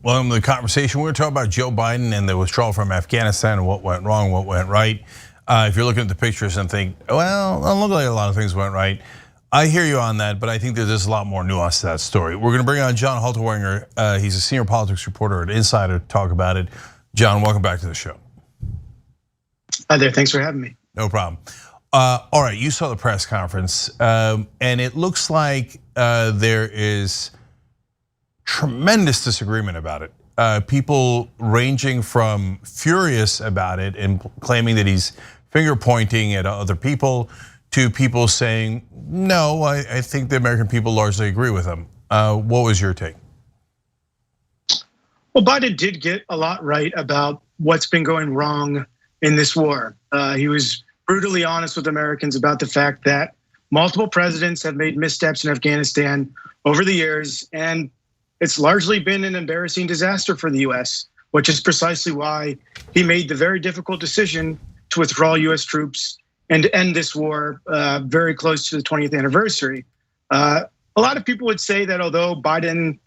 Welcome to the conversation. We're going to talk about Joe Biden and the withdrawal from Afghanistan and what went wrong, what went right. If you're looking at the pictures and think, well, it doesn't look like a lot of things went right. I hear you on that, but I think there's a lot more nuance to that story. We're going to bring on John Halterwanger. He's a senior politics reporter at Insider to talk about it. John, welcome back to the show. Hi there, thanks for having me. No problem. All right, you saw the press conference, and it looks like there is tremendous disagreement about it. People ranging from furious about it and claiming that he's finger pointing at other people to people saying, no, I think the American people largely agree with him. What was your take? Well, Biden did get a lot right about what's been going wrong in this war. He was brutally honest with Americans about the fact that multiple presidents have made missteps in Afghanistan over the years, and it's largely been an embarrassing disaster for the US, which is precisely why he made the very difficult decision to withdraw US troops and to end this war very close to the 20th anniversary. A lot of people would say that although Biden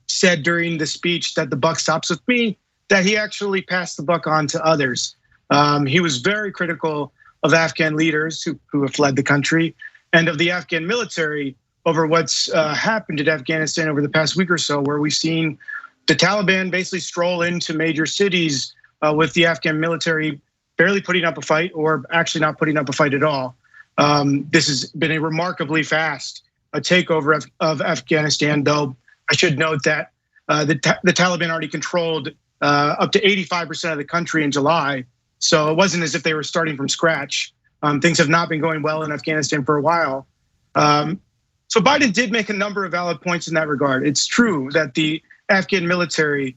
said during the speech that the buck stops with me, that he actually passed the buck on to others. He was very critical of Afghan leaders who have fled the country and of the Afghan military over what's happened in Afghanistan over the past week or so, where we've seen the Taliban basically stroll into major cities with the Afghan military barely putting up a fight or actually not putting up a fight at all. This has been a remarkably fast takeover of Afghanistan, though I should note that the Taliban already controlled up to 85% of the country in July. So it wasn't as if they were starting from scratch. Things have not been going well in Afghanistan for a while. So Biden did make a number of valid points in that regard. It's true that the Afghan military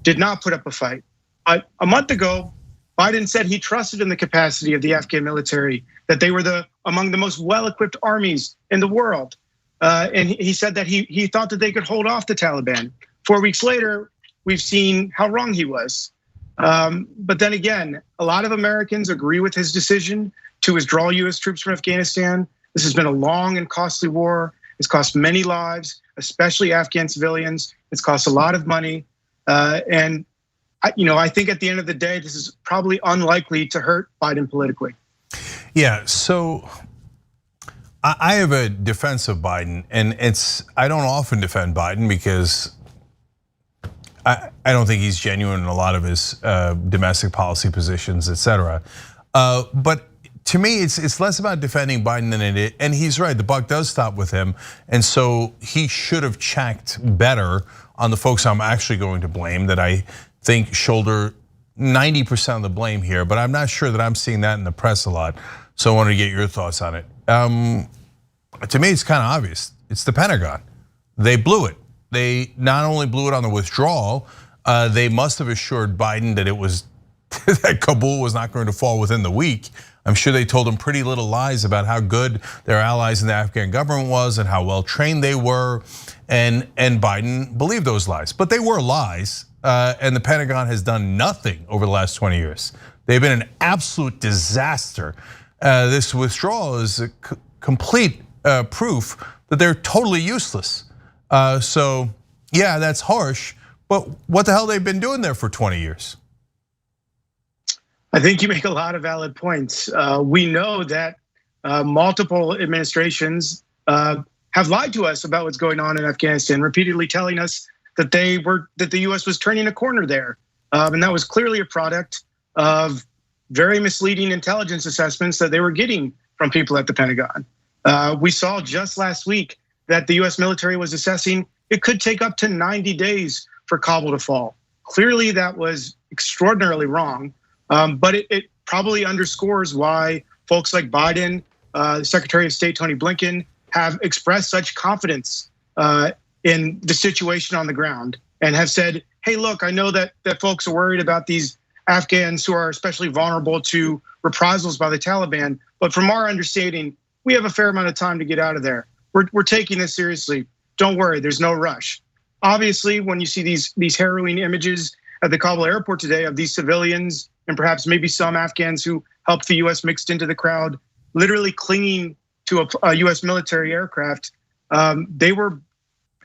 did not put up a fight. But a month ago, Biden said he trusted in the capacity of the Afghan military, that they were among the most well-equipped armies in the world. And he said that he thought that they could hold off the Taliban. 4 weeks later, we've seen how wrong he was. But then again, a lot of Americans agree with his decision to withdraw US troops from Afghanistan. This has been a long and costly war. It's cost many lives, especially Afghan civilians. It's cost a lot of money. And I think at the end of the day, this is probably unlikely to hurt Biden politically. Yeah, so I have a defense of Biden, and I don't often defend Biden because I don't think he's genuine in a lot of his domestic policy positions, et cetera. But to me, it's less about defending Biden than it is, and he's right, the buck does stop with him. And so he should have checked better on the folks I'm actually going to blame that I think shoulder 90% of the blame here, but I'm not sure that I'm seeing that in the press a lot. So I wanted to get your thoughts on it. To me, it's kind of obvious. It's the Pentagon. They blew it. They not only blew it on the withdrawal, they must have assured Biden that that Kabul was not going to fall within the week. I'm sure they told him pretty little lies about how good their allies in the Afghan government was and how well trained they were, and Biden believed those lies. But they were lies, and the Pentagon has done nothing over the last 20 years. They've been an absolute disaster. This withdrawal is a complete proof that they're totally useless. So yeah, that's harsh, but what the hell they've been doing there for 20 years? I think you make a lot of valid points. We know that multiple administrations have lied to us about what's going on in Afghanistan, repeatedly telling us that the US was turning a corner there. And that was clearly a product of very misleading intelligence assessments that they were getting from people at the Pentagon. We saw just last week that the US military was assessing it could take up to 90 days for Kabul to fall. Clearly that was extraordinarily wrong, but it probably underscores why folks like Biden, Secretary of State Tony Blinken have expressed such confidence in the situation on the ground and have said, hey, look, I know that folks are worried about these Afghans who are especially vulnerable to reprisals by the Taliban, but from our understanding, we have a fair amount of time to get out of there. We're taking this seriously. Don't worry, there's no rush. Obviously, when you see these harrowing images at the Kabul airport today of these civilians and perhaps maybe some Afghans who helped the US mixed into the crowd, literally clinging to a US military aircraft, they were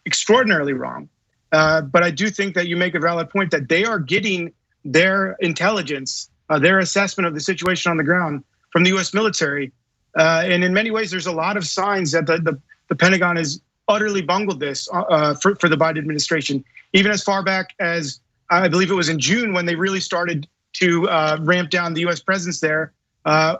extraordinarily wrong. But I do think that you make a valid point that they are getting their intelligence, their assessment of the situation on the ground from the US military. And in many ways, there's a lot of signs that the Pentagon has utterly bungled this for the Biden administration. Even as far back as, I believe it was in June, when they really started to ramp down the US presence there,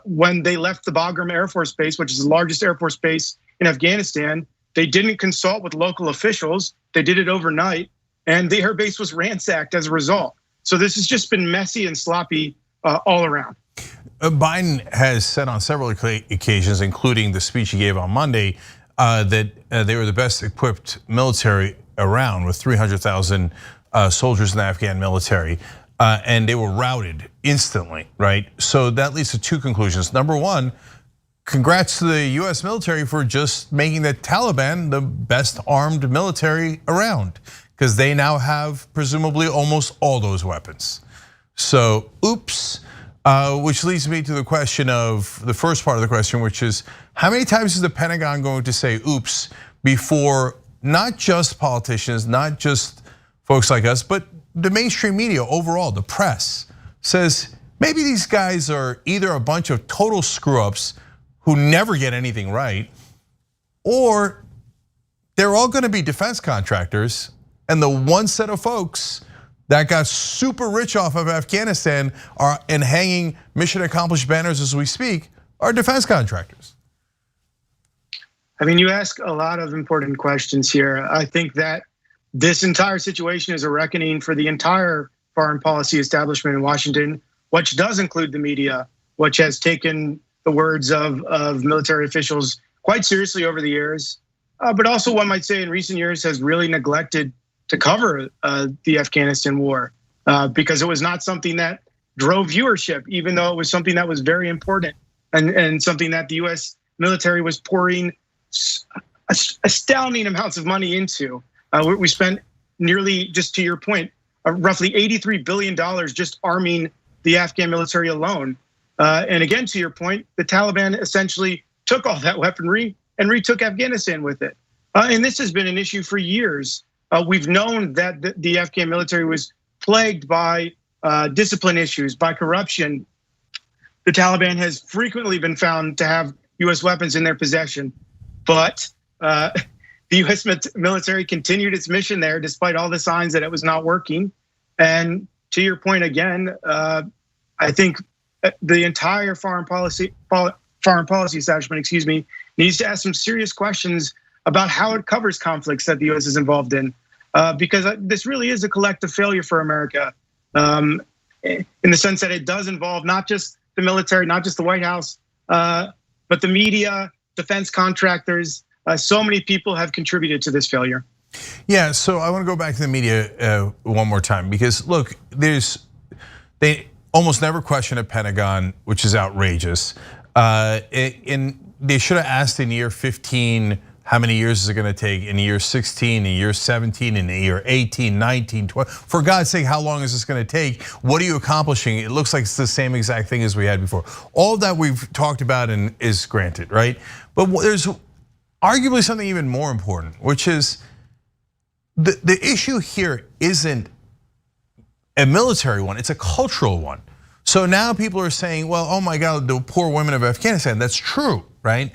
when they left the Bagram Air Force Base, which is the largest Air Force base in Afghanistan. They didn't consult with local officials. They did it overnight, and the air base was ransacked as a result. So this has just been messy and sloppy all around. Biden has said on several occasions, including the speech he gave on Monday, that they were the best equipped military around, with 300,000 soldiers in the Afghan military, and they were routed instantly, right? So that leads to two conclusions. Number one, congrats to the US military for just making the Taliban the best armed military around, because they now have presumably almost all those weapons. So, oops. Which leads me to the question of the first part of the question, which is how many times is the Pentagon going to say oops before not just politicians, not just folks like us, but the mainstream media overall, the press, says maybe these guys are either a bunch of total screw-ups who never get anything right, or they're all gonna be defense contractors, and the one set of folks that got super rich off of Afghanistan and hanging mission accomplished banners as we speak are defense contractors. I mean, you ask a lot of important questions here. I think that this entire situation is a reckoning for the entire foreign policy establishment in Washington, which does include the media, which has taken the words of military officials quite seriously over the years, but also one might say in recent years has really neglected to cover the Afghanistan war because it was not something that drove viewership, even though it was something that was very important and something that the US military was pouring astounding amounts of money into. We spent nearly, just to your point, roughly $83 billion just arming the Afghan military alone. And again, to your point, the Taliban essentially took all that weaponry and retook Afghanistan with it. And this has been an issue for years. We've known that the Afghan military was plagued by discipline issues, by corruption. The Taliban has frequently been found to have US weapons in their possession, but the US military continued its mission there despite all the signs that it was not working. And to your point again, I think the entire foreign policy establishment, needs to ask some serious questions about how it covers conflicts that the US is involved in, because this really is a collective failure for America, in the sense that it does involve not just the military, not just the White House, but the media, defense contractors. So many people have contributed to this failure. Yeah, so I want to go back to the media one more time, because look, they almost never question a Pentagon, which is outrageous. And they should have asked in year 15, how many years is it going to take? In year 16, in year 17, in year 18, 19, 20. For God's sake, how long is this going to take? What are you accomplishing? It looks like it's the same exact thing as we had before. All that we've talked about and is granted, right? But there's arguably something even more important, which is the issue here isn't a military one, it's a cultural one. So now people are saying, well, oh my God, the poor women of Afghanistan. That's true, right?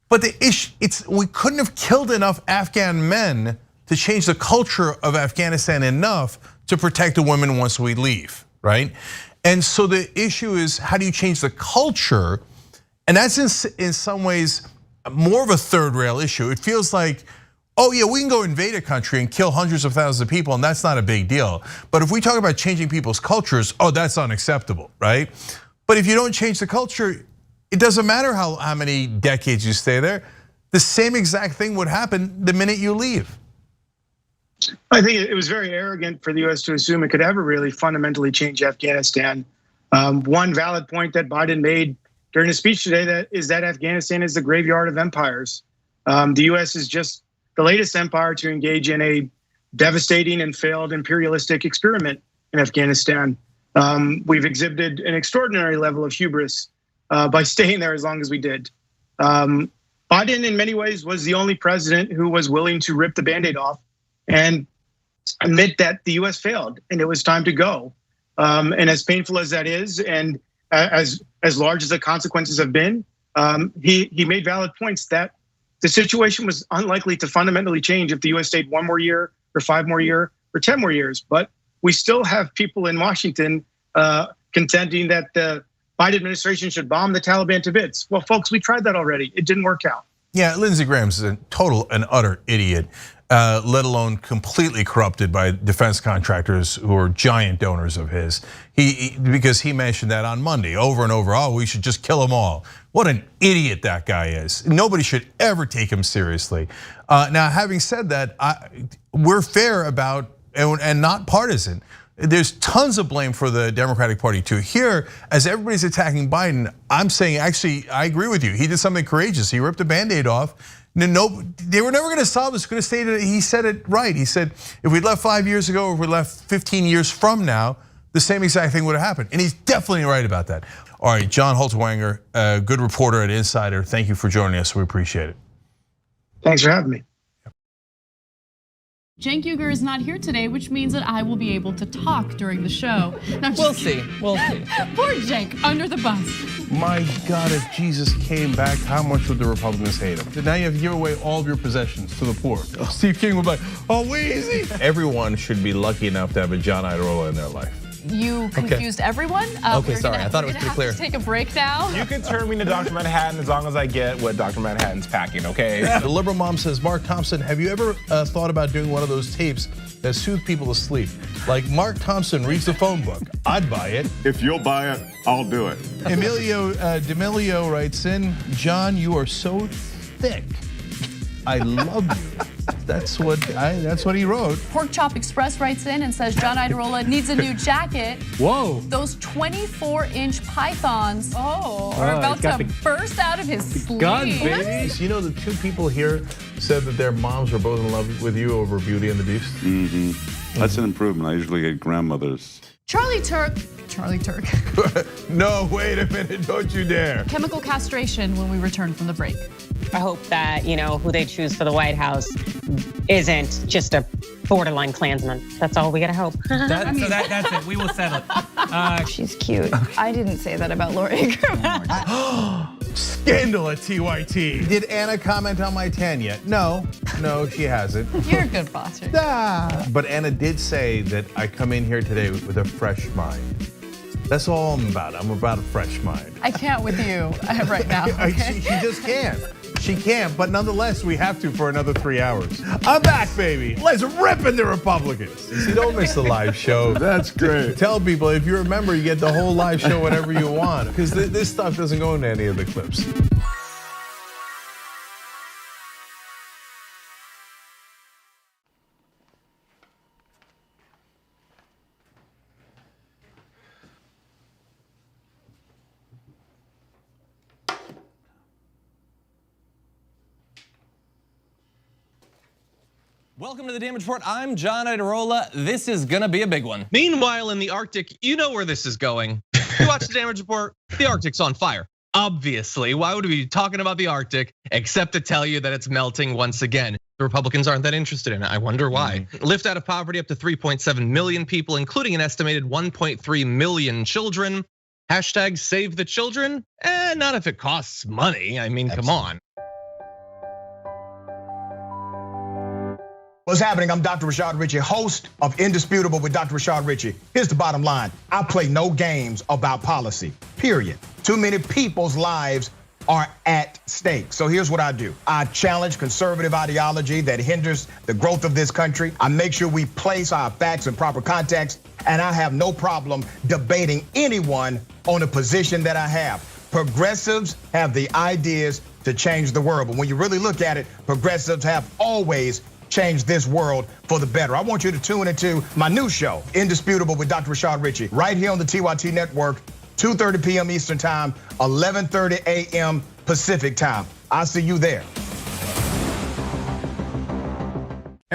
But the issue, we couldn't have killed enough Afghan men to change the culture of Afghanistan enough to protect the women once we leave, right? And so the issue is, how do you change the culture? And that's in some ways more of a third rail issue. It feels like, oh yeah, we can go invade a country and kill hundreds of thousands of people, and that's not a big deal. But if we talk about changing people's cultures, oh, that's unacceptable, right? But if you don't change the culture, it doesn't matter how many decades you stay there. The same exact thing would happen the minute you leave. I think it was very arrogant for the US to assume it could ever really fundamentally change Afghanistan. One valid point that Biden made during his speech today is that Afghanistan is the graveyard of empires. The US is just the latest empire to engage in a devastating and failed imperialistic experiment in Afghanistan. We've exhibited an extraordinary level of hubris by staying there as long as we did. Biden, in many ways, was the only president who was willing to rip the Band-Aid off and admit that the US failed and it was time to go. And as painful as that is, and as large as the consequences have been, he made valid points that the situation was unlikely to fundamentally change if the US stayed 1 more year or 5 more years or 10 more years. But we still have people in Washington contending that the Biden administration should bomb the Taliban to bits. Well, folks, we tried that already. It didn't work out. Yeah, Lindsey Graham's a total and utter idiot, let alone completely corrupted by defense contractors who are giant donors of his. Because he mentioned that on Monday over and over, oh, we should just kill them all. What an idiot that guy is. Nobody should ever take him seriously. Now, having said that, we're fair about and not partisan. There's tons of blame for the Democratic Party too. Here, as everybody's attacking Biden, I'm saying actually, I agree with you. He did something courageous. He ripped the Band-Aid off. No, they were never gonna solve this. He said it right. He said, if we left 5 years ago or if we left 15 years from now, the same exact thing would have happened. And he's definitely right about that. All right, John Holzwanger, a good reporter at Insider. Thank you for joining us, we appreciate it. Thanks for having me. Cenk Uygur is not here today, which means that I will be able to talk during the show. Now, we'll see. Poor Cenk, under the bus. My God, if Jesus came back, how much would the Republicans hate him? Now you have to give away all of your possessions to the poor. Steve King would be like, oh, easy. Everyone should be lucky enough to have a John Iadarola in their life. You confused everyone. Okay, sorry, I thought it was pretty clear. Take a break now. You can turn me into Dr. Manhattan as long as I get what Dr. Manhattan's packing, okay? The liberal mom says, Mark Thompson, have you ever thought about doing one of those tapes that soothe people to sleep? Like Mark Thompson reads the phone book. I'd buy it. If you'll buy it, I'll do it. Emilio D'Amelio writes in, John, you are so thick. I love you. That's what he wrote. Pork Chop Express writes in and says John Iadarola needs a new jacket. Whoa. Those 24-inch pythons are about to burst out of his sleeve. Gun, baby. You know, the two people here said that their moms were both in love with you over Beauty and the Beast? That's an improvement. I usually get grandmothers. Charlie Turk. No, wait a minute, don't you dare. Chemical castration when we return from the break. I hope that, who they choose for the White House isn't just a borderline Klansman. That's all we gotta hope. That's it, we will settle it. She's cute. I didn't say that about Laura Ingraham. Scandal at TYT. Did Anna comment on my tan yet? No, she hasn't. You're a good boss. But Anna did say that I come in here today with a fresh mind. That's all I'm about. I'm about a fresh mind. I can't with you right now. Okay? She just can't. She can't, but nonetheless, we have to for another 3 hours. I'm back, baby. Let's rip into Republicans. See, don't miss the live show. That's great. Tell people, if you're a member, you get the whole live show whenever you want, because this stuff doesn't go into any of the clips. Welcome to the Damage Report. I'm John Iadarola. This is gonna be a big one. Meanwhile, in the Arctic, you know where this is going. You watch the Damage Report, the Arctic's on fire. Obviously, why would we be talking about the Arctic except to tell you that it's melting once again? The Republicans aren't that interested in it. I wonder why. Lift out of poverty up to 3.7 million people, including an estimated 1.3 million children. Hashtag save the children? Not if it costs money. I mean, come on. What's happening? I'm Dr. Rashad Richey, host of Indisputable with Dr. Rashad Richey. Here's the bottom line. I play no games about policy, period. Too many people's lives are at stake. So here's what I do. I challenge conservative ideology that hinders the growth of this country. I make sure we place our facts in proper context, and I have no problem debating anyone on a position that I have. Progressives have the ideas to change the world, but when you really look at it, progressives have always change this world for the better. I want you to tune into my new show, Indisputable with Dr. Rashad Richey, right here on the TYT network, 2:30 p.m. Eastern time, 11:30 a.m. Pacific time. I'll see you there.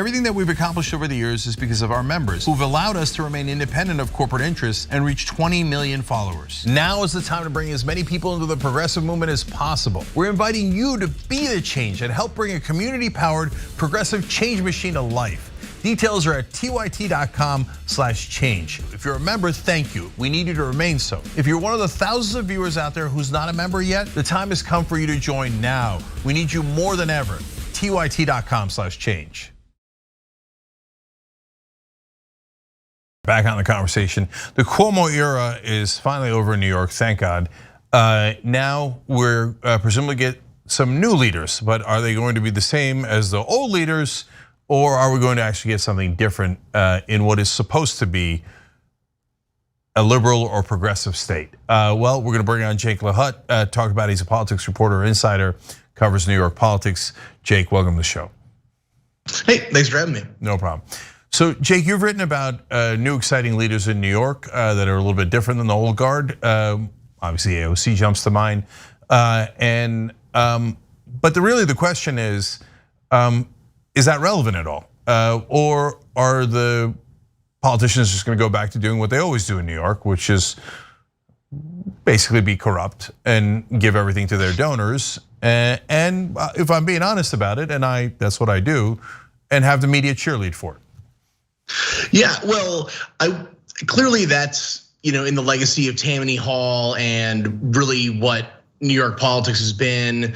Everything that we've accomplished over the years is because of our members who've allowed us to remain independent of corporate interests and reach 20 million followers. Now is the time to bring as many people into the progressive movement as possible. We're inviting you to be the change and help bring a community-powered progressive change machine to life. Details are at tyt.com/change. If you're a member, thank you. We need you to remain so. If you're one of the thousands of viewers out there who's not a member yet, the time has come for you to join now. We need you more than ever. tyt.com/change. Back on the conversation. The Cuomo era is finally over in New York, thank God. Now we're presumably get some new leaders, but are they going to be the same as the old leaders? Or are we going to actually get something different in what is supposed to be a liberal or progressive state? Well, we're going to bring on Jake LaHutte, talk about he's a politics reporter, insider, covers New York politics. Jake, welcome to the show. Hey, thanks for having me. No problem. So Jake, you've written about new exciting leaders in New York that are a little bit different than the old guard. Obviously AOC jumps to mind. But really the question is that relevant at all? Or are the politicians just gonna go back to doing what they always do in New York, which is basically be corrupt and give everything to their donors? And if I'm being honest about it, and that's what I do, and have the media cheerlead for it. Yeah, well, clearly that's in the legacy of Tammany Hall and really what New York politics has been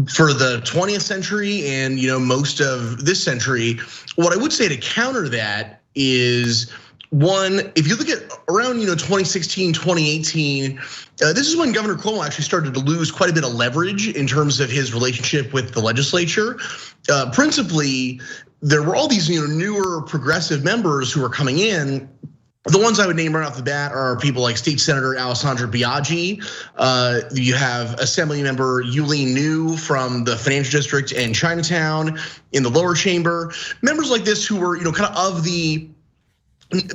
for the 20th century and most of this century. What I would say to counter that is, one, if you look at around 2016, 2018, this is when Governor Cuomo actually started to lose quite a bit of leverage in terms of his relationship with the legislature. Principally, there were all these newer progressive members who were coming in. The ones I would name right off the bat are people like State Senator Alessandra Biaggi. You have Assembly Member Yulee New from the Financial District in Chinatown in the lower chamber. Members like this who were kind of the,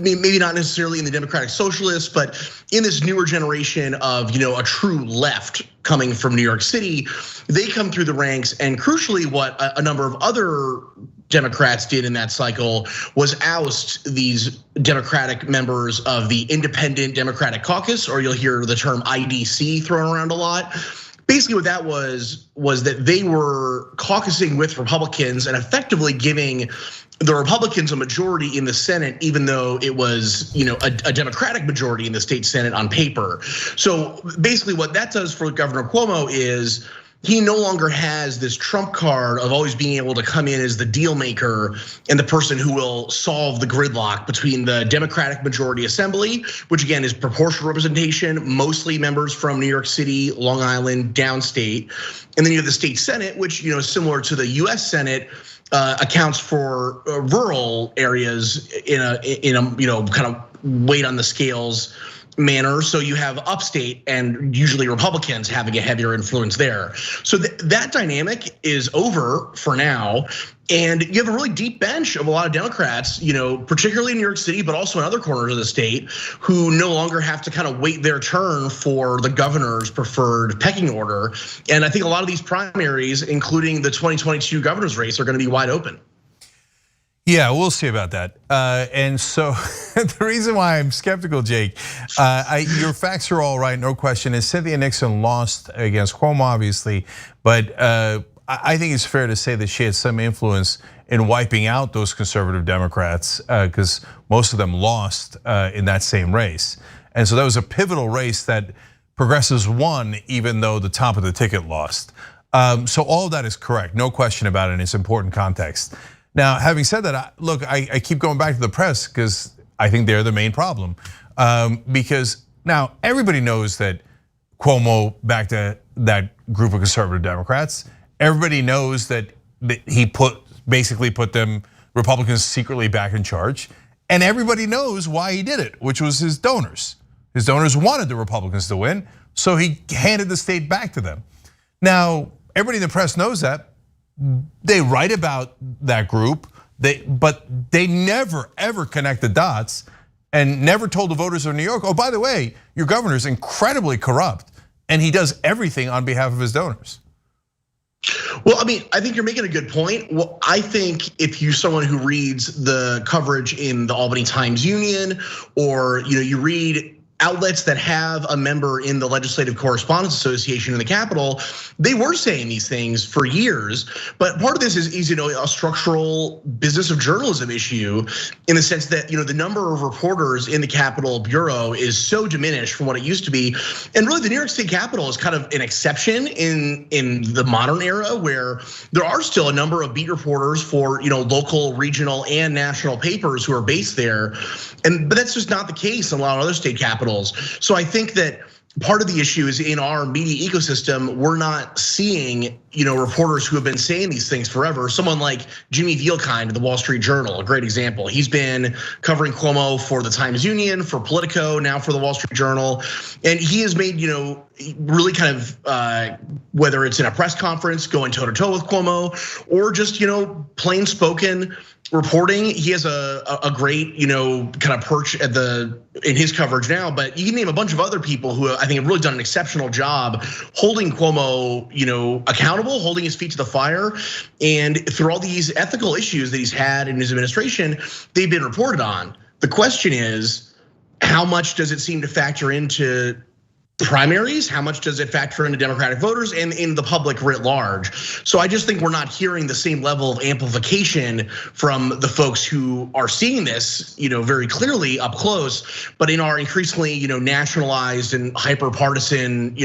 maybe not necessarily in the Democratic Socialists, but in this newer generation of a true left coming from New York City. They come through the ranks, and crucially what a number of other Democrats did in that cycle was oust these Democratic members of the Independent Democratic Caucus, or you'll hear the term IDC thrown around a lot. Basically what that was that they were caucusing with Republicans and effectively giving the Republicans a majority in the Senate, even though it was a Democratic majority in the state Senate on paper. So basically what that does for Governor Cuomo is he no longer has this trump card of always being able to come in as the deal maker and the person who will solve the gridlock between the Democratic majority assembly, which again is proportional representation, mostly members from New York City, Long Island, downstate. And then you have the state Senate, which is similar to the US Senate, accounts for rural areas in a kind of weight on the scales manner. So you have upstate and usually Republicans having a heavier influence there. So that dynamic is over for now. And you have a really deep bench of a lot of Democrats, particularly in New York City, but also in other corners of the state, who no longer have to kind of wait their turn for the governor's preferred pecking order. And I think a lot of these primaries, including the 2022 governor's race, are going to be wide open. Yeah, we'll see about that. And so the reason why I'm skeptical, Jake, your facts are all right, no question. And Cynthia Nixon lost against Cuomo, obviously, but I think it's fair to say that she had some influence in wiping out those conservative Democrats, because most of them lost in that same race. And so that was a pivotal race that progressives won, even though the top of the ticket lost. So all of that is correct, no question about it, and it's important context. Now, having said that, look, I keep going back to the press because I think they're the main problem. Because now everybody knows that Cuomo backed that group of conservative Democrats. Everybody knows that he basically put them Republicans secretly back in charge, and everybody knows why he did it, which was his donors. His donors wanted the Republicans to win, so he handed the state back to them. Now, everybody in the press knows that. They write about that group, but they never ever connect the dots and never told the voters of New York, oh, by the way, your governor's incredibly corrupt and he does everything on behalf of his donors. Well, I mean, I think you're making a good point. Well, I think if you're someone who reads the coverage in the Albany Times-Union, or you read outlets that have a member in the Legislative Correspondents Association in the Capitol, they were saying these things for years. But part of this is a structural business of journalism issue, in the sense that the number of reporters in the Capitol Bureau is so diminished from what it used to be. And really, the New York State Capitol is kind of an exception in the modern era, where there are still a number of beat reporters for local, regional, and national papers who are based there. But that's just not the case in a lot of other state capitals. So I think that part of the issue is, in our media ecosystem, we're not seeing reporters who have been saying these things forever. Someone like Jimmy Vielkind of the Wall Street Journal, a great example. He's been covering Cuomo for the Times-Union, for Politico, now for the Wall Street Journal, and he has made really kind of, whether it's in a press conference going toe-to-toe with Cuomo, or just plain spoken reporting. He has a great kind of perch in his coverage now. But you can name a bunch of other people who I think have really done an exceptional job holding Cuomo accountable, holding his feet to the fire. And through all these ethical issues that he's had in his administration, they've been reported on. The question is, how much does it seem to factor into primaries? How much does it factor into Democratic voters and in the public writ large? So I just think we're not hearing the same level of amplification from the folks who are seeing this, very clearly up close, but in our increasingly, nationalized and hyper partisan,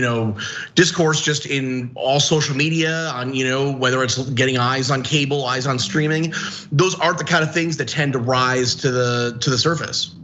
discourse just in all social media, on, whether it's getting eyes on cable, eyes on streaming. Those aren't the kind of things that tend to rise to the surface.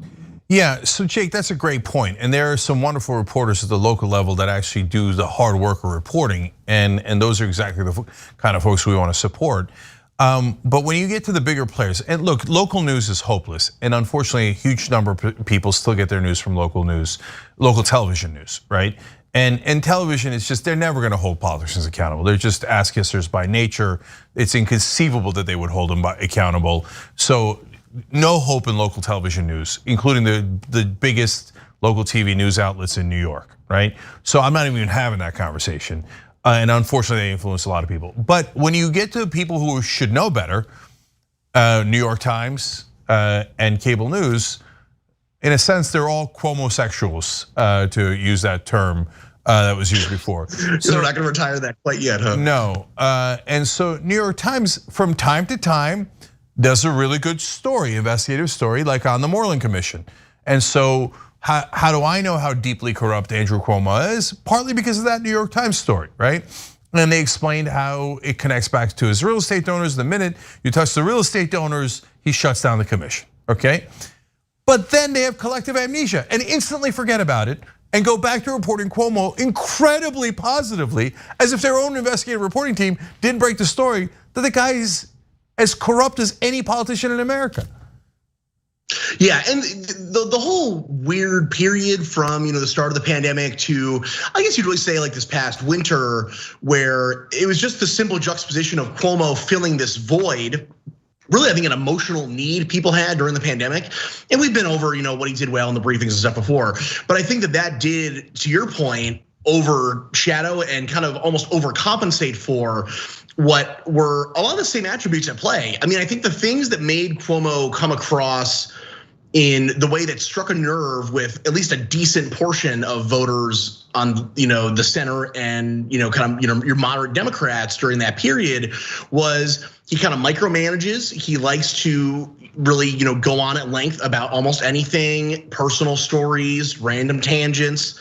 Yeah, so Jake, that's a great point. And there are some wonderful reporters at the local level that actually do the hard work of reporting. And those are exactly the kind of folks we want to support. But when you get to the bigger players, and look, local news is hopeless. And unfortunately, a huge number of people still get their news from local news, local television news, right? And television is just, they're never gonna hold politicians accountable. They're just ass kissers by nature. It's inconceivable that they would hold them accountable. So no hope in local television news, including the biggest local TV news outlets in New York, right? So I'm not even having that conversation. And unfortunately, they influence a lot of people. But when you get to people who should know better, New York Times and cable news, in a sense, they're all Cuomo-sexuals, to use that term that was used before. So they're not gonna retire that quite yet, huh? No, and so New York Times, from time to time, does a really good story, investigative story, like on the Moreland Commission. And so how do I know how deeply corrupt Andrew Cuomo is? Partly because of that New York Times story, right? And they explained how it connects back to his real estate donors. The minute you touch the real estate donors, he shuts down the commission, okay? But then they have collective amnesia and instantly forget about it and go back to reporting Cuomo incredibly positively, as if their own investigative reporting team didn't break the story that the guy is as corrupt as any politician in America. Yeah, and the whole weird period from the start of the pandemic to, I guess you'd really say, like this past winter, where it was just the simple juxtaposition of Cuomo filling this void, really, I think, an emotional need people had during the pandemic. And we've been over what he did well in the briefings and stuff before. But I think that did, to your point, overshadow and kind of almost overcompensate for what were a lot of the same attributes at play. I mean, I think the things that made Cuomo come across in the way that struck a nerve with at least a decent portion of voters on the center and kind of your moderate Democrats during that period was he kind of micromanages. He likes to really go on at length about almost anything, personal stories, random tangents.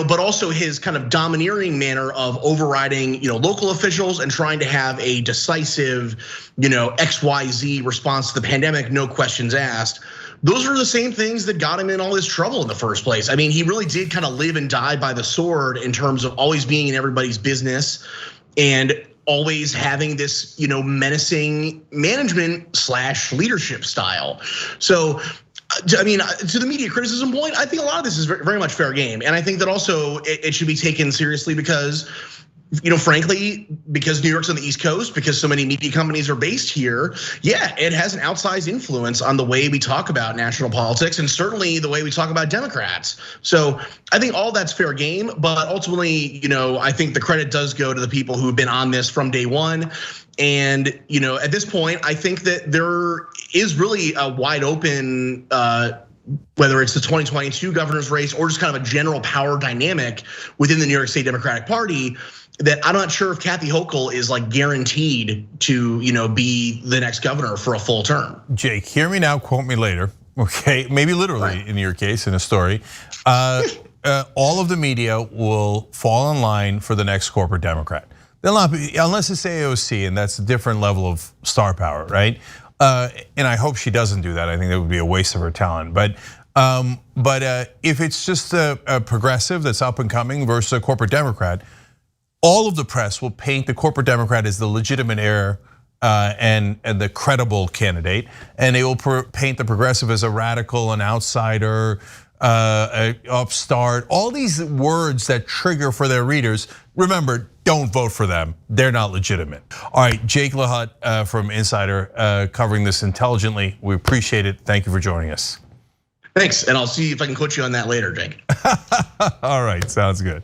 But also his kind of domineering manner of overriding, local officials and trying to have a decisive, XYZ response to the pandemic, no questions asked. Those are the same things that got him in all this trouble in the first place. I mean, he really did kind of live and die by the sword in terms of always being in everybody's business and always having this, menacing management / leadership style. So, I mean, to the media criticism point, I think a lot of this is very much fair game. And I think that also it should be taken seriously because frankly, because New York's on the East Coast, because so many media companies are based here, yeah, it has an outsized influence on the way we talk about national politics and certainly the way we talk about Democrats. So I think all that's fair game, but ultimately, I think the credit does go to the people who've been on this from day one. And at this point, I think that there is really a wide open, whether it's the 2022 governor's race or just kind of a general power dynamic within the New York State Democratic Party, that I'm not sure if Kathy Hochul is like guaranteed to, be the next governor for a full term. Jake, hear me now, quote me later. Okay, maybe literally in your case, in a story. All of the media will fall in line for the next corporate Democrat. They'll not be, unless it's AOC, and that's a different level of star power, right? And I hope she doesn't do that. I think that would be a waste of her talent. But if it's just a progressive that's up and coming versus a corporate Democrat, all of the press will paint the corporate Democrat as the legitimate heir and the credible candidate, and they will paint the progressive as a radical, an outsider, an upstart. All these words that trigger for their readers. Remember, don't vote for them. They're not legitimate. All right, Jake LaHutte from Insider covering this intelligently. We appreciate it. Thank you for joining us. Thanks, and I'll see if I can quote you on that later, Jake. All right, sounds good.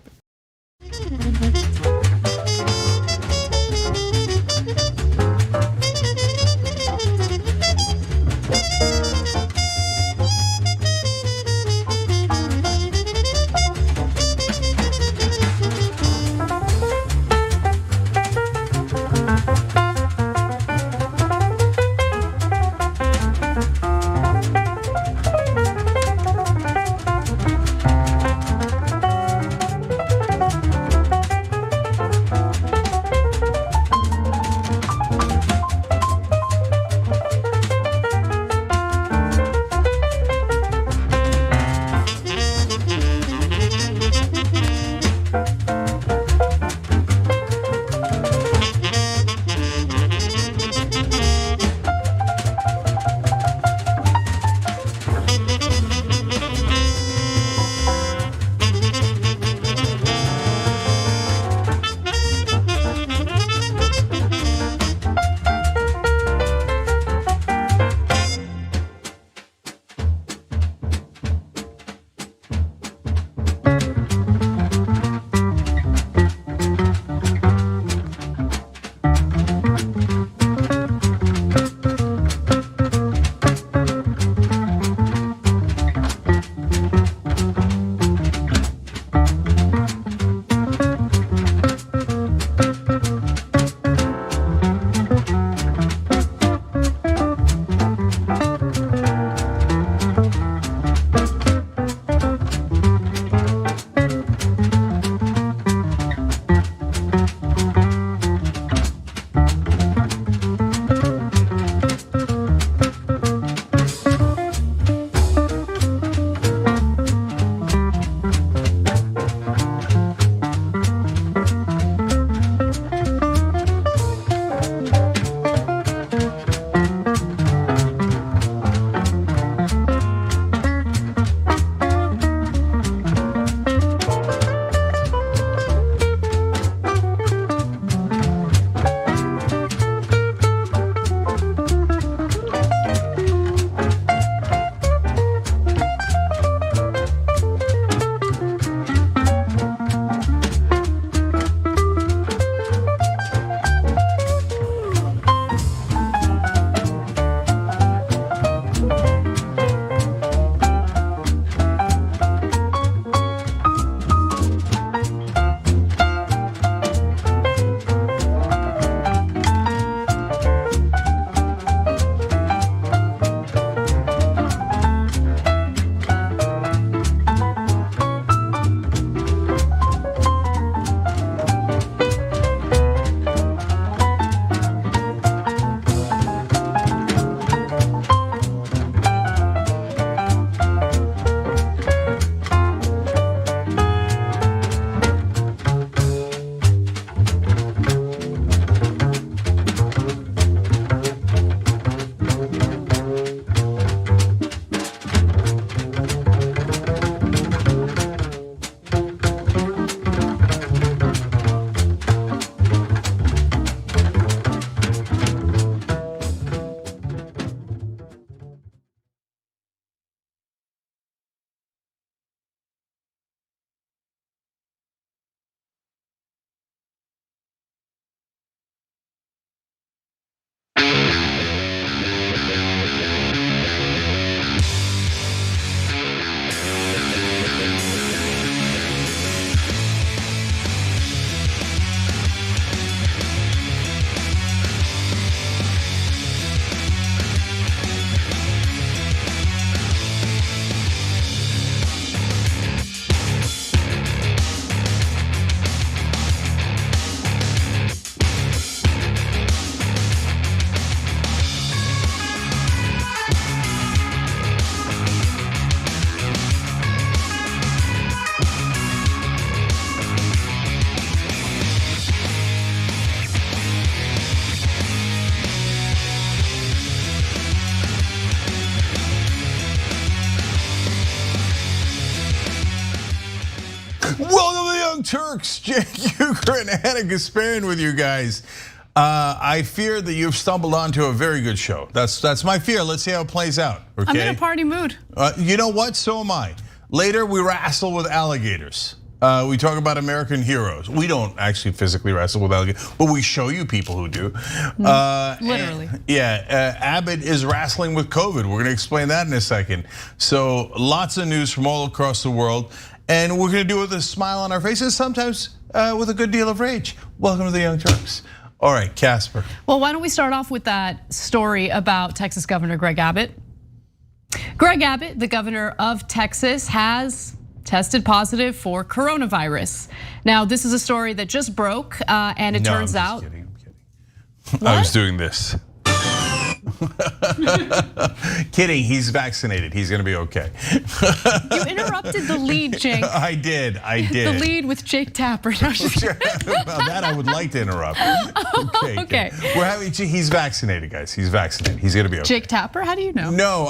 Welcome to the Young Turks. Cenk Uygur and Anna Gasparian with you guys. I fear that you've stumbled onto a very good show. That's my fear. Let's see how it plays out. Okay? I'm in a party mood. You know what? So am I. Later, we wrestle with alligators. We talk about American heroes. We don't actually physically wrestle with alligators, but we show you people who do. Literally. Abbott is wrestling with COVID. We're gonna explain that in a second. So lots of news from all across the world. And we're gonna do it with a smile on our faces, sometimes with a good deal of rage. Welcome to the Young Turks. All right, Casper. Well, why don't we start off with that story about Texas Governor Greg Abbott. Greg Abbott, the governor of Texas, has tested positive for coronavirus. Now, this is a story that just broke, and it turns out. I'm kidding. I was doing this. Kidding, he's vaccinated. He's gonna be okay. You interrupted the lead, Jake. I did. The lead with Jake Tapper. No, Well, that I would like to interrupt. Okay. We're having. He's vaccinated, guys. He's vaccinated. He's gonna be okay. Jake Tapper? How do you know? No,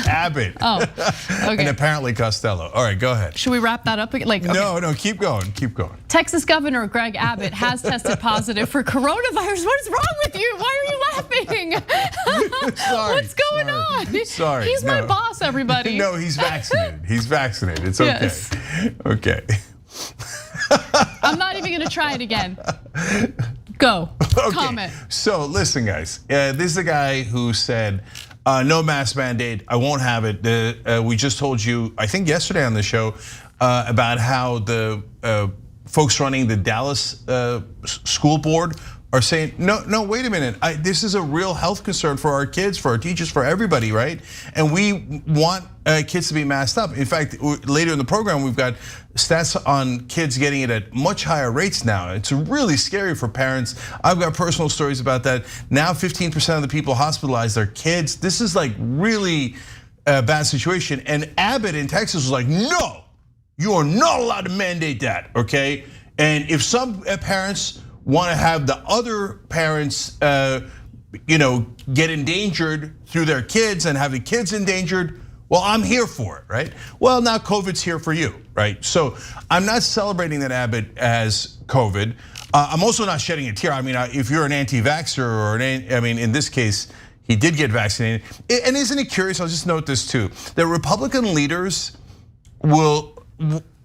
Abbott. Okay. And apparently Costello. All right, go ahead. Should we wrap that up? Like, okay. No, keep going. Texas Governor Greg Abbott has tested positive for coronavirus. What is wrong with you? Why are you laughing? Sorry, what's going on? Sorry. He's my boss, everybody. No, he's vaccinated. He's vaccinated. It's okay. Yes. Okay. I'm not even gonna try it again. Go. Okay. Comment. So listen, guys. This is the guy who said, no mask mandate. I won't have it. We just told you, I think yesterday on the show, about how the folks running the Dallas school board are saying, no, wait a minute. This is a real health concern for our kids, for our teachers, for everybody, right? And we want kids to be masked up. In fact, later in the program, we've got stats on kids getting it at much higher rates now. It's really scary for parents. I've got personal stories about that. Now 15% of the people hospitalized are kids. This is like really a bad situation. And Abbott in Texas was like, no, you are not allowed to mandate that, okay? And if some parents want to have the other parents, get endangered through their kids and have the kids endangered, well, I'm here for it, right? Well, now COVID's here for you, right? So I'm not celebrating that Abbott has COVID. I'm also not shedding a tear. I mean, if you're an anti-vaxxer or in this case, he did get vaccinated. And isn't it curious? I'll just note this too: that Republican leaders will.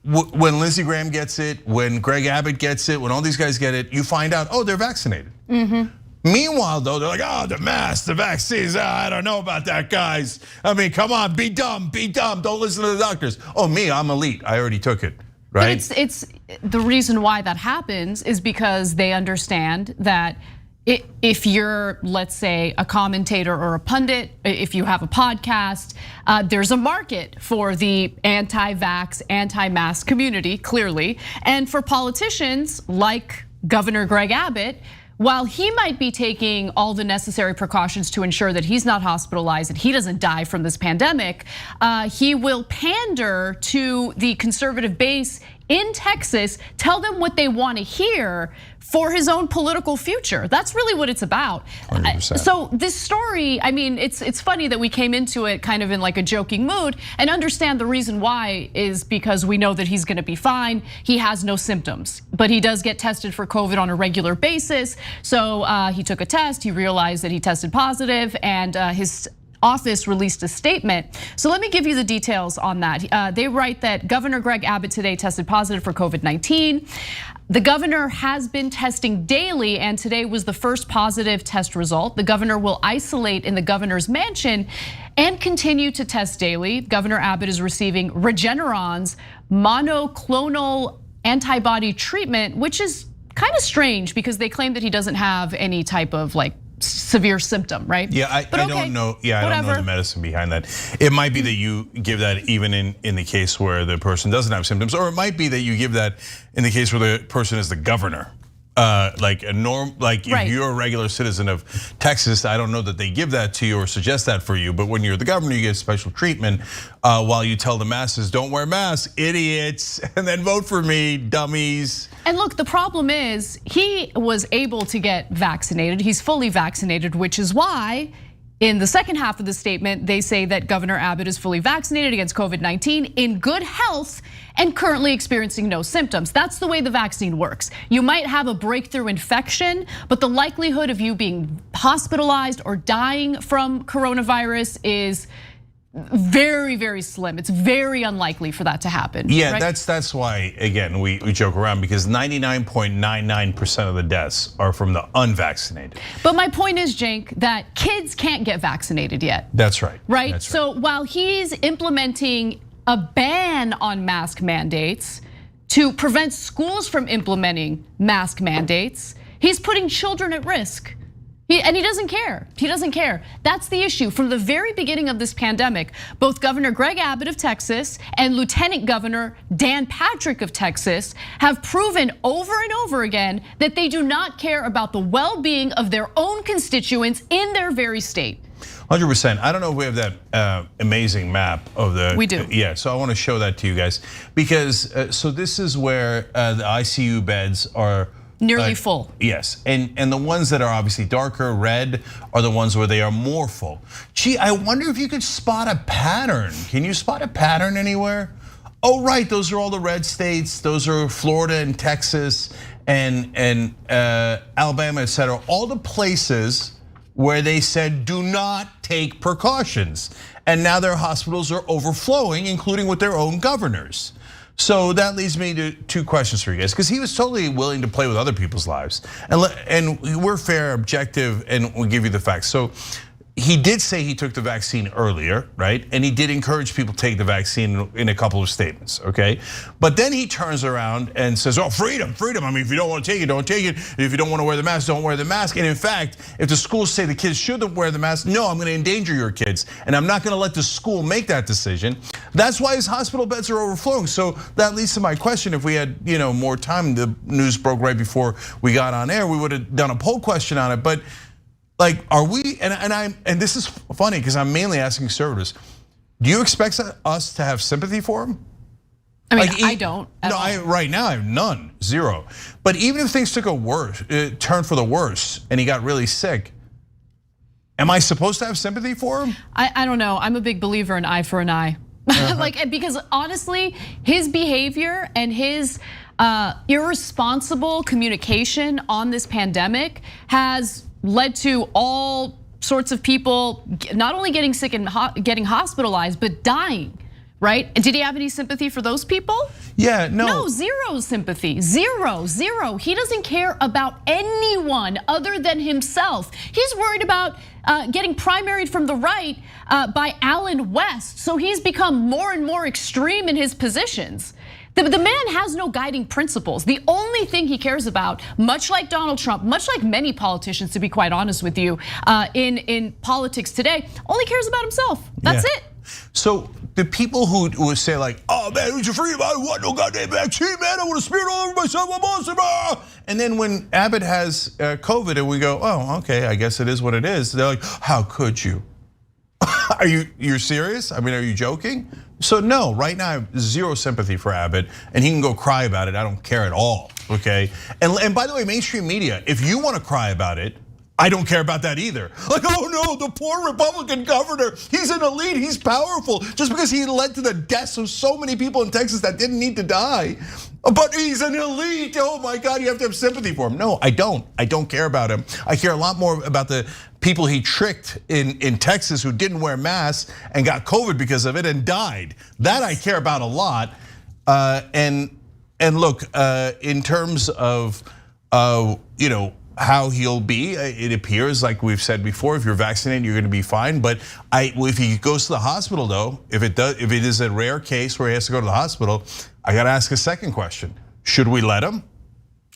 When Lindsey Graham gets it, when Greg Abbott gets it, when all these guys get it, you find out, they're vaccinated. Meanwhile, though, they're like, the mask, the vaccines, I don't know about that, guys. I mean, come on, be dumb, don't listen to the doctors. Me, I'm elite, I already took it, right? But it's the reason why that happens is because they understand that if you're, let's say, a commentator or a pundit, if you have a podcast, there's a market for the anti-vax, anti-mask community, clearly. And for politicians like Governor Greg Abbott, while he might be taking all the necessary precautions to ensure that he's not hospitalized and he doesn't die from this pandemic, he will pander to the conservative base in Texas, tell them what they want to hear for his own political future. That's really what it's about. 100%. So this story, I mean, it's funny that we came into it kind of in like a joking mood, and understand the reason why is because we know that he's gonna be fine. He has no symptoms, but he does get tested for COVID on a regular basis. So he took a test, he realized that he tested positive, and his office released a statement. So let me give you the details on that. They write that Governor Greg Abbott today tested positive for COVID-19. The governor has been testing daily, and today was the first positive test result. The governor will isolate in the governor's mansion and continue to test daily. Governor Abbott is receiving Regeneron's monoclonal antibody treatment, which is kind of strange because they claim that he doesn't have any type of like severe symptom, right? Yeah, I don't know. Yeah, I don't know the medicine behind that. It might be that you give that even in the case where the person doesn't have symptoms, or it might be that you give that in the case where the person is the governor. Like if you're a regular citizen of Texas, I don't know that they give that to you or suggest that for you. But when you're the governor, you get special treatment while you tell the masses, don't wear masks, idiots, and then vote for me, dummies. And look, the problem is he was able to get vaccinated. He's fully vaccinated, which is why In the second half of the statement, they say that Governor Abbott is fully vaccinated against COVID-19, in good health, and currently experiencing no symptoms. That's the way the vaccine works. You might have a breakthrough infection, but the likelihood of you being hospitalized or dying from coronavirus is very, very slim. It's very unlikely for that to happen. Yeah, right? that's why, again, we joke around because 99.99% of the deaths are from the unvaccinated. But my point is, Cenk, that kids can't get vaccinated yet. That's right. Right? That's So while he's implementing a ban on mask mandates to prevent schools from implementing mask mandates, he's putting children at risk. And he doesn't care. He doesn't care. That's the issue. From the very beginning of this pandemic, both Governor Greg Abbott of Texas and Lieutenant Governor Dan Patrick of Texas have proven over and over again that they do not care about the well-being of their own constituents in their very state. 100%. I don't know if we have that amazing map of the. We do. Yeah, so I want to show that to you guys because so this is where the ICU beds are nearly full. Yes, and the ones that are obviously darker red are the ones where they are more full. Gee, I wonder if you could spot a pattern. Can you spot a pattern anywhere? Oh, right, those are all the red states. Those are Florida and Texas and Alabama, et cetera. All the places where they said do not take precautions. And now their hospitals are overflowing, including with their own governors. So that leads me to two questions for you guys, because he was totally willing to play with other people's lives. And we're fair, objective, and we'll give you the facts. So he did say he took the vaccine earlier, right? And he did encourage people to take the vaccine in a couple of statements, okay? But then he turns around and says, oh, freedom, freedom. I mean, if you don't want to take it, don't take it. If you don't want to wear the mask, don't wear the mask. And in fact, if the schools say the kids shouldn't wear the mask, no, I'm going to endanger your kids. And I'm not going to let the school make that decision. That's why his hospital beds are overflowing. So that leads to my question. If we had more time, the news broke right before we got on air, we would have done a poll question on it. But like, are we, and this is funny because I'm mainly asking conservatives, do you expect us to have sympathy for him? I mean, I don't. Right now I have none, zero. But even if things took a turn for the worse and he got really sick, am I supposed to have sympathy for him? I don't know. I'm a big believer in eye for an eye. Like, because honestly, his behavior and his irresponsible communication on this pandemic has led to all sorts of people not only getting sick and getting hospitalized, but dying, right? Did he have any sympathy for those people? Yeah, no. No, zero sympathy, zero. He doesn't care about anyone other than himself. He's worried about getting primaried from the right by Allen West. So he's become more and more extreme in his positions. The man has no guiding principles. The only thing he cares about, much like Donald Trump, much like many politicians, to be quite honest with you, in politics today, only cares about himself. That's it. So the people who would say like, oh man, who's your freedom? I don't want no goddamn vaccine, man. I want to smear it all over myself. And then when Abbott has COVID and we go, oh, okay, I guess it is what it is. They're like, how could you? You're serious? I mean, are you joking? So no, right now I have zero sympathy for Abbott, and he can go cry about it. I don't care at all, okay? And by the way, mainstream media, if you want to cry about it, I don't care about that either. Like, oh no, the poor Republican governor, he's an elite, he's powerful, just because he led to the deaths of so many people in Texas that didn't need to die. But he's an elite, oh my God, you have to have sympathy for him. No, I don't care about him. I care a lot more about the people he tricked in Texas who didn't wear masks and got COVID because of it and died. That I care about a lot. And look, in terms of how he'll be, it appears like we've said before, if you're vaccinated, you're gonna be fine. But if he goes to the hospital though, if it is a rare case where he has to go to the hospital, I gotta ask a second question. Should we let him?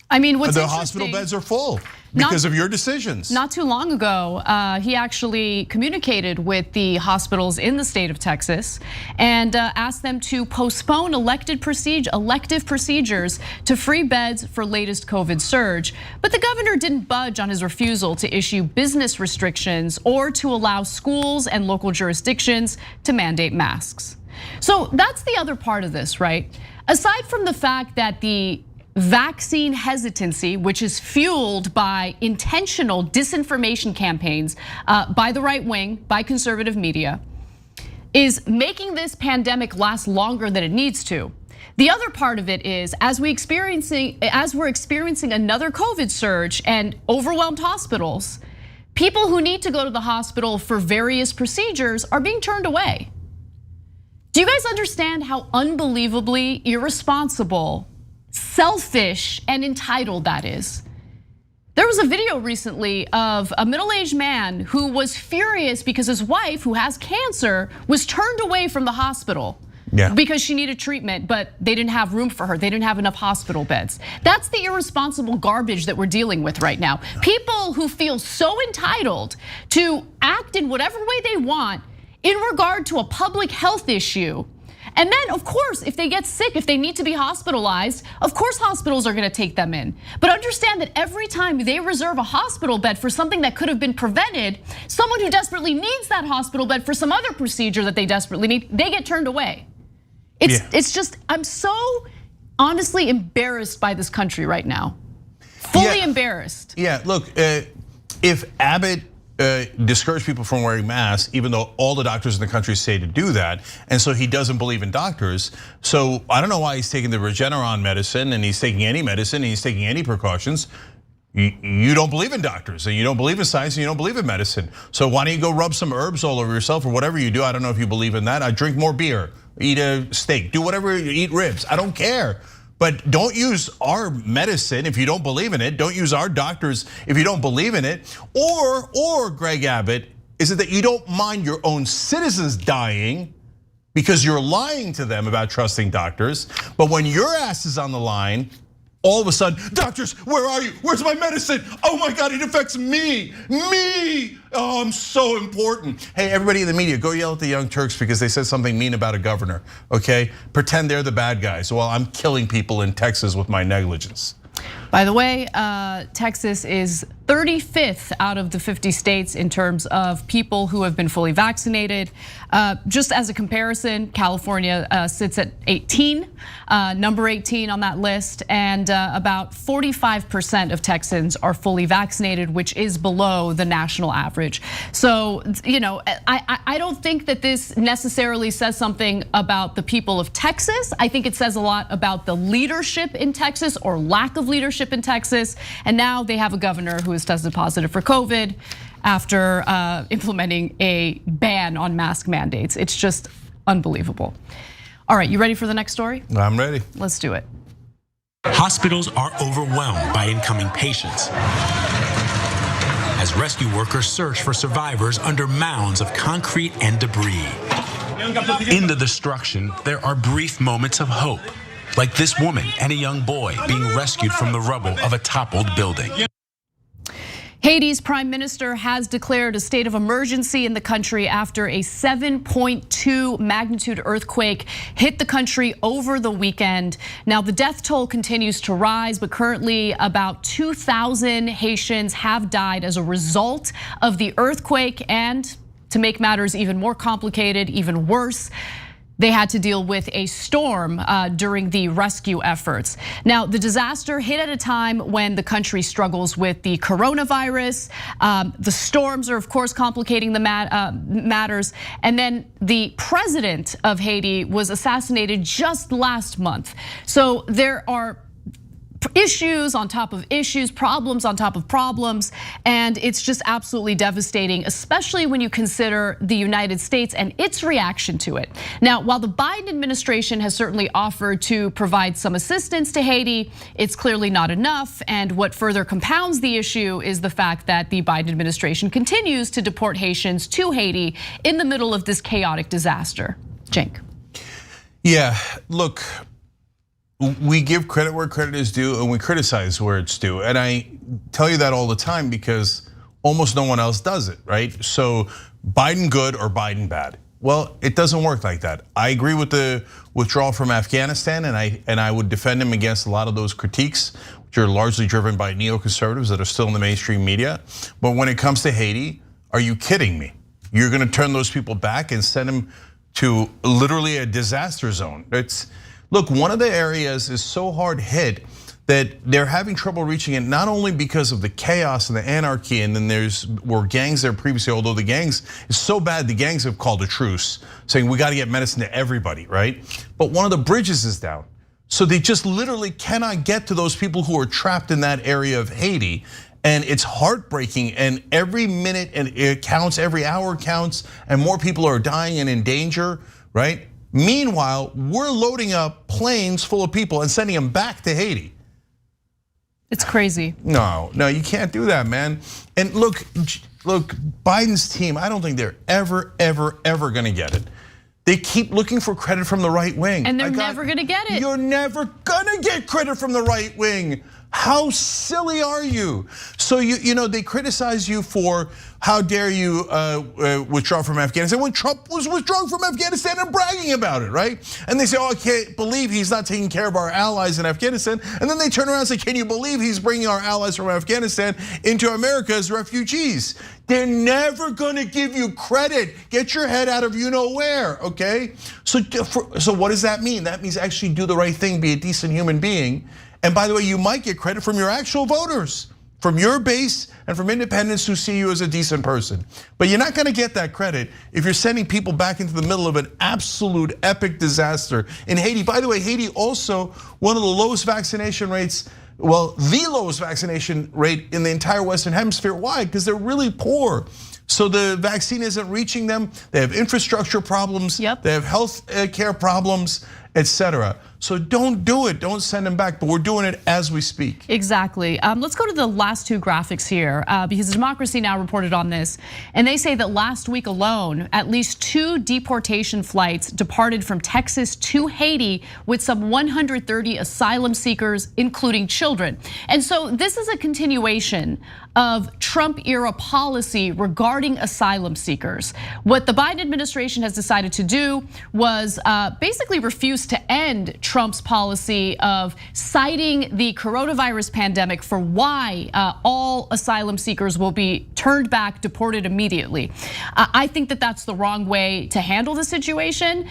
I mean, what's the interesting, hospital beds are full because of your decisions. Not too long ago, he actually communicated with the hospitals in the state of Texas and asked them to postpone elective procedures to free beds for latest COVID surge. But the governor didn't budge on his refusal to issue business restrictions or to allow schools and local jurisdictions to mandate masks. So that's the other part of this, right? Aside from the fact that the vaccine hesitancy, which is fueled by intentional disinformation campaigns by the right wing, by conservative media, is making this pandemic last longer than it needs to. The other part of it is, as we're experiencing another COVID surge and overwhelmed hospitals, people who need to go to the hospital for various procedures are being turned away. Do you guys understand how unbelievably irresponsible, selfish, and entitled that is? There was a video recently of a middle-aged man who was furious because his wife, who has cancer, was turned away from the hospital. Yeah. Because she needed treatment, but they didn't have room for her. They didn't have enough hospital beds. That's the irresponsible garbage that we're dealing with right now. People who feel so entitled to act in whatever way they want in regard to a public health issue. And then, of course, if they get sick, if they need to be hospitalized, of course hospitals are gonna take them in. But understand that every time they reserve a hospital bed for something that could have been prevented, someone who desperately needs that hospital bed for some other procedure that they desperately need, they get turned away. It's just, I'm so honestly embarrassed by this country right now. Fully embarrassed. Yeah, look, if Abbott discouraged people from wearing masks, even though all the doctors in the country say to do that, and so he doesn't believe in doctors. So I don't know why he's taking the Regeneron medicine and he's taking any medicine and he's taking any precautions. You don't believe in doctors and you don't believe in science and you don't believe in medicine. So why don't you go rub some herbs all over yourself or whatever you do? I don't know if you believe in that. I drink more beer, eat a steak, do whatever, eat ribs. I don't care. But don't use our medicine if you don't believe in it. Don't use our doctors if you don't believe in it. Or Greg Abbott, is it that you don't mind your own citizens dying because you're lying to them about trusting doctors? But when your ass is on the line, all of a sudden, doctors, where are you? Where's my medicine? Oh my God, it affects me. Oh, I'm so important. Hey, everybody in the media, go yell at the Young Turks because they said something mean about a governor, okay? Pretend they're the bad guys while I'm killing people in Texas with my negligence. By the way, Texas is 35th out of the 50 states in terms of people who have been fully vaccinated. Just as a comparison, California sits at 18, number 18 on that list, and about 45% of Texans are fully vaccinated, which is below the national average. So, I don't think that this necessarily says something about the people of Texas. I think it says a lot about the leadership in Texas or lack of leadership in Texas. And now they have a governor who has tested positive for COVID after implementing a ban on mask mandates. It's just unbelievable. All right, you ready for the next story? I'm ready. Let's do it. Hospitals are overwhelmed by incoming patients as rescue workers search for survivors under mounds of concrete and debris. In the destruction, there are brief moments of hope, like this woman and a young boy being rescued from the rubble of a toppled building. Haiti's prime minister has declared a state of emergency in the country after a 7.2 magnitude earthquake hit the country over the weekend. Now the death toll continues to rise, but currently about 2,000 Haitians have died as a result of the earthquake. And to make matters even more complicated, even worse, they had to deal with a storm during the rescue efforts. Now, the disaster hit at a time when the country struggles with the coronavirus. The storms are, of course, complicating the matters. And then the president of Haiti was assassinated just last month. So there are issues on top of issues, problems on top of problems, and it's just absolutely devastating, especially when you consider the United States and its reaction to it. Now, while the Biden administration has certainly offered to provide some assistance to Haiti, it's clearly not enough, and what further compounds the issue is the fact that the Biden administration continues to deport Haitians to Haiti in the middle of this chaotic disaster. Cenk. Yeah, look, we give credit where credit is due and we criticize where it's due. And I tell you that all the time because almost no one else does it, right? So Biden good or Biden bad? Well, it doesn't work like that. I agree with the withdrawal from Afghanistan and I would defend him against a lot of those critiques, which are largely driven by neoconservatives that are still in the mainstream media. But when it comes to Haiti, are you kidding me? You're gonna turn those people back and send them to literally a disaster zone. Look, one of the areas is so hard hit that they're having trouble reaching it, not only because of the chaos and the anarchy, and then were gangs there previously, although the gangs is so bad, the gangs have called a truce, saying we got to get medicine to everybody, right? But one of the bridges is down. So they just literally cannot get to those people who are trapped in that area of Haiti. And it's heartbreaking, and every minute and it counts, every hour counts, and more people are dying and in danger, right? Meanwhile, we're loading up planes full of people and sending them back to Haiti. It's crazy. No, you can't do that, man. And look, Biden's team, I don't think they're ever gonna get it. They keep looking for credit from the right wing. And they're never gonna get it. You're never gonna get credit from the right wing. How silly are you? So you know they criticize you for how dare you withdraw from Afghanistan when Trump was withdrawing from Afghanistan and bragging about it, right? And they say, oh, I can't believe he's not taking care of our allies in Afghanistan. And then they turn around and say, can you believe he's bringing our allies from Afghanistan into America as refugees? They're never gonna give you credit. Get your head out of you know where, okay? So what does that mean? That means actually do the right thing, be a decent human being. And by the way, you might get credit from your actual voters, from your base and from independents who see you as a decent person. But you're not gonna get that credit if you're sending people back into the middle of an absolute epic disaster in Haiti. By the way, Haiti also one of the lowest vaccination rates, well, the lowest vaccination rate in the entire Western Hemisphere. Why? Because they're really poor. So the vaccine isn't reaching them. They have infrastructure problems. Yep. They have health care problems, etc. So don't do it, don't send them back, but we're doing it as we speak. Exactly. Let's go to the last two graphics here because Democracy Now! Reported on this. And they say that last week alone, at least 2 deportation flights departed from Texas to Haiti with some 130 asylum seekers, including children. And so this is a continuation of Trump era policy regarding asylum seekers. What the Biden administration has decided to do was basically refuse to end Trump's policy of citing the coronavirus pandemic for why all asylum seekers will be turned back, deported immediately. I think that that's the wrong way to handle the situation,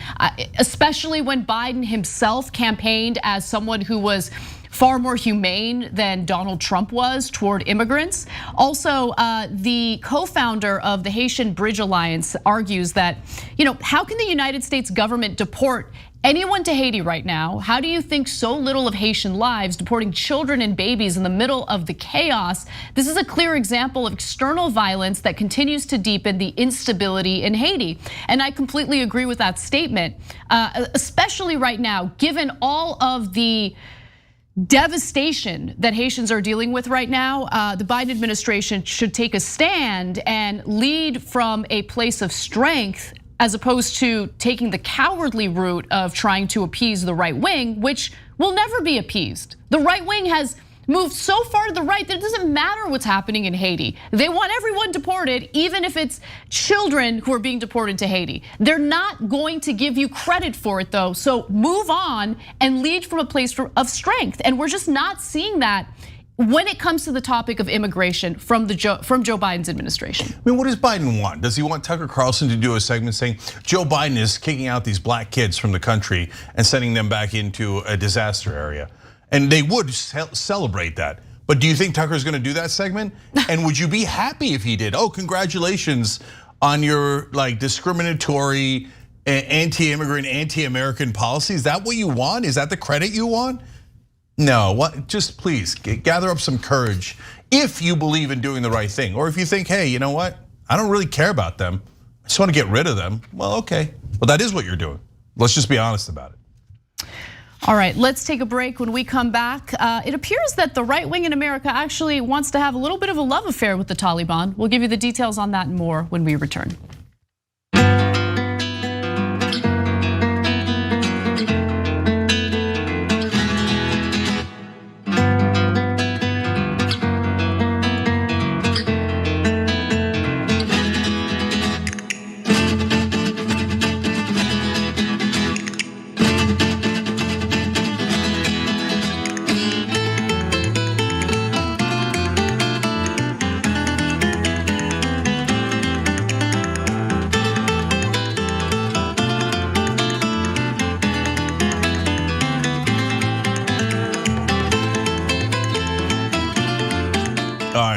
especially when Biden himself campaigned as someone who was far more humane than Donald Trump was toward immigrants. Also, the co-founder of the Haitian Bridge Alliance argues that, how can the United States government deport anyone to Haiti right now? How do you think so little of Haitian lives, deporting children and babies in the middle of the chaos? This is a clear example of external violence that continues to deepen the instability in Haiti. And I completely agree with that statement, especially right now, given all of the devastation that Haitians are dealing with right now. The Biden administration should take a stand and lead from a place of strength, as opposed to taking the cowardly route of trying to appease the right wing, which will never be appeased. The right wing has moved so far to the right that it doesn't matter what's happening in Haiti. They want everyone deported, even if it's children who are being deported to Haiti. They're not going to give you credit for it though, so move on and lead from a place of strength. And we're just not seeing that when it comes to the topic of immigration from Joe Biden's administration. I mean, what does Biden want? Does he want Tucker Carlson to do a segment saying Joe Biden is kicking out these black kids from the country and sending them back into a disaster area? And they would celebrate that. But do you think Tucker's gonna do that segment? And would you be happy if he did? Oh, congratulations on your discriminatory, anti-immigrant, anti-American policy. Is that what you want? Is that the credit you want? No, just please gather up some courage if you believe in doing the right thing. Or if you think, hey, you know what? I don't really care about them. I just wanna get rid of them. Well, okay, well that is what you're doing. Let's just be honest about it. All right, let's take a break. When we come back, it appears that the right wing in America actually wants to have a little bit of a love affair with the Taliban. We'll give you the details on that and more when we return.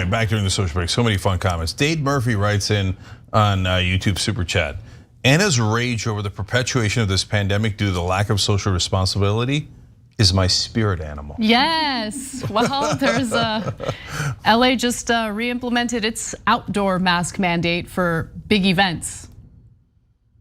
right, back during the social break. So many fun comments. Dade Murphy writes in on YouTube Super Chat. Anna's rage over the perpetuation of this pandemic due to the lack of social responsibility is my spirit animal. Yes, well, there's LA just re-implemented its outdoor mask mandate for big events.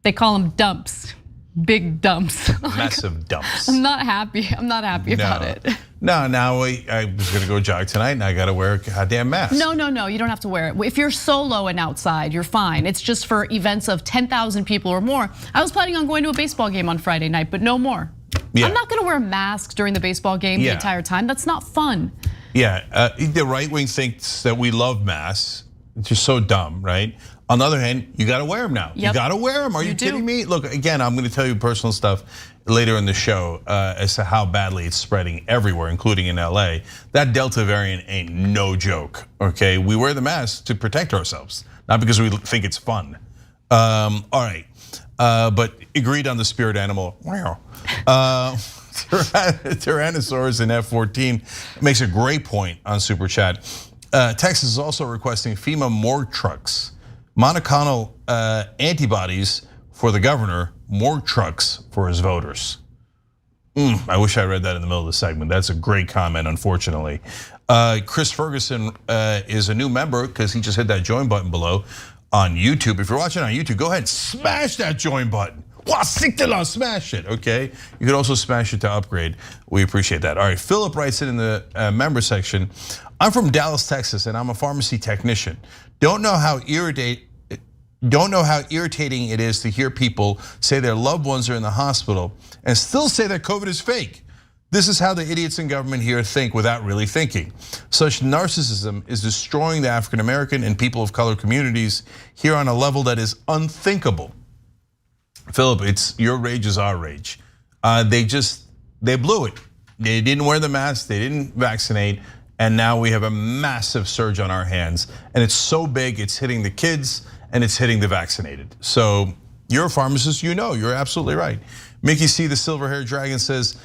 They call them dumps, big dumps. Massive dumps. I'm not happy about it. No, now I was gonna go jog tonight and I gotta wear a goddamn mask. No, you don't have to wear it. If you're solo and outside, you're fine. It's just for events of 10,000 people or more. I was planning on going to a baseball game on Friday night, but no more. Yeah. I'm not gonna wear a mask during the baseball game the entire time. That's not fun. Yeah, the right wing thinks that we love masks. It's just so dumb, right? On the other hand, you gotta wear them now. Yep. You gotta wear them, are you kidding me? Look, again, I'm gonna tell you personal stuff later in the show as to how badly it's spreading everywhere, including in LA. That Delta variant ain't no joke, okay? We wear the mask to protect ourselves, not because we think it's fun. All right, but agreed on the spirit animal. Wow. Tyrannosaurus in F14 makes a great point on Super Chat. Texas is also requesting FEMA morgue trucks, monoclonal antibodies for the governor, morgue trucks for his voters. I wish I read that in the middle of the segment. That's a great comment, unfortunately. Chris Ferguson is a new member because he just hit that join button below on YouTube. If you're watching on YouTube, go ahead and smash that join button. Smash it, okay? You could also smash it to upgrade. We appreciate that. All right, Philip writes in the member section. I'm from Dallas, Texas, and I'm a pharmacy technician. Don't know how irritating it is to hear people say their loved ones are in the hospital and still say that COVID is fake. This is how the idiots in government here think without really thinking. Such narcissism is destroying the African American and people of color communities here on a level that is unthinkable. Philip, it's your rage is our rage. They blew it. They didn't wear the mask, they didn't vaccinate, and now we have a massive surge on our hands. And it's so big, it's hitting the kids and it's hitting the vaccinated. So you're a pharmacist, you know, you're absolutely right. Mickey C, the silver-haired dragon says,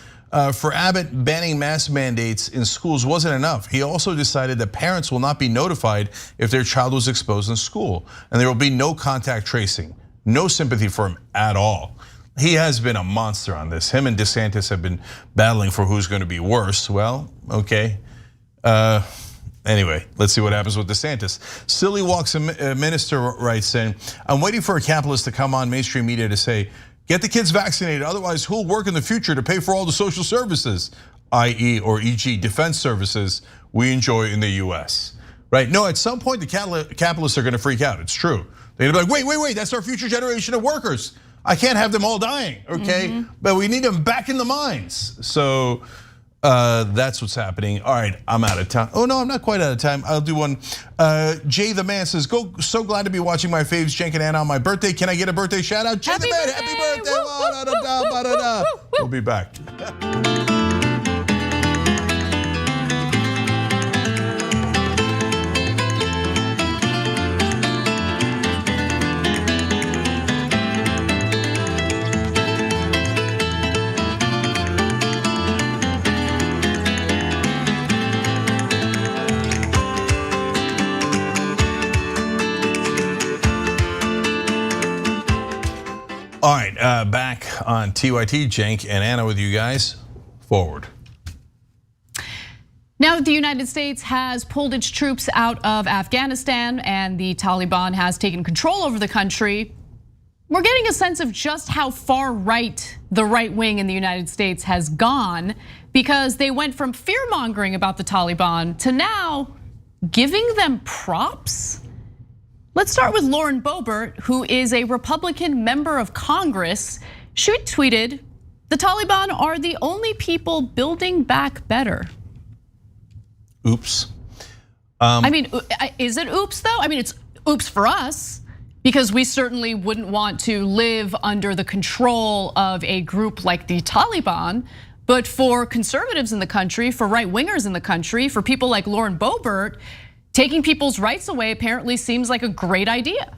for Abbott, banning mask mandates in schools wasn't enough. He also decided that parents will not be notified if their child was exposed in school, and there will be no contact tracing. No sympathy for him at all. He has been a monster on this. Him and DeSantis have been battling for who's going to be worse. Well, okay. Anyway, let's see what happens with DeSantis. Silly Walks a Minister writes in, I'm waiting for a capitalist to come on mainstream media to say, get the kids vaccinated, otherwise who'll work in the future to pay for all the social services, i.e. or e.g. defense services we enjoy in the US, right? No, at some point the capitalists are gonna freak out, it's true. They're gonna be like, wait, that's our future generation of workers. I can't have them all dying, okay? But we need them back in the mines. So that's what's happening. All right, I'm out of time. Oh no, I'm not quite out of time. I'll do one. Jay the Man says, so glad to be watching my faves, Cenk and Anna, on my birthday. Can I get a birthday shout out? Jay the Man, happy birthday. We'll be back. All right, back on TYT, Cenk and Anna with you guys. Forward. Now that the United States has pulled its troops out of Afghanistan and the Taliban has taken control over the country, we're getting a sense of just how far right the right wing in the United States has gone, because they went from fear-mongering about the Taliban to now giving them props. Let's start with Lauren Boebert, who is a Republican member of Congress. She tweeted, the Taliban are the only people building back better. Oops. I mean, is it oops though? I mean, it's oops for us, because we certainly wouldn't want to live under the control of a group like the Taliban. But for conservatives in the country, for right wingers in the country, for people like Lauren Boebert, taking people's rights away apparently seems like a great idea.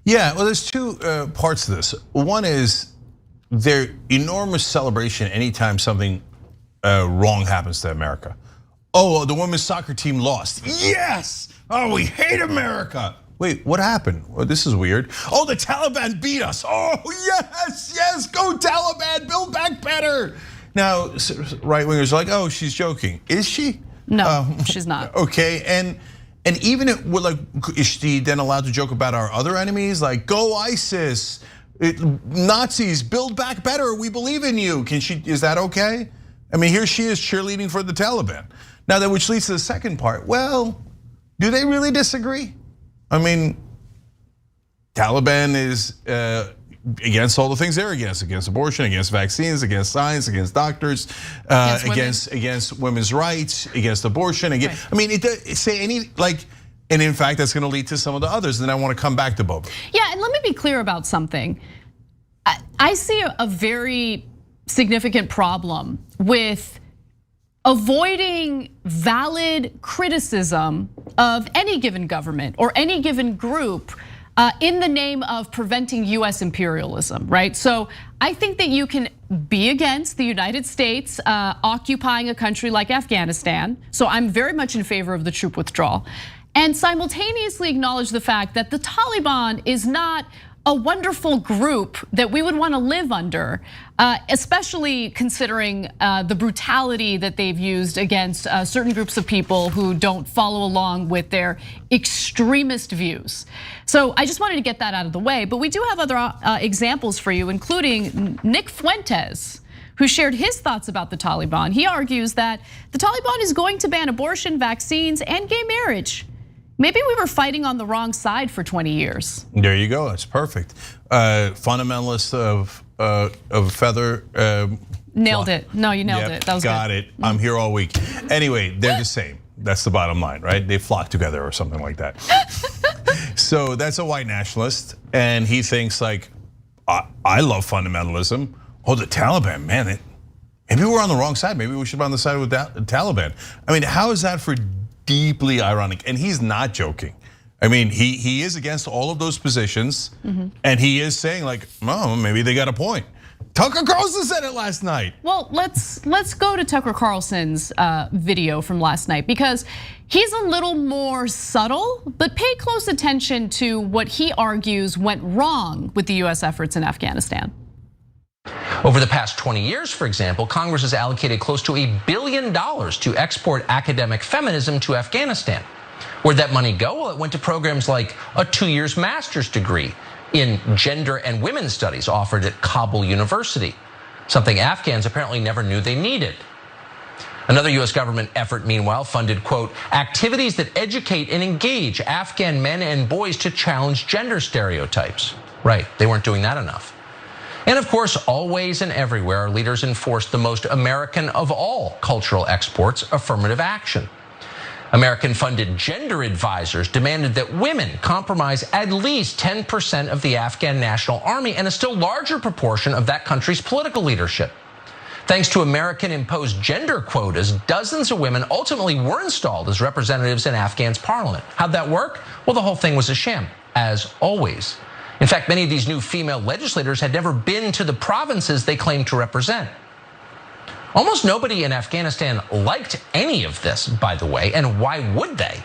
Yeah, well, there's two parts to this. One is their enormous celebration anytime something wrong happens to America. Oh, the women's soccer team lost. Yes. Oh, we hate America. Wait, what happened? Well, this is weird. Oh, the Taliban beat us. Oh, yes, go Taliban, build back better. Now, right wingers are like, oh, she's joking. Is she? No, she's not. Okay, and even is she then allowed to joke about our other enemies? Like, go ISIS, Nazis, build back better. We believe in you. Is that okay? I mean, here she is cheerleading for the Taliban. Now, that which leads to the second part. Well, do they really disagree? I mean, Taliban is against all the things they're against abortion, against vaccines, against science, against doctors, against women's rights, against abortion. Again, I mean, it say any like, and in fact, that's going to lead to some of the others. And I want to come back to Boebert. Yeah, and let me be clear about something. I see a very significant problem with avoiding valid criticism of any given government or any given group in the name of preventing US imperialism, right? So I think that you can be against the United States occupying a country like Afghanistan. So I'm very much in favor of the troop withdrawal. And simultaneously acknowledge the fact that the Taliban is not a wonderful group that we would want to live under, especially considering the brutality that they've used against certain groups of people who don't follow along with their extremist views. So I just wanted to get that out of the way, but we do have other examples for you, including Nick Fuentes, who shared his thoughts about the Taliban. He argues that the Taliban is going to ban abortion, vaccines, and gay marriage. Maybe we were fighting on the wrong side for 20 years. There you go, that's perfect. Fundamentalists of feather. Nailed it, no, you nailed it, that was got good. it, I'm here all week. Anyway, they're the same, that's the bottom line, right? They flock together or something like that. So that's a white nationalist, and he thinks like, I love fundamentalism. Oh, the Taliban, man, maybe we're on the wrong side. Maybe we should be on the side with the Taliban. I mean, how is that for deeply ironic? And he's not joking. I mean, he is against all of those positions, and he is saying like, oh, maybe they got a point. Tucker Carlson said it last night. Well, let's go to Tucker Carlson's video from last night, because he's a little more subtle, but pay close attention to what he argues went wrong with the US efforts in Afghanistan. Over the past 20 years, for example, Congress has allocated close to $1 billion to export academic feminism to Afghanistan. Where'd that money go? Well, it went to programs like a 2-year master's degree in gender and women's studies offered at Kabul University, something Afghans apparently never knew they needed. Another US government effort, meanwhile, funded, quote, activities that educate and engage Afghan men and boys to challenge gender stereotypes. Right, they weren't doing that enough. And of course, always and everywhere, our leaders enforced the most American of all cultural exports, affirmative action. American-funded gender advisors demanded that women compromise at least 10% of the Afghan National Army and a still larger proportion of that country's political leadership. Thanks to American-imposed gender quotas, dozens of women ultimately were installed as representatives in Afghan's parliament. How'd that work? Well, the whole thing was a sham, as always. In fact, many of these new female legislators had never been to the provinces they claimed to represent. Almost nobody in Afghanistan liked any of this, by the way, and why would they?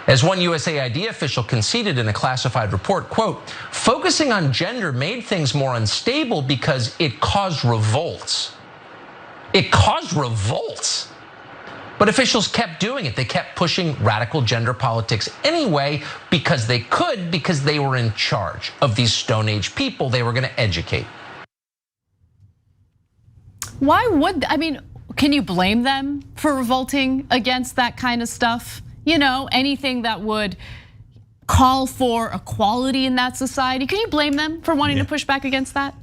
As one USAID official conceded in a classified report, quote, focusing on gender made things more unstable because it caused revolts. It caused revolts. But officials kept doing it. They kept pushing radical gender politics anyway because they could, because they were in charge of these Stone Age people they were going to educate. Why would, I mean, can you blame them for revolting against that kind of stuff? You know, anything that would call for equality in that society. Can you blame them for wanting to push back against that?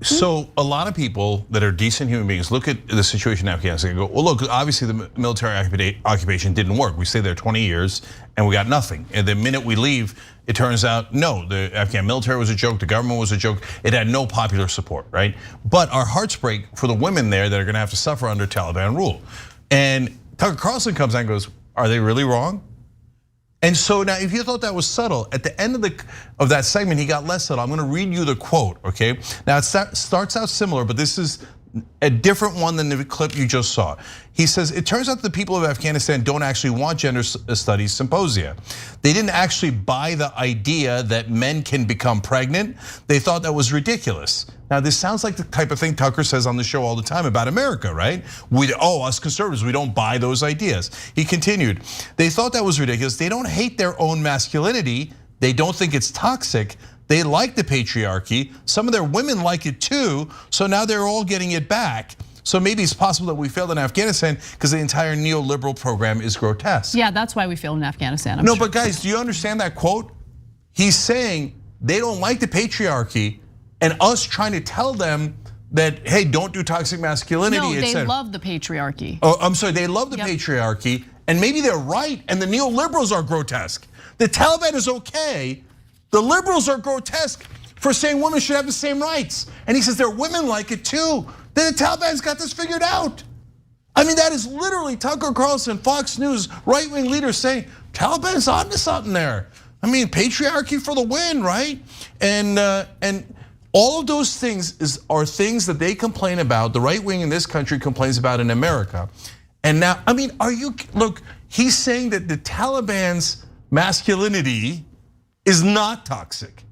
So a lot of people that are decent human beings look at the situation in Afghanistan and go, well, look, obviously the military occupation didn't work. We stayed there 20 years and we got nothing. And the minute we leave, it turns out, no, the Afghan military was a joke, the government was a joke. It had no popular support, right? But our hearts break for the women there that are gonna have to suffer under Taliban rule. And Tucker Carlson comes out and goes, are they really wrong? And so now, if you thought that was subtle, at the end of that segment, he got less subtle. I'm gonna read you the quote, okay? Now it starts out similar, but this is a different one than the clip you just saw. He says, it turns out the people of Afghanistan don't actually want gender studies symposia. They didn't actually buy the idea that men can become pregnant. They thought that was ridiculous. Now, this sounds like the type of thing Tucker says on the show all the time about America, right? Us conservatives, we don't buy those ideas. He continued, they thought that was ridiculous. They don't hate their own masculinity. They don't think it's toxic. They like the patriarchy. Some of their women like it too. So now they're all getting it back. So maybe it's possible that we failed in Afghanistan because the entire neoliberal program is grotesque. Yeah, that's why we failed in Afghanistan. No, but guys, do you understand that quote? He's saying they don't like the patriarchy and us trying to tell them that, hey, don't do toxic masculinity. No, they love the patriarchy. Oh, I'm sorry, they love the patriarchy, and maybe they're right, and the neoliberals are grotesque. The Taliban is okay. The liberals are grotesque for saying women should have the same rights. And he says their women like it too. Then the Taliban's got this figured out. I mean, that is literally Tucker Carlson, Fox News, right-wing leaders saying, Taliban's onto something there. I mean, patriarchy for the win, right? And all of those things are things that they complain about, the right wing in this country complains about in America. And now, I mean, look, he's saying that the Taliban's masculinity is not toxic.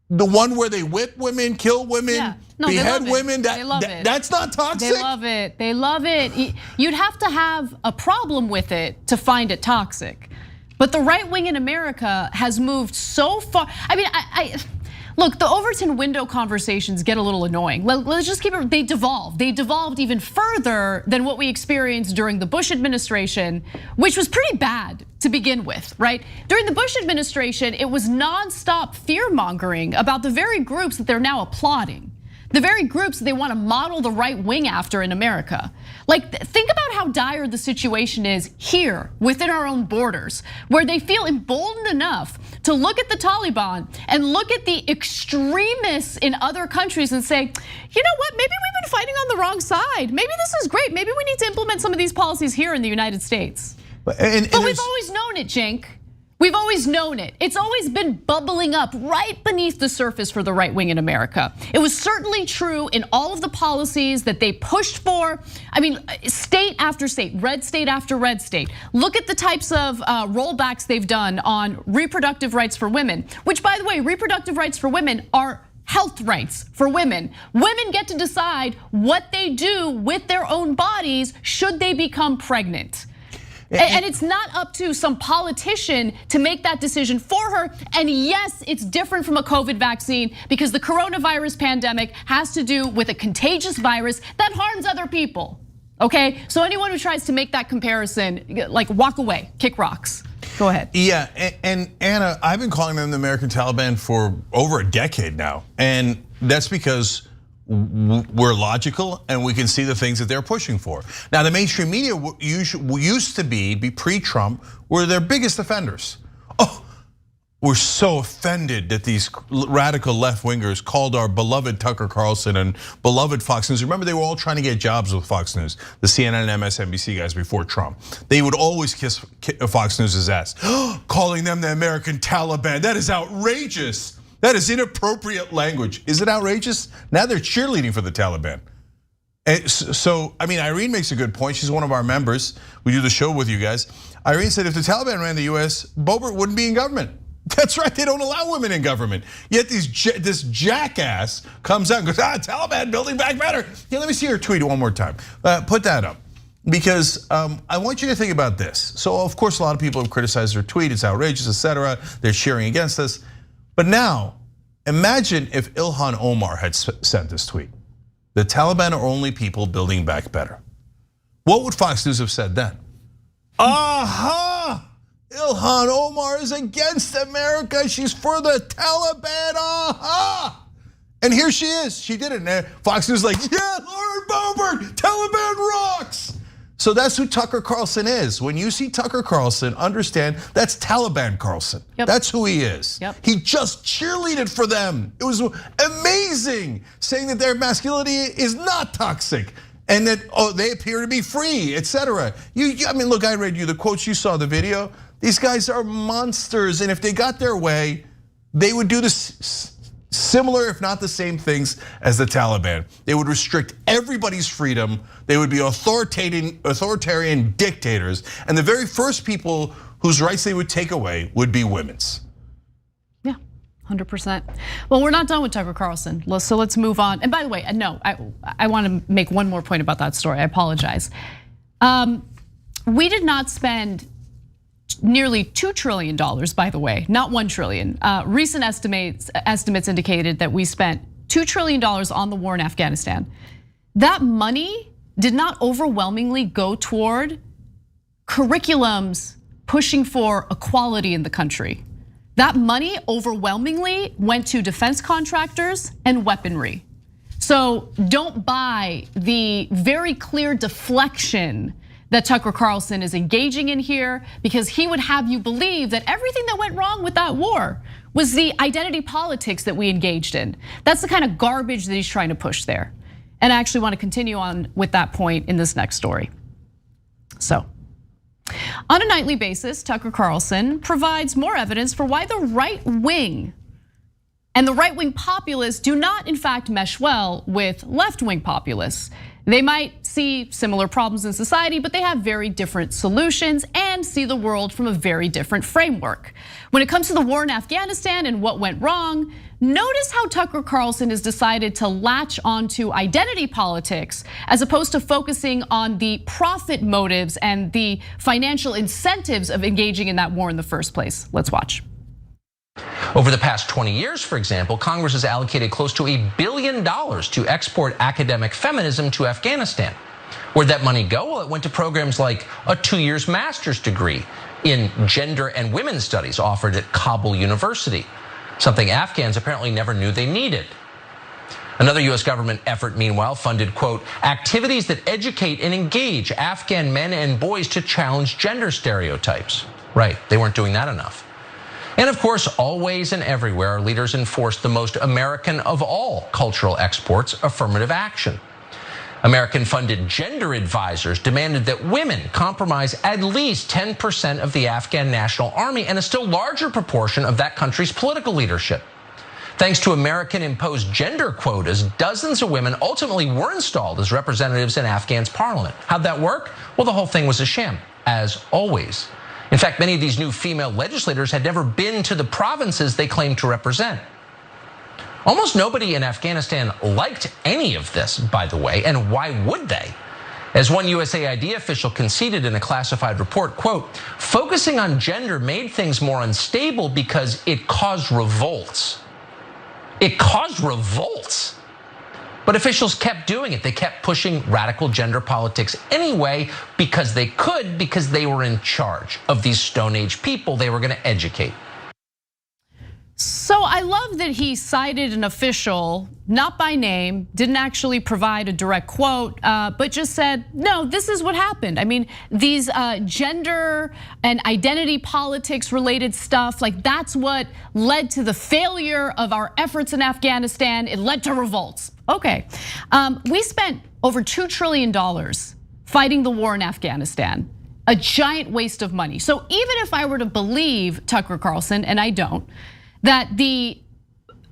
The one where they whip women, kill women, behead women, that's not toxic. They love it, they love it. You'd have to have a problem with it to find it toxic. But the right wing in America has moved so far. I mean, look, the Overton window conversations get a little annoying. Let's just keep it, they devolved. They devolved even further than what we experienced during the Bush administration, which was pretty bad to begin with, right? During the Bush administration, it was nonstop fear mongering about the very groups that they're now applauding. The very groups that they want to model the right wing after in America. Like, think about how dire the situation is here within our own borders, where they feel emboldened enough to look at the Taliban and look at the extremists in other countries and say, you know what, maybe we've been fighting on the wrong side. Maybe this is great. Maybe we need to implement some of these policies here in the United States. But we've always known it, Cenk. We've always known it. It's always been bubbling up right beneath the surface for the right wing in America. It was certainly true in all of the policies that they pushed for. I mean, state after state, red state after red state. Look at the types of rollbacks they've done on reproductive rights for women, which, by the way, reproductive rights for women are health rights for women. Women get to decide what they do with their own bodies should they become pregnant. And it's not up to some politician to make that decision for her. And yes, it's different from a COVID vaccine because the coronavirus pandemic has to do with a contagious virus that harms other people, okay? So anyone who tries to make that comparison, like, walk away, kick rocks. Go ahead. Yeah, and Anna, I've been calling them the American Taliban for over a decade now. And that's because we're logical and we can see the things that they're pushing for. Now, the mainstream media used to be pre-Trump, were their biggest offenders. Oh, we're so offended that these radical left-wingers called our beloved Tucker Carlson and beloved Fox News. Remember, they were all trying to get jobs with Fox News, the CNN and MSNBC guys before Trump. They would always kiss Fox News's ass, calling them the American Taliban. That is outrageous. That is inappropriate language. Is it outrageous? Now they're cheerleading for the Taliban. And so, I mean, Irene makes a good point. She's one of our members. We do the show with you guys. Irene said if the Taliban ran the US, Boebert wouldn't be in government. That's right, they don't allow women in government. Yet this jackass comes out and goes, Taliban building back better. Yeah, let me see her tweet one more time. Put that up. Because I want you to think about this. So of course, a lot of people have criticized her tweet. It's outrageous, etc. They're cheering against us. But now, imagine if Ilhan Omar had sent this tweet. The Taliban are only people building back better. What would Fox News have said then? Aha! Ilhan Omar is against America. She's for the Taliban. Aha! And here she is. She did it. And Fox News is like, yeah, Lauren Boebert, Taliban rocks. So that's who Tucker Carlson is. When you see Tucker Carlson, understand that's Taliban Carlson. Yep. That's who he is. Yep. He just cheerleaded for them. It was amazing, saying that their masculinity is not toxic and that they appear to be free, etc. I mean, look, I read you the quotes, you saw the video. These guys are monsters, and if they got their way, they would do this similar, if not the same things as the Taliban. They would restrict everybody's freedom. They would be authoritarian dictators. And the very first people whose rights they would take away would be women's. 100%. Well, we're not done with Tucker Carlson, so let's move on. And by the way, no, I want to make one more point about that story. I apologize. We did not spend nearly $2 trillion, by the way, not $1 trillion. Recent estimates indicated that we spent $2 trillion on the war in Afghanistan. That money did not overwhelmingly go toward curriculums pushing for equality in the country. That money overwhelmingly went to defense contractors and weaponry. So don't buy the very clear deflection that Tucker Carlson is engaging in here, because he would have you believe that everything that went wrong with that war was the identity politics that we engaged in. That's the kind of garbage that he's trying to push there. And I actually want to continue on with that point in this next story. So, on a nightly basis, Tucker Carlson provides more evidence for why the right wing and the right wing populists do not, in fact, mesh well with left wing populists. They might see similar problems in society, but they have very different solutions and see the world from a very different framework. When it comes to the war in Afghanistan and what went wrong, notice how Tucker Carlson has decided to latch onto identity politics as opposed to focusing on the profit motives and the financial incentives of engaging in that war in the first place. Let's watch. Over the past 20 years, for example, Congress has allocated close to $1 billion to export academic feminism to Afghanistan. Where'd that money go? Well, it went to programs like a 2-year master's degree in gender and women's studies offered at Kabul University, something Afghans apparently never knew they needed. Another US government effort, meanwhile, funded, quote, activities that educate and engage Afghan men and boys to challenge gender stereotypes. Right, they weren't doing that enough. And of course, always and everywhere, our leaders enforced the most American of all cultural exports, affirmative action. American-funded gender advisors demanded that women compromise at least 10% of the Afghan National Army and a still larger proportion of that country's political leadership. Thanks to American-imposed gender quotas, dozens of women ultimately were installed as representatives in Afghan's parliament. How'd that work? Well, the whole thing was a sham, as always. In fact, many of these new female legislators had never been to the provinces they claimed to represent. Almost nobody in Afghanistan liked any of this, by the way, and why would they? As one USAID official conceded in a classified report, quote, focusing on gender made things more unstable because it caused revolts. It caused revolts. But officials kept doing it. They kept pushing radical gender politics anyway because they could, because they were in charge of these Stone Age people they were going to educate. So I love that he cited an official, not by name, didn't actually provide a direct quote, but just said, no, this is what happened. I mean, these gender and identity politics related stuff, like that's what led to the failure of our efforts in Afghanistan. It led to revolts. Okay, we spent over $2 trillion fighting the war in Afghanistan, a giant waste of money. So even if I were to believe Tucker Carlson, and I don't, that the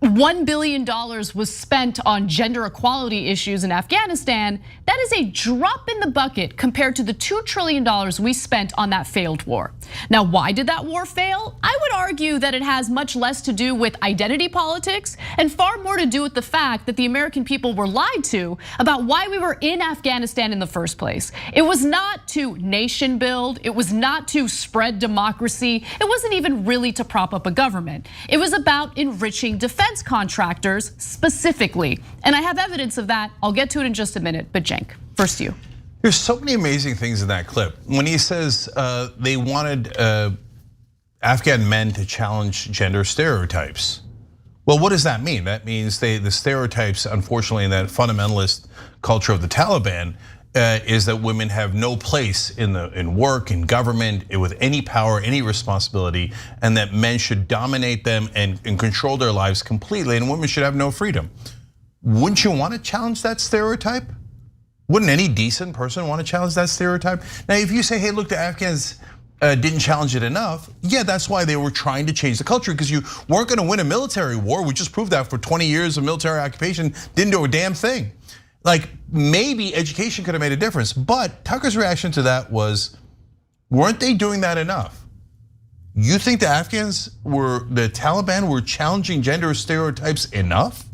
$1 billion was spent on gender equality issues in Afghanistan, that is a drop in the bucket compared to the $2 trillion we spent on that failed war. Now, why did that war fail? I would argue that it has much less to do with identity politics and far more to do with the fact that the American people were lied to about why we were in Afghanistan in the first place. It was not to nation build, it was not to spread democracy, it wasn't even really to prop up a government. It was about enriching defense contractors specifically. And I have evidence of that. I'll get to it in just a minute, but Cenk, first you. There's so many amazing things in that clip. When he says they wanted Afghan men to challenge gender stereotypes. Well, what does that mean? That means the stereotypes, unfortunately, in that fundamentalist culture of the Taliban is that women have no place in work, in government, with any power, any responsibility, and that men should dominate them and control their lives completely, and women should have no freedom. Wouldn't you want to challenge that stereotype? Wouldn't any decent person want to challenge that stereotype? Now, if you say, hey, look, the Afghans, didn't challenge it enough. Yeah, that's why they were trying to change the culture, because you weren't going to win a military war. We just proved that for 20 years of military occupation, didn't do a damn thing. Like, maybe education could have made a difference, but Tucker's reaction to that was, weren't they doing that enough? You think the Taliban were challenging gender stereotypes enough?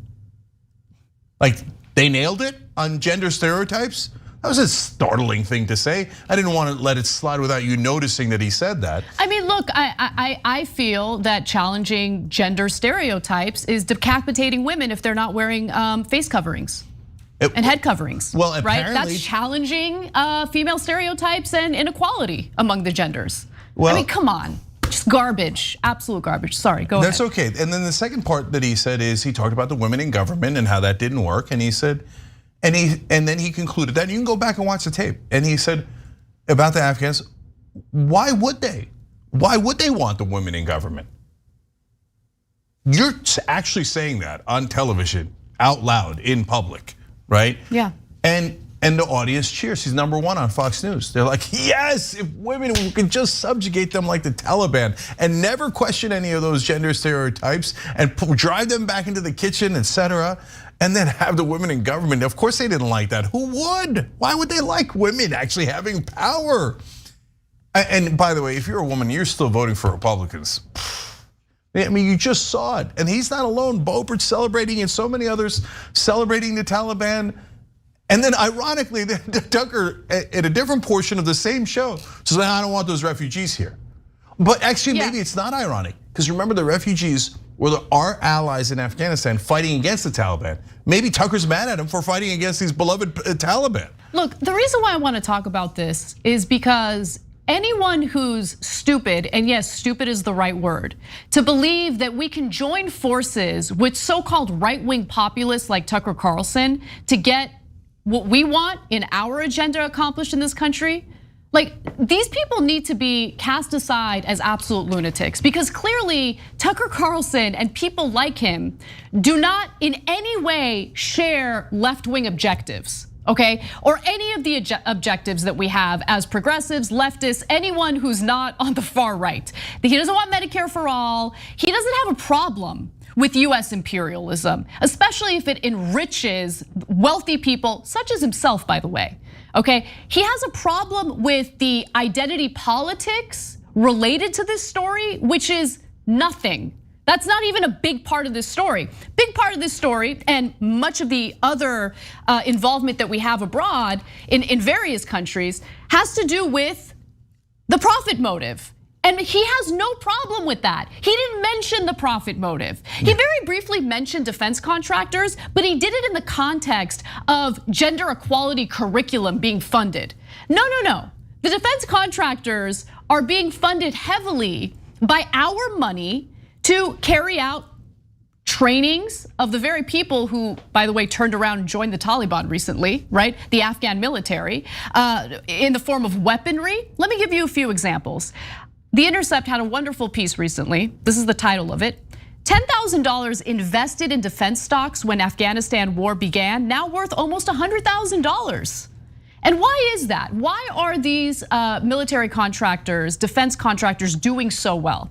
Like, they nailed it on gender stereotypes? That was a startling thing to say. I didn't want to let it slide without you noticing that he said that. I mean, look, I feel that challenging gender stereotypes is decapitating women if they're not wearing face coverings and head coverings. Well, right? That's challenging female stereotypes and inequality among the genders. Well, I mean, come on. Just garbage, absolute garbage. Sorry, go ahead. That's okay. And then the second part that he said is he talked about the women in government and how that didn't work. And he said, and then he concluded that, you can go back and watch the tape. And he said about the Afghans, why would they? Why would they want the women in government? You're actually saying that on television, out loud, in public, right? Yeah. And the audience cheers. He's #1 on Fox News. They're like, yes, if women could just subjugate them like the Taliban and never question any of those gender stereotypes and drive them back into the kitchen, etc. And then have the women in government. Of course they didn't like that. Who would? Why would they like women actually having power? And by the way, if you're a woman, you're still voting for Republicans. I mean, you just saw it. And he's not alone. Boebert celebrating and so many others celebrating the Taliban. And then ironically, Tucker, in a different portion of the same show, says, I don't want those refugees here. But actually, maybe it's not ironic. Because remember, the refugees were our allies in Afghanistan fighting against the Taliban. Maybe Tucker's mad at him for fighting against these beloved Taliban. Look, the reason why I want to talk about this is because anyone who's stupid, and yes, stupid is the right word, to believe that we can join forces with so-called right-wing populists like Tucker Carlson to get what we want in our agenda accomplished in this country, like, these people need to be cast aside as absolute lunatics, because clearly Tucker Carlson and people like him do not in any way share left-wing objectives, okay? Or any of the objectives that we have as progressives, leftists, anyone who's not on the far right. He doesn't want Medicare for all. He doesn't have a problem with US imperialism, especially if it enriches wealthy people, such as himself, by the way. Okay, he has a problem with the identity politics related to this story, which is nothing. That's not even a big part of this story. Big part of this story, and much of the other involvement that we have abroad in various countries, has to do with the profit motive. And he has no problem with that. He didn't mention the profit motive. He very briefly mentioned defense contractors, but he did it in the context of gender equality curriculum being funded. No. The defense contractors are being funded heavily by our money to carry out trainings of the very people who, by the way, turned around and joined the Taliban recently, right? The Afghan military, in the form of weaponry. Let me give you a few examples. The Intercept had a wonderful piece recently. This is the title of it. $10,000 invested in defense stocks when Afghanistan war began, now worth almost $100,000. And why is that? Why are these military contractors, defense contractors doing so well?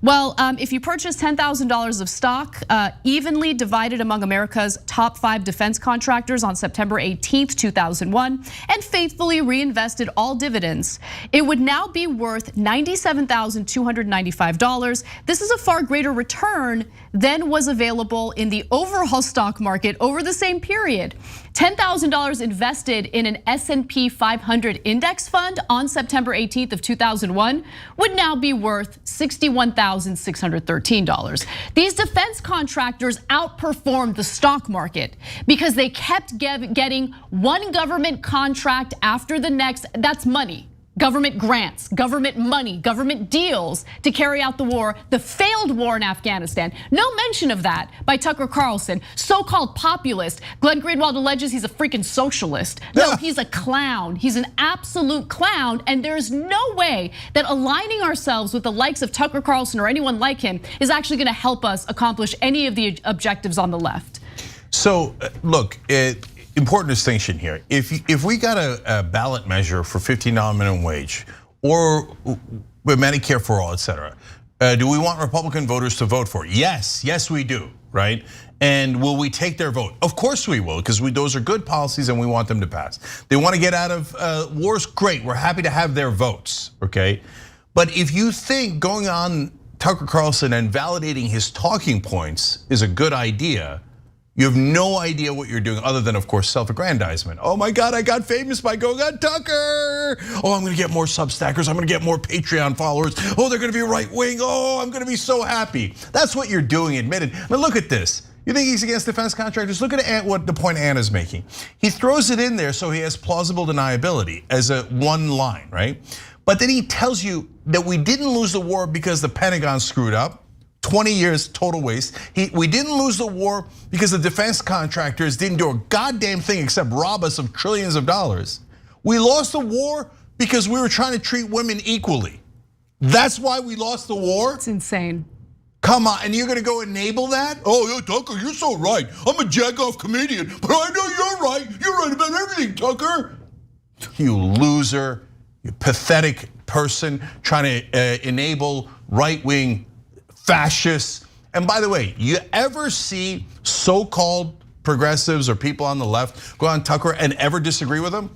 Well, if you purchase $10,000 of stock evenly divided among America's top 5 defense contractors on September 18th, 2001, and faithfully reinvested all dividends, it would now be worth $97,295. This is a far greater return than was available in the overall stock market over the same period. $10,000 invested in an S&P 500 index fund on September 18th of 2001 would now be worth $61,613. These defense contractors outperformed the stock market because they kept getting one government contract after the next. That's money. Government grants, government money, government deals to carry out the war, the failed war in Afghanistan. No mention of that by Tucker Carlson, so-called populist. Glenn Greenwald alleges he's a freaking socialist. No, he's a clown. He's an absolute clown, and there's no way that aligning ourselves with the likes of Tucker Carlson or anyone like him is actually gonna help us accomplish any of the objectives on the left. So look, important distinction here. If we got a ballot measure for $15 minimum wage, or with Medicare for all, et cetera. Do we want Republican voters to vote for it? Yes, we do, right? And will we take their vote? Of course we will, because those are good policies and we want them to pass. They want to get out of wars, great. We're happy to have their votes, okay? But if you think going on Tucker Carlson and validating his talking points is a good idea, you have no idea what you're doing other than, of course, self-aggrandizement. Oh my God, I got famous by going on Tucker. Oh, I'm gonna get more Substackers. I'm gonna get more Patreon followers. Oh, they're gonna be right wing. Oh, I'm gonna be so happy. That's what you're doing, admitted. But look at this. You think he's against defense contractors? Look at what the point Anna's making. He throws it in there so he has plausible deniability as a one line, right? But then he tells you that we didn't lose the war because the Pentagon screwed up. 20 years total waste. We didn't lose the war because the defense contractors didn't do a goddamn thing except rob us of trillions of dollars. We lost the war because we were trying to treat women equally. That's why we lost the war? It's insane. Come on, and you're gonna go enable that? Oh, yeah, Tucker, you're so right. I'm a jack-off comedian, but I know you're right. You're right about everything, Tucker. You loser, you pathetic person trying to enable right-wing fascists. And by the way, you ever see so-called progressives or people on the left go on Tucker and ever disagree with them?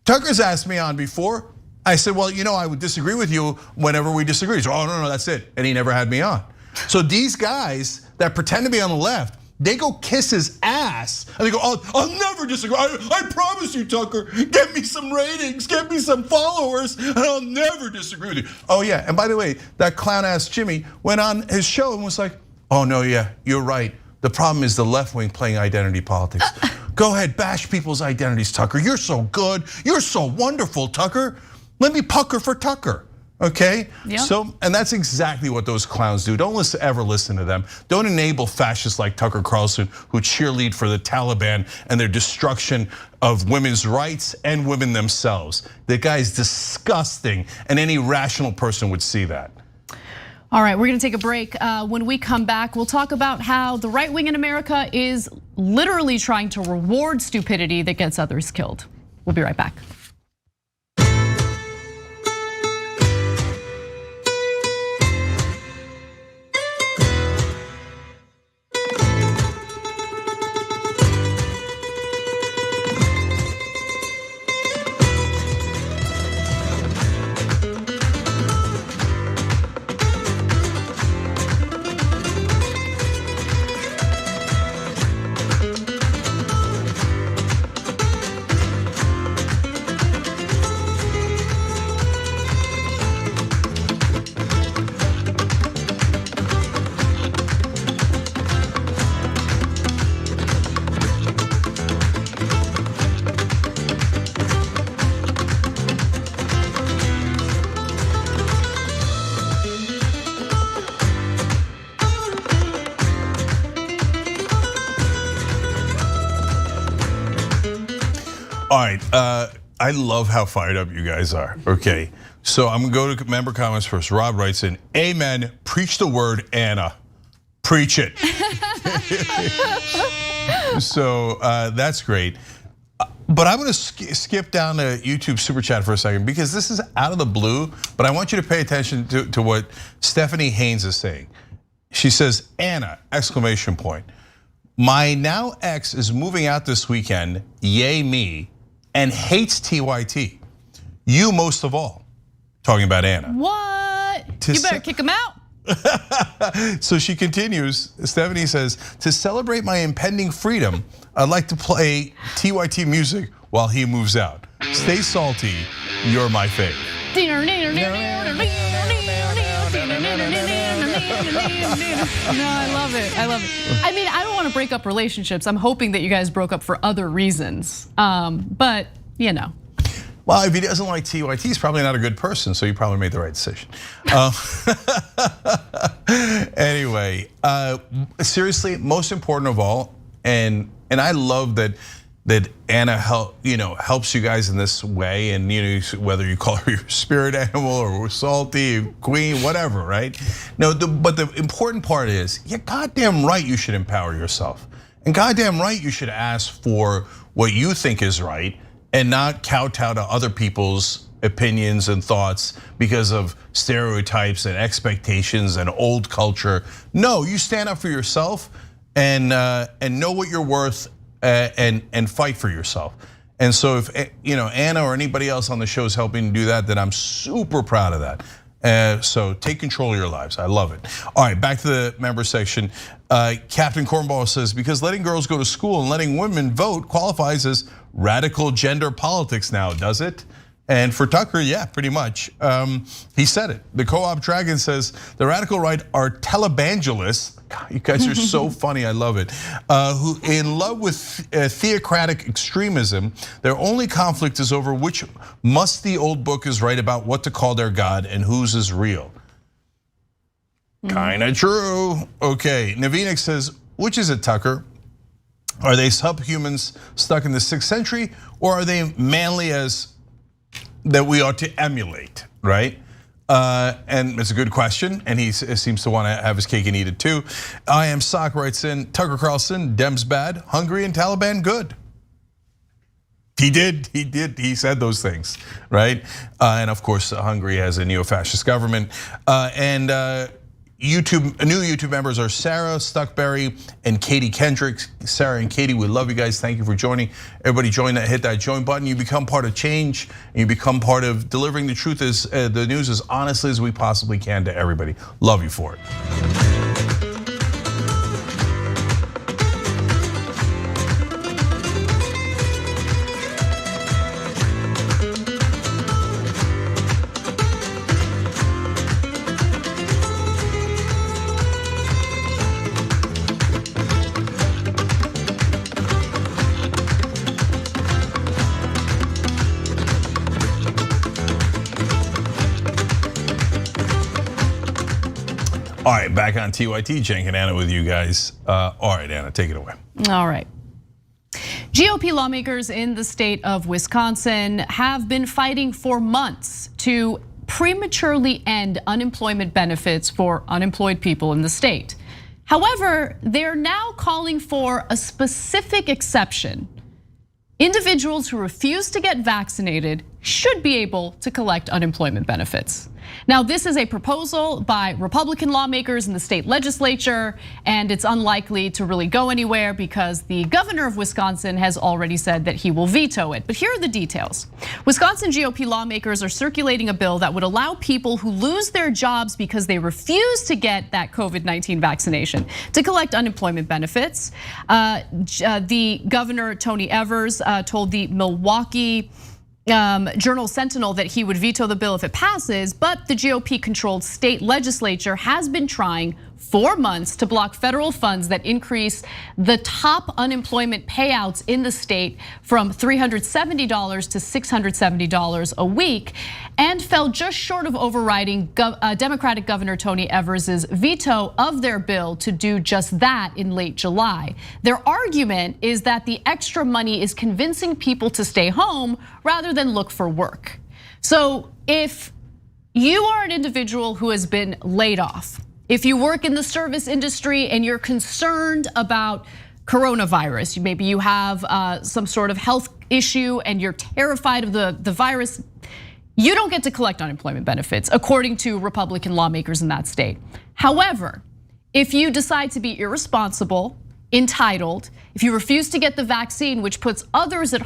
Tucker's asked me on before. I said, well, I would disagree with you whenever we disagree. He said, oh, no, that's it. And he never had me on. So these guys that pretend to be on the left, they go kiss his ass and they go, oh, I'll never disagree. I promise you, Tucker, get me some ratings, get me some followers, and I'll never disagree with you. Oh yeah, and by the way, that clown ass Jimmy went on his show and was like, oh no, yeah, you're right. The problem is the left wing playing identity politics. Go ahead, bash people's identities, Tucker. You're so good, you're so wonderful, Tucker. Let me pucker for Tucker. Okay, yeah. So, and that's exactly what those clowns do. Don't ever listen to them. Don't enable fascists like Tucker Carlson who cheerlead for the Taliban and their destruction of women's rights and women themselves. The guy's disgusting, and any rational person would see that. All right, we're gonna take a break. When we come back, we'll talk about how the right wing in America is literally trying to reward stupidity that gets others killed. We'll be right back. All right, I love how fired up you guys are. Okay, so I'm gonna go to member comments first. Rob writes in, amen, preach the word, Anna. Preach it. So that's great. But I'm gonna skip down to YouTube Super Chat for a second because this is out of the blue, but I want you to pay attention to what Stephanie Haynes is saying. She says, Anna, exclamation point. My now ex is moving out this weekend, yay me, and hates TYT. You most of all. Talking about Anna. What? You better kick him out. So she continues, Stephanie says, to celebrate my impending freedom, I'd like to play TYT music while he moves out. Stay salty, you're my fave. No, I love it. I love it. I mean, I don't want to break up relationships. I'm hoping that you guys broke up for other reasons. But Well, if he doesn't like TYT, he's probably not a good person, so you probably made the right decision. Anyway, seriously, most important of all, and I love that Anna helps you guys in this way, and whether you call her your spirit animal or salty queen, whatever, right? No, but the important part is, you're goddamn right you should empower yourself, and goddamn right you should ask for what you think is right, and not kowtow to other people's opinions and thoughts because of stereotypes and expectations and old culture. No, you stand up for yourself and know what you're worth and fight for yourself. And so if Anna or anybody else on the show is helping to do that, then I'm super proud of that. So take control of your lives. I love it. All right, back to the member section. Captain Cornball says, because letting girls go to school and letting women vote qualifies as radical gender politics now, does it? And for Tucker, yeah, pretty much. He said it. The Co-op Dragon says, the radical right are televangelists. God, you guys are so funny, I love it. Who in love with theocratic extremism. Their only conflict is over which musty old book is right about what to call their God and whose is real. Kinda true. Okay, Navinik says, which is it, Tucker? Are they subhumans stuck in the 6th century, or are they manly as that we ought to emulate, right? And it's a good question, and he seems to want to have his cake and eat it too. I Am Sock writes in, Tucker Carlson, Dems bad, Hungary and Taliban good. He did, he said those things, right? And of course, Hungary has a neo-fascist government. New YouTube members are Sarah Stuckberry and Katie Kendrick. Sarah and Katie, we love you guys. Thank you for joining. Everybody join that, hit that join button. You become part of change, and you become part of delivering the truth as the news as honestly as we possibly can to everybody. Love you for it. All right, back on TYT, Cenk and Anna with you guys. All right, Anna, take it away. All right. GOP lawmakers in the state of Wisconsin have been fighting for months to prematurely end unemployment benefits for unemployed people in the state. However, they're now calling for a specific exception. Individuals who refuse to get vaccinated should be able to collect unemployment benefits. Now, this is a proposal by Republican lawmakers in the state legislature, and it's unlikely to really go anywhere because the governor of Wisconsin has already said that he will veto it. But here are the details. Wisconsin GOP lawmakers are circulating a bill that would allow people who lose their jobs because they refuse to get that COVID-19 vaccination to collect unemployment benefits. The governor, Tony Evers, told the Milwaukee Journal Sentinel that he would veto the bill if it passes, but the GOP-controlled state legislature has been trying for months to block federal funds that increase the top unemployment payouts in the state from $370 to $670 a week, and fell just short of overriding Democratic Governor Tony Evers' veto of their bill to do just that in late July. Their argument is that the extra money is convincing people to stay home rather than look for work. So if you are an individual who has been laid off, if you work in the service industry and you're concerned about coronavirus, maybe you have some sort of health issue and you're terrified of the virus, you don't get to collect unemployment benefits, according to Republican lawmakers in that state. However, if you decide to be irresponsible, entitled, if you refuse to get the vaccine, which puts others at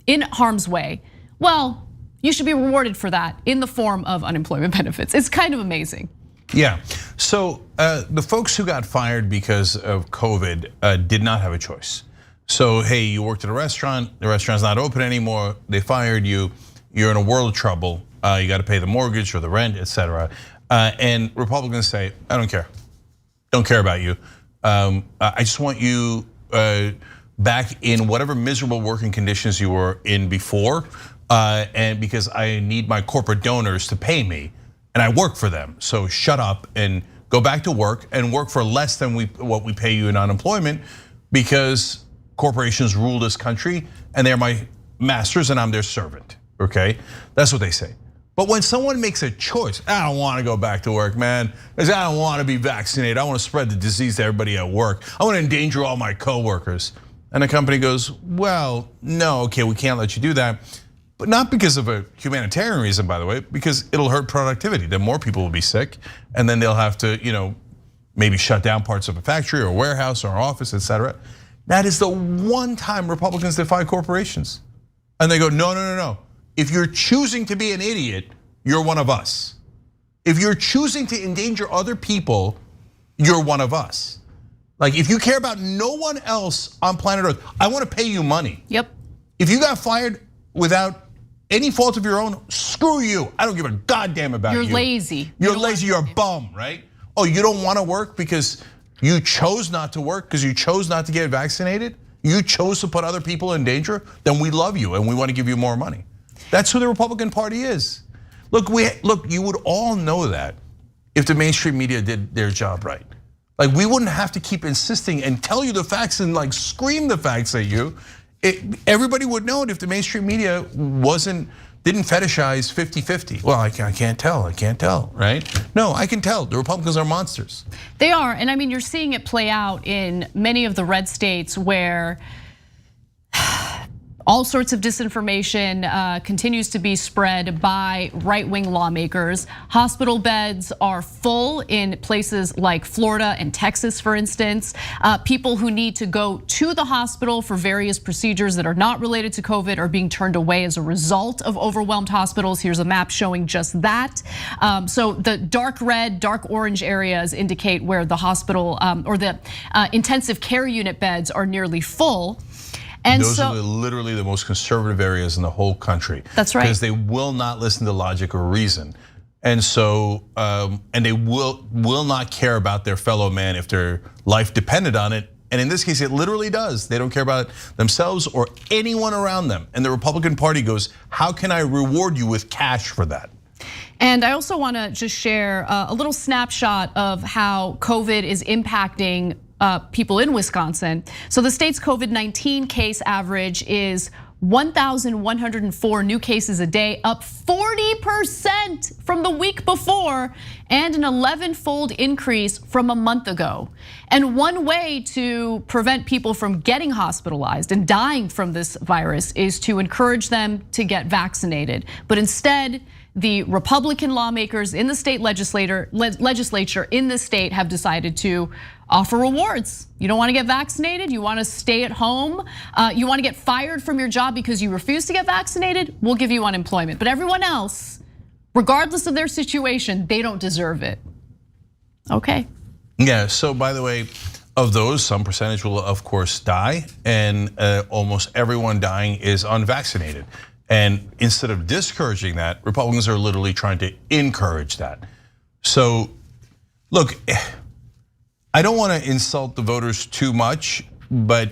in harm's way, well, you should be rewarded for that in the form of unemployment benefits. It's kind of amazing. Yeah, so the folks who got fired because of COVID did not have a choice. So hey, you worked at a restaurant, the restaurant's not open anymore, they fired you, you're in a world of trouble, you gotta pay the mortgage or the rent, etc. And Republicans say, I don't care about you. I just want you back in whatever miserable working conditions you were in before, and because I need my corporate donors to pay me. And I work for them, so shut up and go back to work and work for less than what we pay you in unemployment, because corporations rule this country and they're my masters and I'm their servant, okay? That's what they say. But when someone makes a choice, I don't want to go back to work, man, because I don't want to be vaccinated, I want to spread the disease to everybody at work, I want to endanger all my coworkers. And the company goes, well, no, okay, we can't let you do that. But not because of a humanitarian reason, by the way, because it'll hurt productivity. Then more people will be sick, and then they'll have to, maybe shut down parts of a factory or a warehouse or an office, etc. That is the one time Republicans defy corporations. And they go, no. If you're choosing to be an idiot, you're one of us. If you're choosing to endanger other people, you're one of us. Like, if you care about no one else on planet Earth, I want to pay you money. Yep. If you got fired without any fault of your own, screw you. I don't give a goddamn about you. You're lazy. You're lazy, you're a bum, right? Oh, you don't want to work because you chose not to work, because you chose not to get vaccinated? You chose to put other people in danger? Then we love you and we want to give you more money. That's who the Republican Party is. Look, you would all know that if the mainstream media did their job right. Like, we wouldn't have to keep insisting and tell you the facts and like scream the facts at you. Everybody would know it if the mainstream media didn't fetishize 50-50. Well, I can't tell, right? No, I can tell. The Republicans are monsters. They are, and I mean, you're seeing it play out in many of the red states where all sorts of disinformation continues to be spread by right-wing lawmakers. Hospital beds are full in places like Florida and Texas, for instance. People who need to go to the hospital for various procedures that are not related to COVID are being turned away as a result of overwhelmed hospitals. Here's a map showing just that. So the dark red, dark orange areas indicate where the hospital or the intensive care unit beds are nearly full. And those are literally the most conservative areas in the whole country. That's right. Because they will not listen to logic or reason. And so, and they will not care about their fellow man if their life depended on it. And in this case, it literally does. They don't care about themselves or anyone around them. And the Republican Party goes, how can I reward you with cash for that? And I also want to just share a little snapshot of how COVID is impacting people in Wisconsin. So the state's COVID-19 case average is 1,104 new cases a day, up 40% from the week before, and an 11-fold increase from a month ago. And one way to prevent people from getting hospitalized and dying from this virus is to encourage them to get vaccinated. But instead, the Republican lawmakers in the state legislature in the state have decided to offer rewards. You don't want to get vaccinated, you want to stay at home, you want to get fired from your job because you refuse to get vaccinated, we'll give you unemployment. But everyone else, regardless of their situation, they don't deserve it. Okay. Yeah, so by the way, of those, some percentage will of course die, and almost everyone dying is unvaccinated. And instead of discouraging that, Republicans are literally trying to encourage that. So look, I don't want to insult the voters too much, but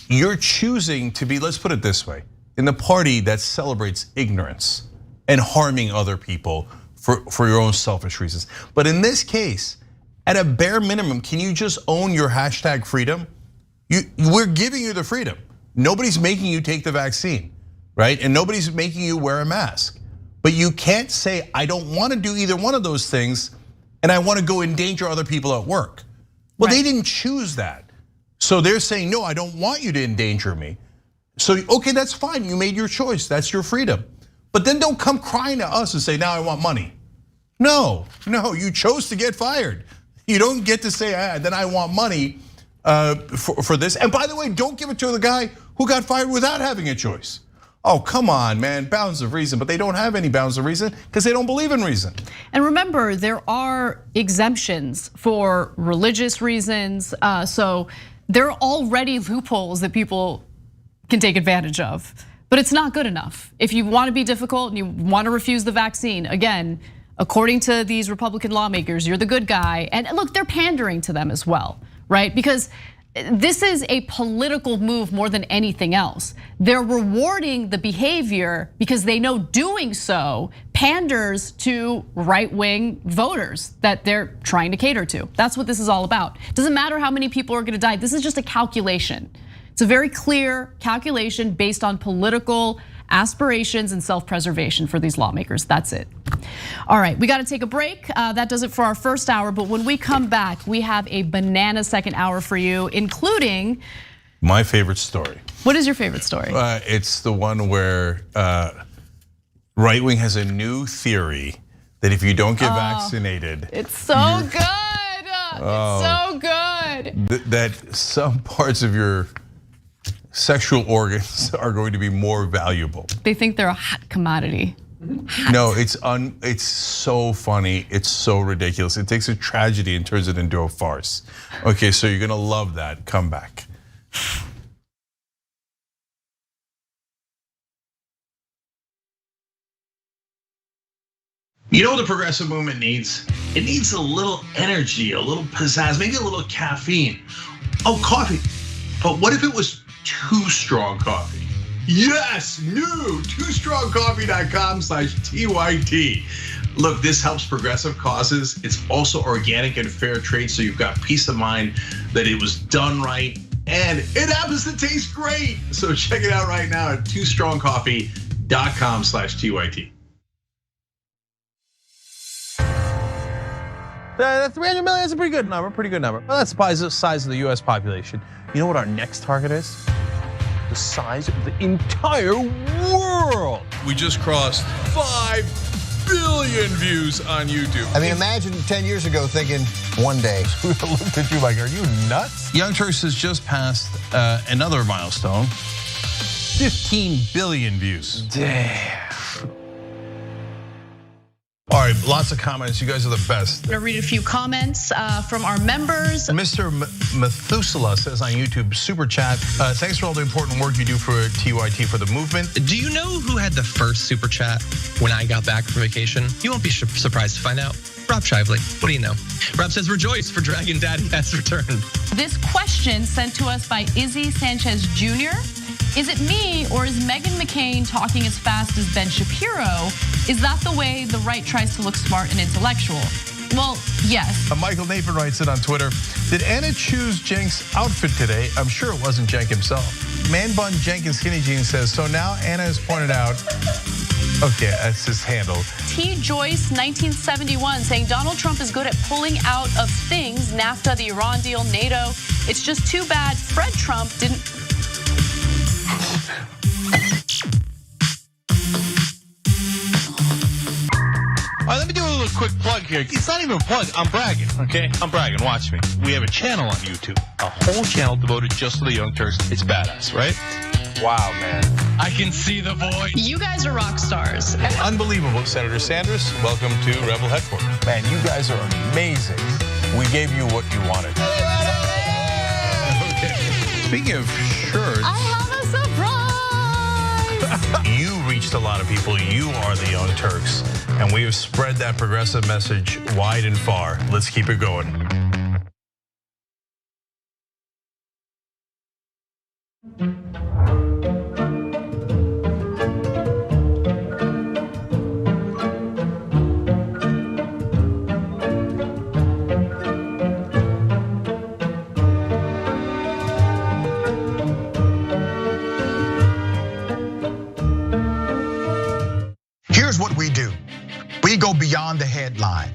you're choosing to be, let's put it this way, in the party that celebrates ignorance and harming other people for your own selfish reasons. But in this case, at a bare minimum, can you just own your hashtag freedom? We're giving you the freedom. Nobody's making you take the vaccine, right? And nobody's making you wear a mask. But you can't say, I don't want to do either one of those things, and I want to go endanger other people at work. Well, They didn't choose that. So they're saying, no, I don't want you to endanger me. So, okay, that's fine, you made your choice, that's your freedom. But then don't come crying to us and say, now I want money. No, you chose to get fired. You don't get to say, then I want money for this. And by the way, don't give it to the guy who got fired without having a choice. Oh, come on, man, bounds of reason, but they don't have any bounds of reason because they don't believe in reason. And remember, there are exemptions for religious reasons. So there are already loopholes that people can take advantage of, but it's not good enough. If you want to be difficult and you want to refuse the vaccine, again, according to these Republican lawmakers, you're the good guy. And look, they're pandering to them as well, right? Because this is a political move more than anything else. They're rewarding the behavior because they know doing so panders to right-wing voters that they're trying to cater to. That's what this is all about. Doesn't matter how many people are gonna die, this is just a calculation. It's a very clear calculation based on political aspirations and self-preservation for these lawmakers. That's it. All right, we got to take a break. That does it for our first hour. But when we come back, we have a banana second hour for you, including My favorite story. What is your favorite story? It's the one where right wing has a new theory that if you don't get vaccinated, it's so good. It's so good. That some parts of your sexual organs are going to be more valuable. They think they're a hot commodity. No, it's so funny. It's so ridiculous. It takes a tragedy and turns it into a farce. Okay, so you're gonna love that. Come back. You know what the progressive movement needs? It needs a little energy, a little pizzazz, maybe a little caffeine. Oh, coffee. But what if it was Too Strong Coffee? Yes, new twostrongcoffee.com/TYT. Look, this helps progressive causes. It's also organic and fair trade, so you've got peace of mind that it was done right, and it happens to taste great. So check it out right now at twostrongcoffee.com/TYT. That 300 million is a pretty good number, Well, that's the size of the US population. You know what our next target is? The size of the entire world. We just crossed 5 billion views on YouTube. I mean, imagine 10 years ago thinking one day. We looked at you like, are you nuts? Young Turks has just passed another milestone, 15 billion views. Damn. All right, lots of comments. You guys are the best. I'm gonna read a few comments from our members. Mr. Methuselah says on YouTube, super chat, thanks for all the important work you do for TYT for the movement. Do you know who had the first super chat when I got back from vacation? You won't be surprised to find out. Rob Shively, what do you know? Rob says, rejoice for Dragon Daddy has returned. This question sent to us by Izzy Sanchez Jr. Is it me or is Meghan McCain talking as fast as Ben Shapiro? Is that the way the right tries to look smart and intellectual? Well, yes. Michael Nathan writes it on Twitter. Did Anna choose Cenk's outfit today? I'm sure it wasn't Cenk himself. Man Bun Jenkins Skinny Jeans says, so now Anna has pointed out, okay, that's his handle. T. Joyce 1971 saying Donald Trump is good at pulling out of things, NAFTA, the Iran deal, NATO. It's just too bad Fred Trump didn't. All right, let me do a little quick plug here. It's not even a plug, I'm bragging, okay? I'm bragging, watch me. We have a channel on YouTube, a whole channel devoted just to the Young Turks. It's badass, right? Wow, man. I can see the void. You guys are rock stars. Unbelievable, Senator Sanders. Welcome to Rebel Headquarters. Man, you guys are amazing. We gave you what you wanted. Okay. Speaking of shirts. I have a surprise. You reached a lot of people. You are the Young Turks. And we have spread that progressive message wide and far. Let's keep it going. Here's what we do. We go beyond the headline.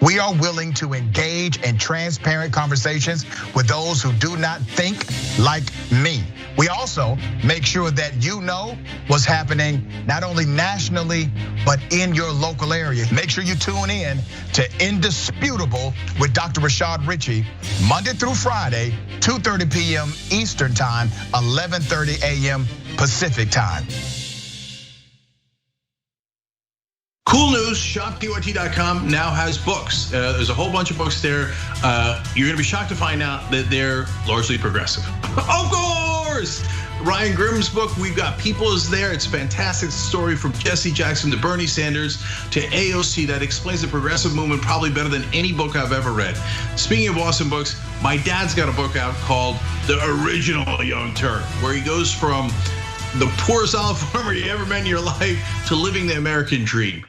We are willing to engage in transparent conversations with those who do not think like me. We also make sure that you know what's happening not only nationally, but in your local area. Make sure you tune in to Indisputable with Dr. Rashad Richey, Monday through Friday, 2:30 p.m. Eastern Time, 11:30 a.m. Pacific Time. Cool news, shoptyt.com now has books. There's a whole bunch of books there. You're gonna be shocked to find out that they're largely progressive. Of course! Ryan Grimm's book, We've Got People, is there. It's a fantastic story from Jesse Jackson to Bernie Sanders to AOC that explains the progressive movement probably better than any book I've ever read. Speaking of awesome books, my dad's got a book out called The Original Young Turk, where he goes from the poorest olive farmer you ever met in your life to living the American dream.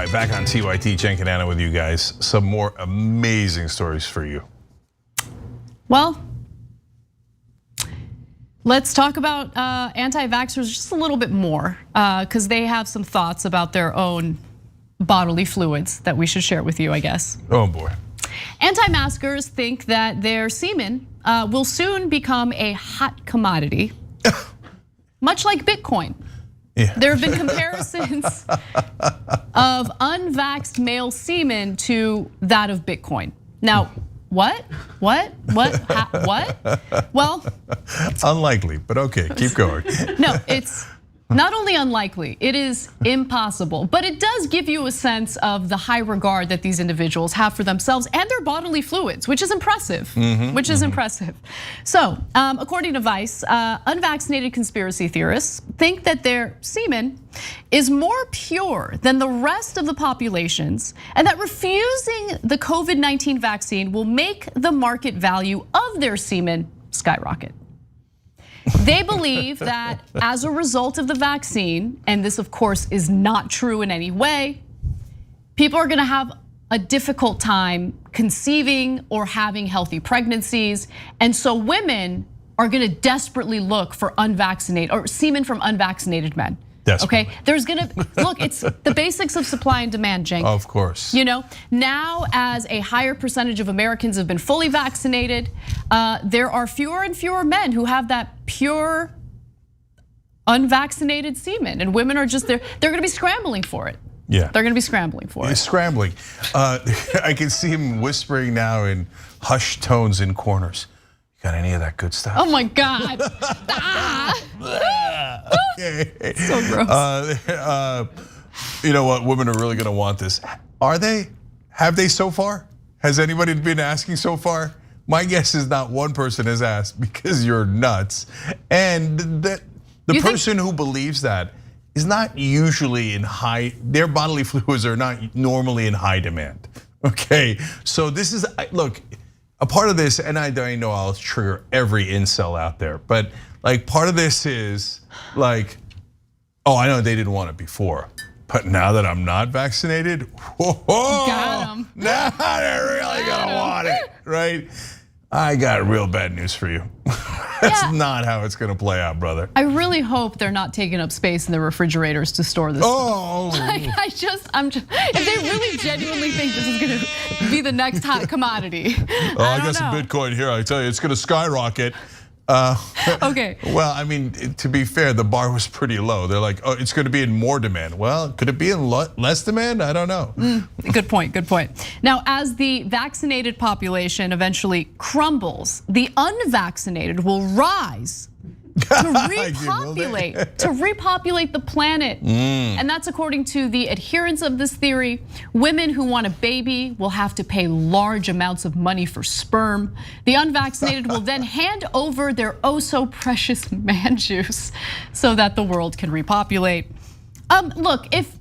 right, back on TYT, Jen Canana with you guys. Some more amazing stories for you. Well, let's talk about anti-vaxxers just a little bit more, because they have some thoughts about their own bodily fluids that we should share with you, I guess. Oh boy. Anti-maskers think that their semen will soon become a hot commodity, much like Bitcoin. Yeah. There have been comparisons of unvaxxed male semen to that of Bitcoin. Now, what? What? Well, unlikely, but okay, keep going. No, it's not only unlikely, it is impossible, but it does give you a sense of the high regard that these individuals have for themselves and their bodily fluids, which is impressive, impressive. So, according to Vice, unvaccinated conspiracy theorists think that their semen is more pure than the rest of the populations, and that refusing the COVID-19 vaccine will make the market value of their semen skyrocket. They believe that as a result of the vaccine, and this of course is not true in any way, people are gonna have a difficult time conceiving or having healthy pregnancies. And so women are gonna desperately look for unvaccinated or semen from unvaccinated men. Okay, there's gonna, look, it's the basics of supply and demand, Cenk. Of course. You know, now as a higher percentage of Americans have been fully vaccinated, there are fewer and fewer men who have that pure, unvaccinated semen, and women are just, they're gonna be scrambling for it. Yeah. They're gonna be scrambling for it. He's scrambling. I can see him whispering now in hushed tones in corners. You got any of that good stuff? Oh my God. Okay. So gross. You know what? Women are really gonna want this. Are they? Have they so far? Has anybody been asking so far? My guess is not one person has asked because you're nuts. And the person who believes that is not usually in high, their bodily fluids are not normally in high demand. Okay, so this is, look, a part of this, and I know I'll trigger every incel out there, but like part of this is like, oh, I know they didn't want it before, but now that I'm not vaccinated, whoa, got 'em. now they're really gonna want it, right? I got real bad news for you. That's not how it's gonna play out, brother. I really hope they're not taking up space in the refrigerators to store this. Oh, like I'm just, if they really genuinely think this is gonna be the next hot commodity. I got some Bitcoin here. I tell you, it's gonna skyrocket. Okay. Well, I mean, to be fair, the bar was pretty low. They're like, oh, it's gonna be in more demand. Well, could it be in less demand? I don't know. Good point, good point. Now, as the vaccinated population eventually crumbles, the unvaccinated will rise to repopulate the planet. And that's according to the adherents of this theory. Women who want a baby will have to pay large amounts of money for sperm. The unvaccinated will then hand over their oh so precious man juice so that the world can repopulate. Look, if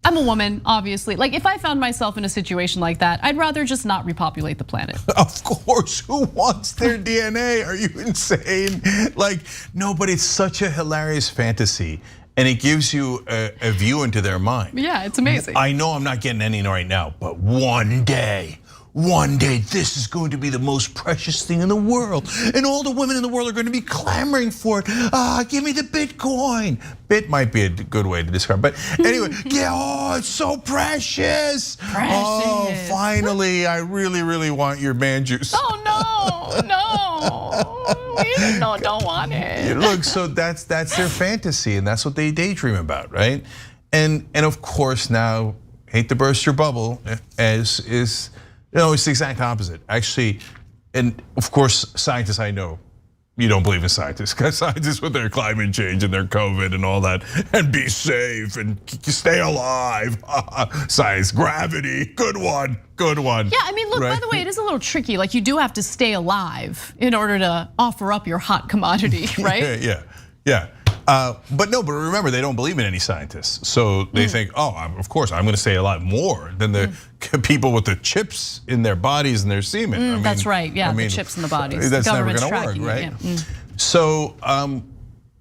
I'm a woman, obviously. Like if I found myself in a situation like that, I'd rather just not repopulate the planet. Of course, who wants their DNA? Are you insane? Like, no, but it's such a hilarious fantasy and it gives you a view into their mind. Yeah, it's amazing. I know I'm not getting any right now, but one day, this is going to be the most precious thing in the world. And all the women in the world are going to be clamoring for it. Give me the Bitcoin. Bit might be a good way to describe it. But anyway, yeah, oh, it's so precious. Oh, finally, I really, really want your man juice. Oh, no, don't want it. Look, so that's their fantasy and that's what they daydream about, right? And of course now, hate to burst your bubble, it's the exact opposite. Actually, and of course, scientists I know, you don't believe in scientists, because scientists with their climate change and their COVID and all that, and be safe and stay alive. Science, gravity, good one. Yeah, I mean, look, by the way, it is a little tricky. Like you do have to stay alive in order to offer up your hot commodity, right? Yeah. But remember, they don't believe in any scientists. So they think, oh, of course, I'm gonna say a lot more than the people with the chips in their bodies and their semen. I mean, that's right, yeah, the chips in the bodies. That's the never gonna work, right? So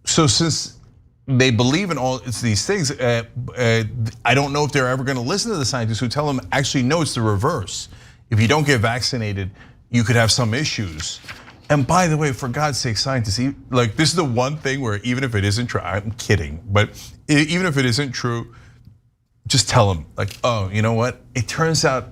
since they believe in all these things. I don't know if they're ever going to listen to the scientists who tell them, actually, no, it's the reverse. If you don't get vaccinated, you could have some issues. And by the way, for God's sake, scientists, like this is the one thing where even if it isn't true, I'm kidding, but even if it isn't true, just tell them like, oh, you know what? It turns out,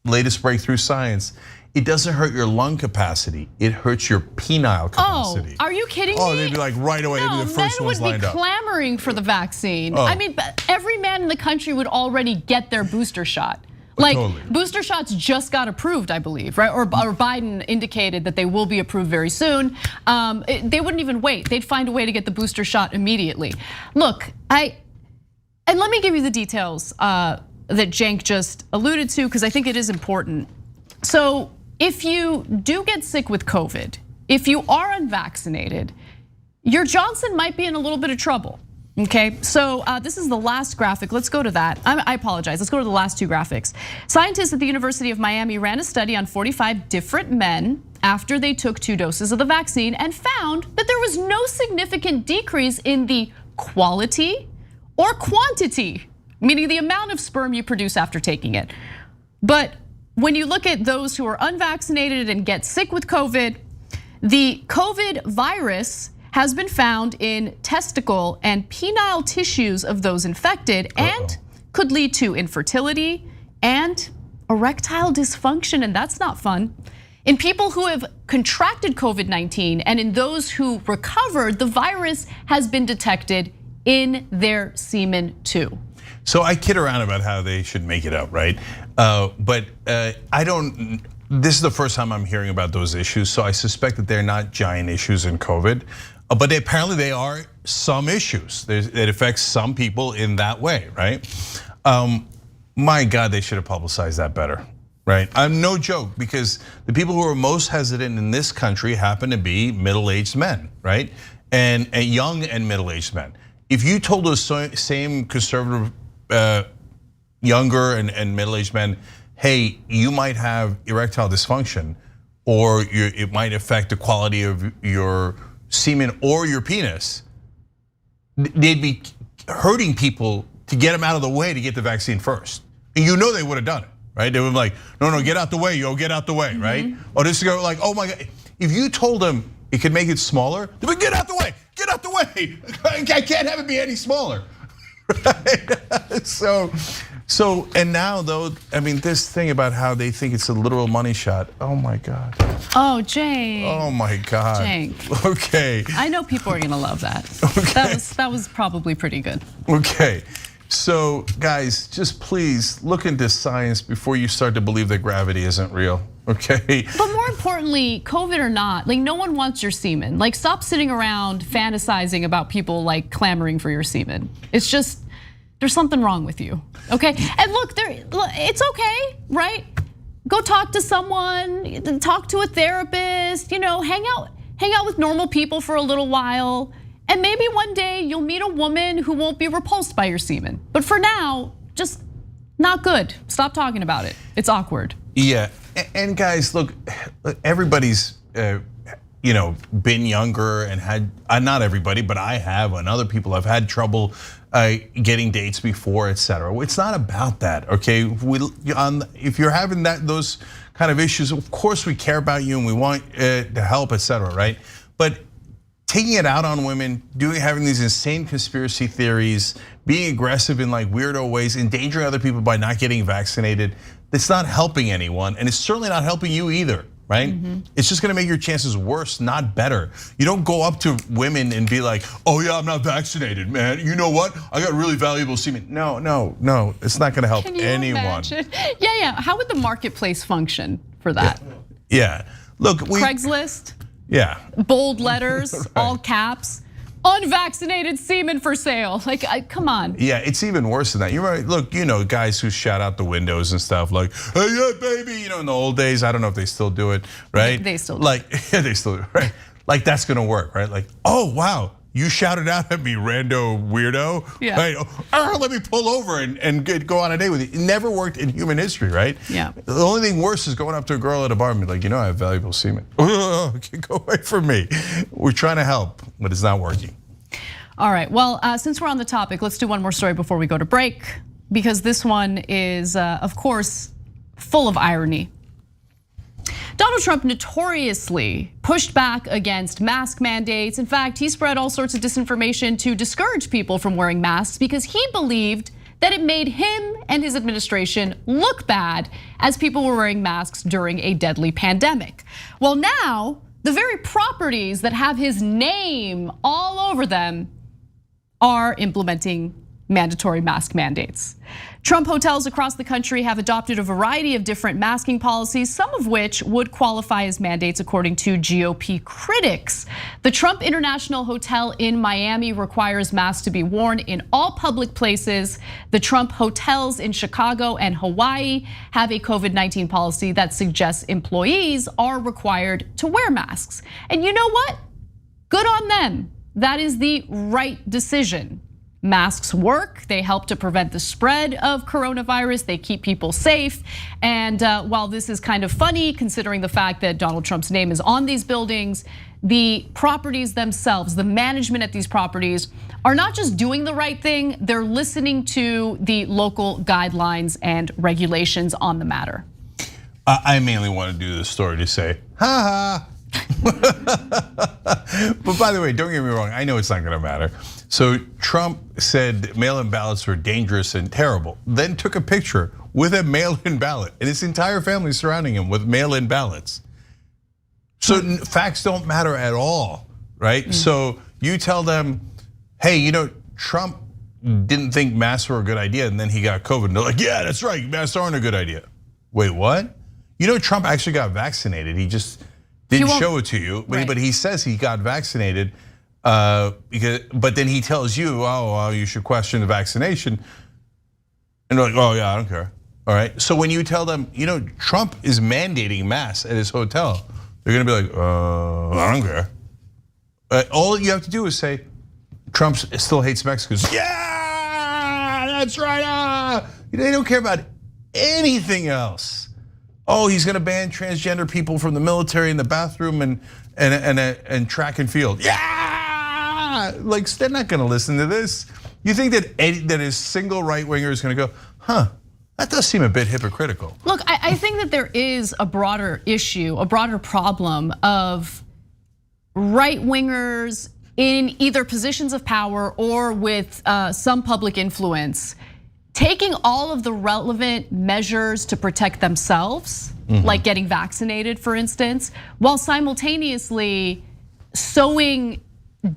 latest breakthrough science, it doesn't hurt your lung capacity, it hurts your penile capacity. Oh, are you kidding me? Oh, they'd be like right away, they'd be the first ones lined up. Men would be clamoring for the vaccine. Oh. I mean, every man in the country would already get their booster shot. Like booster shots just got approved, I believe, right? Or Biden indicated that they will be approved very soon. They wouldn't even wait. They'd find a way to get the booster shot immediately. Look, and let me give you the details that Cenk just alluded to, because I think it is important. So if you do get sick with COVID, if you are unvaccinated, your Johnson might be in a little bit of trouble. Okay, so this is the last graphic. Let's go to that. I apologize. Let's go to the last two graphics. Scientists at the University of Miami ran a study on 45 different men after they took 2 doses of the vaccine and found that there was no significant decrease in the quality or quantity, meaning the amount of sperm you produce after taking it. But when you look at those who are unvaccinated and get sick with COVID, the COVID virus has been found in testicle and penile tissues of those infected and could lead to infertility and erectile dysfunction, and that's not fun. In people who have contracted COVID-19 and in those who recovered, the virus has been detected in their semen too. So I kid around about how they should make it up, right? But I don't, this is the first time I'm hearing about those issues, so I suspect that they're not giant issues in COVID. But apparently they are some issues. It affects some people in that way, right? My God, they should have publicized that better, right? I'm no joke, because the people who are most hesitant in this country happen to be middle-aged men, right? And young and middle-aged men. If you told those same conservative, younger and middle-aged men, hey, you might have erectile dysfunction, or it might affect the quality of your semen or your penis, they'd be hurting people to get them out of the way to get the vaccine first. And you know they would have done it, right? They would be like, no, get out the way, yo, get out the way, right? Or this go like, oh my God, if you told them it could make it smaller, they'd be get out the way, get out the way. I can't have it be any smaller, right? So, and now though, I mean, this thing about how they think it's a literal money shot, oh my God. Oh, Cenk. Oh my God. Cenk. Okay. I know people are gonna love that. Okay. That was probably pretty good. Okay, so guys, just please look into science before you start to believe that gravity isn't real, okay? But more importantly, COVID or not, like no one wants your semen. Like stop sitting around fantasizing about people like clamoring for your semen. It's just, there's something wrong with you, okay? And look, it's okay, right? Go talk to someone, talk to a therapist, hang out with normal people for a little while. And maybe one day you'll meet a woman who won't be repulsed by your semen. But for now, just not good. Stop talking about it. It's awkward. Yeah, and guys, look, everybody's been younger and had, not everybody, but I have, and other people have had trouble getting dates before, etc. It's not about that, okay? If you're having those kind of issues, of course we care about you and we want to help, etc. Right? But taking it out on women, having these insane conspiracy theories, being aggressive in like weirdo ways, endangering other people by not getting vaccinated, it's not helping anyone, and it's certainly not helping you either. Right? It's just gonna make your chances worse, not better. You don't go up to women and be like, oh yeah, I'm not vaccinated, man. You know what? I got really valuable semen. No, it's not gonna help anyone. Imagine? Yeah, how would the marketplace function for that? Yeah, look, Craigslist? Yeah. Bold letters, right. All caps. Unvaccinated semen for sale. Like, come on. Yeah, it's even worse than that. You're right. Look, guys who shout out the windows and stuff like, hey, yeah, baby. In the old days, I don't know if they still do it, right? They still do. Like, yeah, they still do, right? Like, that's gonna work, right? Like, oh, wow, you shouted out at me, rando weirdo. Yeah. Right? Let me pull over and go on a date with you. It never worked in human history, right? Yeah. The only thing worse is going up to a girl at a bar and be like, I have valuable semen. Go away from me. We're trying to help, but it's not working. All right, well, since we're on the topic, let's do one more story before we go to break, because this one is, of course, full of irony. Donald Trump notoriously pushed back against mask mandates. In fact, he spread all sorts of disinformation to discourage people from wearing masks because he believed that it made him and his administration look bad as people were wearing masks during a deadly pandemic. Well, now, the very properties that have his name all over them are implementing mandatory mask mandates. Trump hotels across the country have adopted a variety of different masking policies, some of which would qualify as mandates according to GOP critics. The Trump International Hotel in Miami requires masks to be worn in all public places. The Trump hotels in Chicago and Hawaii have a COVID-19 policy that suggests employees are required to wear masks. And you know what? Good on them. That is the right decision. Masks work, they help to prevent the spread of coronavirus, they keep people safe. And while this is kind of funny, considering the fact that Donald Trump's name is on these buildings, the properties themselves, the management at these properties are not just doing the right thing, they're listening to the local guidelines and regulations on the matter. I mainly want to do this story to say, ha ha. But by the way, don't get me wrong, I know it's not gonna matter. So Trump said mail-in ballots were dangerous and terrible, then took a picture with a mail-in ballot and his entire family surrounding him with mail-in ballots. So facts don't matter at all, right? So you tell them, hey, you know, Trump didn't think masks were a good idea and then he got COVID. And they're like, yeah, that's right, masks aren't a good idea. Wait, what? You know, Trump actually got vaccinated. He just didn't show it to you, but he says he got vaccinated. But then he tells you, oh, you should question the vaccination. And they're like, oh yeah, I don't care. All right, so when you tell them, you know, Trump is mandating masks at his hotel, they're gonna be like, I don't care. All you have to do is say, Trump still hates Mexicans. Yeah, that's right. They don't care about anything else. Oh, he's gonna ban transgender people from the military in the bathroom and track and field. Yeah. Like they're not gonna listen to this. You think that a single right winger is gonna go, huh? That does seem a bit hypocritical. Look, I think that there is a broader issue, a broader problem of right wingers in either positions of power or with some public influence, taking all of the relevant measures to protect themselves, like getting vaccinated, for instance, while simultaneously sowing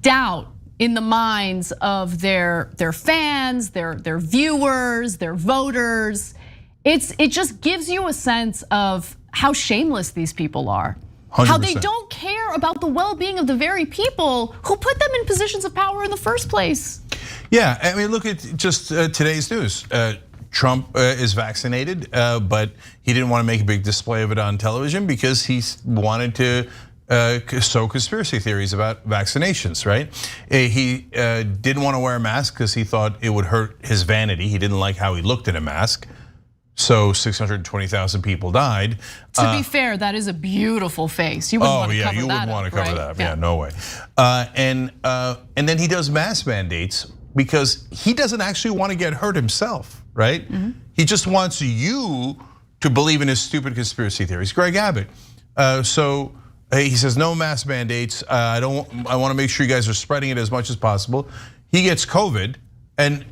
doubt in the minds of their fans, their viewers, their voters. It just gives you a sense of how shameless these people are. 100%. How they don't care about the well-being of the very people who put them in positions of power in the first place. Yeah, I mean, look at just today's news. Trump is vaccinated, but he didn't want to make a big display of it on television because he wanted to sow conspiracy theories about vaccinations, right? He didn't want to wear a mask because he thought it would hurt his vanity. He didn't like how he looked in a mask. So 620,000 people died. To be fair, that is a beautiful face. You wouldn't want to cover that. You wouldn't want to cover that. Yeah, no way. And then he does mask mandates because he doesn't actually want to get hurt himself, right? He just wants you to believe in his stupid conspiracy theories. Greg Abbott. So he says no mask mandates. I want to make sure you guys are spreading it as much as possible. He gets COVID, and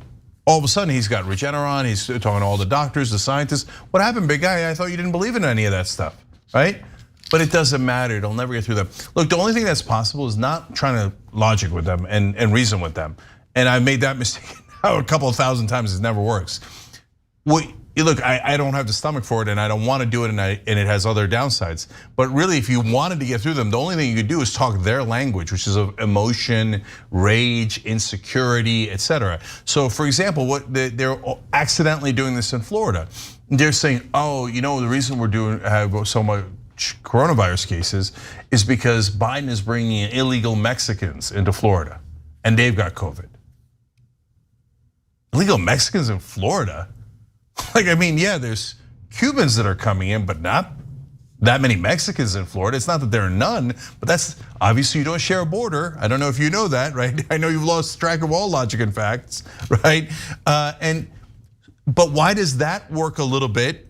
all of a sudden he's got Regeneron. He's talking to all the doctors, the scientists. What happened, big guy? I thought you didn't believe in any of that stuff, right? But it doesn't matter. It'll never get through them. Look, the only thing that's possible is not trying to logic with them and reason with them. And I made that mistake a couple of thousand times. It never works. Look, I don't have the stomach for it, and I don't want to do it, and it has other downsides. But really, if you wanted to get through them, the only thing you could do is talk their language, which is of emotion, rage, insecurity, etc. So, for example, they're accidentally doing this in Florida. They're saying, oh, you know, the reason we're have so much coronavirus cases is because Biden is bringing in illegal Mexicans into Florida, and they've got COVID. Illegal Mexicans in Florida? Like, I mean, yeah, there's Cubans that are coming in, but not that many Mexicans in Florida. It's not that there are none, but that's obviously you don't share a border. I don't know if you know that, right? I know you've lost track of all logic and facts, right? But why does that work a little bit?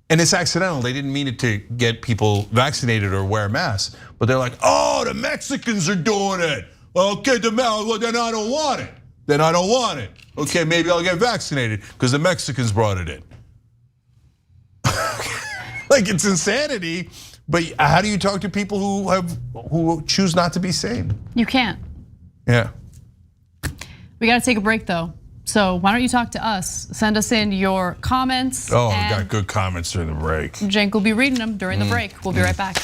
And it's accidental. They didn't mean it to get people vaccinated or wear masks, but they're like, oh, the Mexicans are doing it. Okay, then I don't want it. Then I don't want it. Okay, maybe I'll get vaccinated because the Mexicans brought it in. Like, it's insanity, but how do you talk to people who choose not to be sane? You can't. Yeah. We got to take a break though. So why don't you talk to us? Send us in your comments. Oh, we got good comments during the break. Cenk will be reading them during the break. We'll be right back.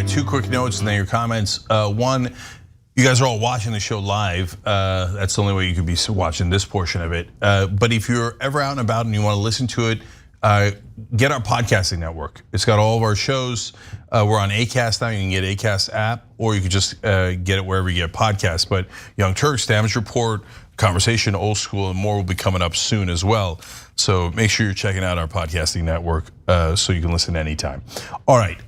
Two quick notes and then your comments. One, you guys are all watching the show live. That's the only way you could be watching this portion of it. But if you're ever out and about and you want to listen to it, get our podcasting network. It's got all of our shows. We're on Acast now. You can get Acast app, or you can just get it wherever you get podcasts. But Young Turks, Damage Report, Conversation, Old School, and more will be coming up soon as well. So make sure you're checking out our podcasting network so you can listen anytime. All right.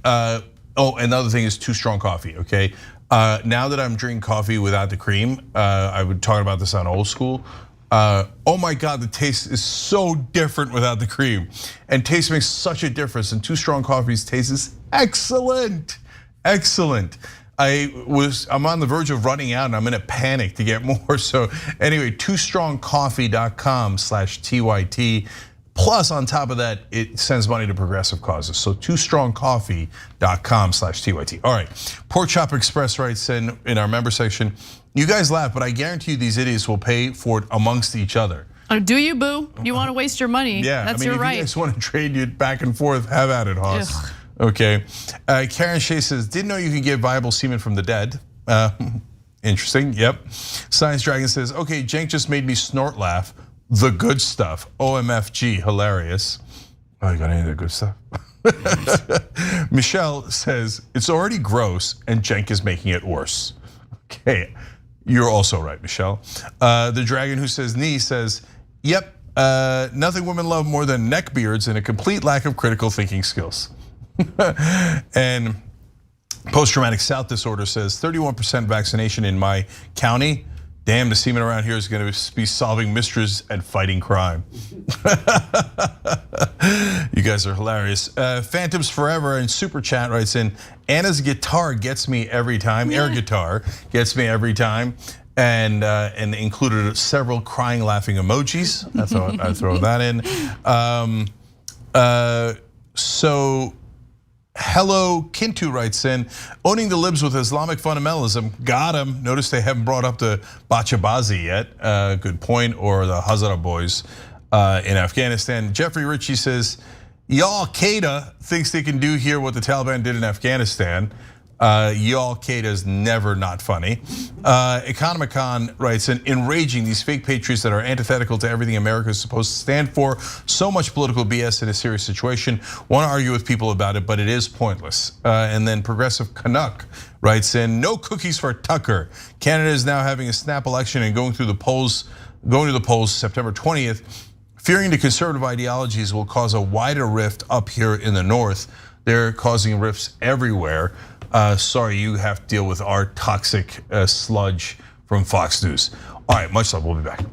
Oh, another thing is Too Strong Coffee, okay? Now that I'm drinking coffee without the cream, I would talk about this on Old School. Oh my God, the taste is so different without the cream. And taste makes such a difference, and Too Strong Coffee's taste is excellent, excellent. I'm on the verge of running out and I'm in a panic to get more. So anyway, TooStrongCoffee.com/TYT. Plus, on top of that, it sends money to progressive causes. So TooStrongCoffee.com/TYT. All right, Pork Chop Express writes in our member section, you guys laugh, but I guarantee you these idiots will pay for it amongst each other. Oh, do you, boo? You want to waste your money? Yeah, that's your your right. If you guys want to trade you back and forth, have at it, Hoss. Ugh. Okay, Karen Shea says, didn't know you could get viable semen from the dead. Interesting, yep. Science Dragon says, okay, Cenk just made me snort laugh. The good stuff, OMFG, hilarious. Oh, you got any of the good stuff? Michelle says, it's already gross and Cenk is making it worse. Okay, you're also right, Michelle. The Dragon who says knee says, yep, nothing women love more than neck beards and a complete lack of critical thinking skills. And post-traumatic South disorder says 31% vaccination in my county. Damn, the semen around here is going to be solving mysteries and fighting crime. You guys are hilarious. Phantoms Forever in Super Chat writes in, Anna's guitar gets me every time. Air guitar gets me every time. And included several crying, laughing emojis. I throw that in. So Hello Kintu writes in, owning the libs with Islamic fundamentalism, got him. Notice they haven't brought up the Bachabazi yet, good point, or the Hazara boys in Afghanistan. Jeffrey Ritchie says, Al-Qaeda thinks they can do here what the Taliban did in Afghanistan. Al-Qaeda is never not funny. Economicon writes, enraging, these fake patriots that are antithetical to everything America is supposed to stand for. So much political BS in a serious situation. Want to argue with people about it, but it is pointless. And then Progressive Canuck writes in, no cookies for Tucker. Canada is now having a snap election and going to the polls September 20th. Fearing the conservative ideologies will cause a wider rift up here in the north. They're causing rifts everywhere. Sorry, you have to deal with our toxic sludge from Fox News. All right, much love, we'll be back.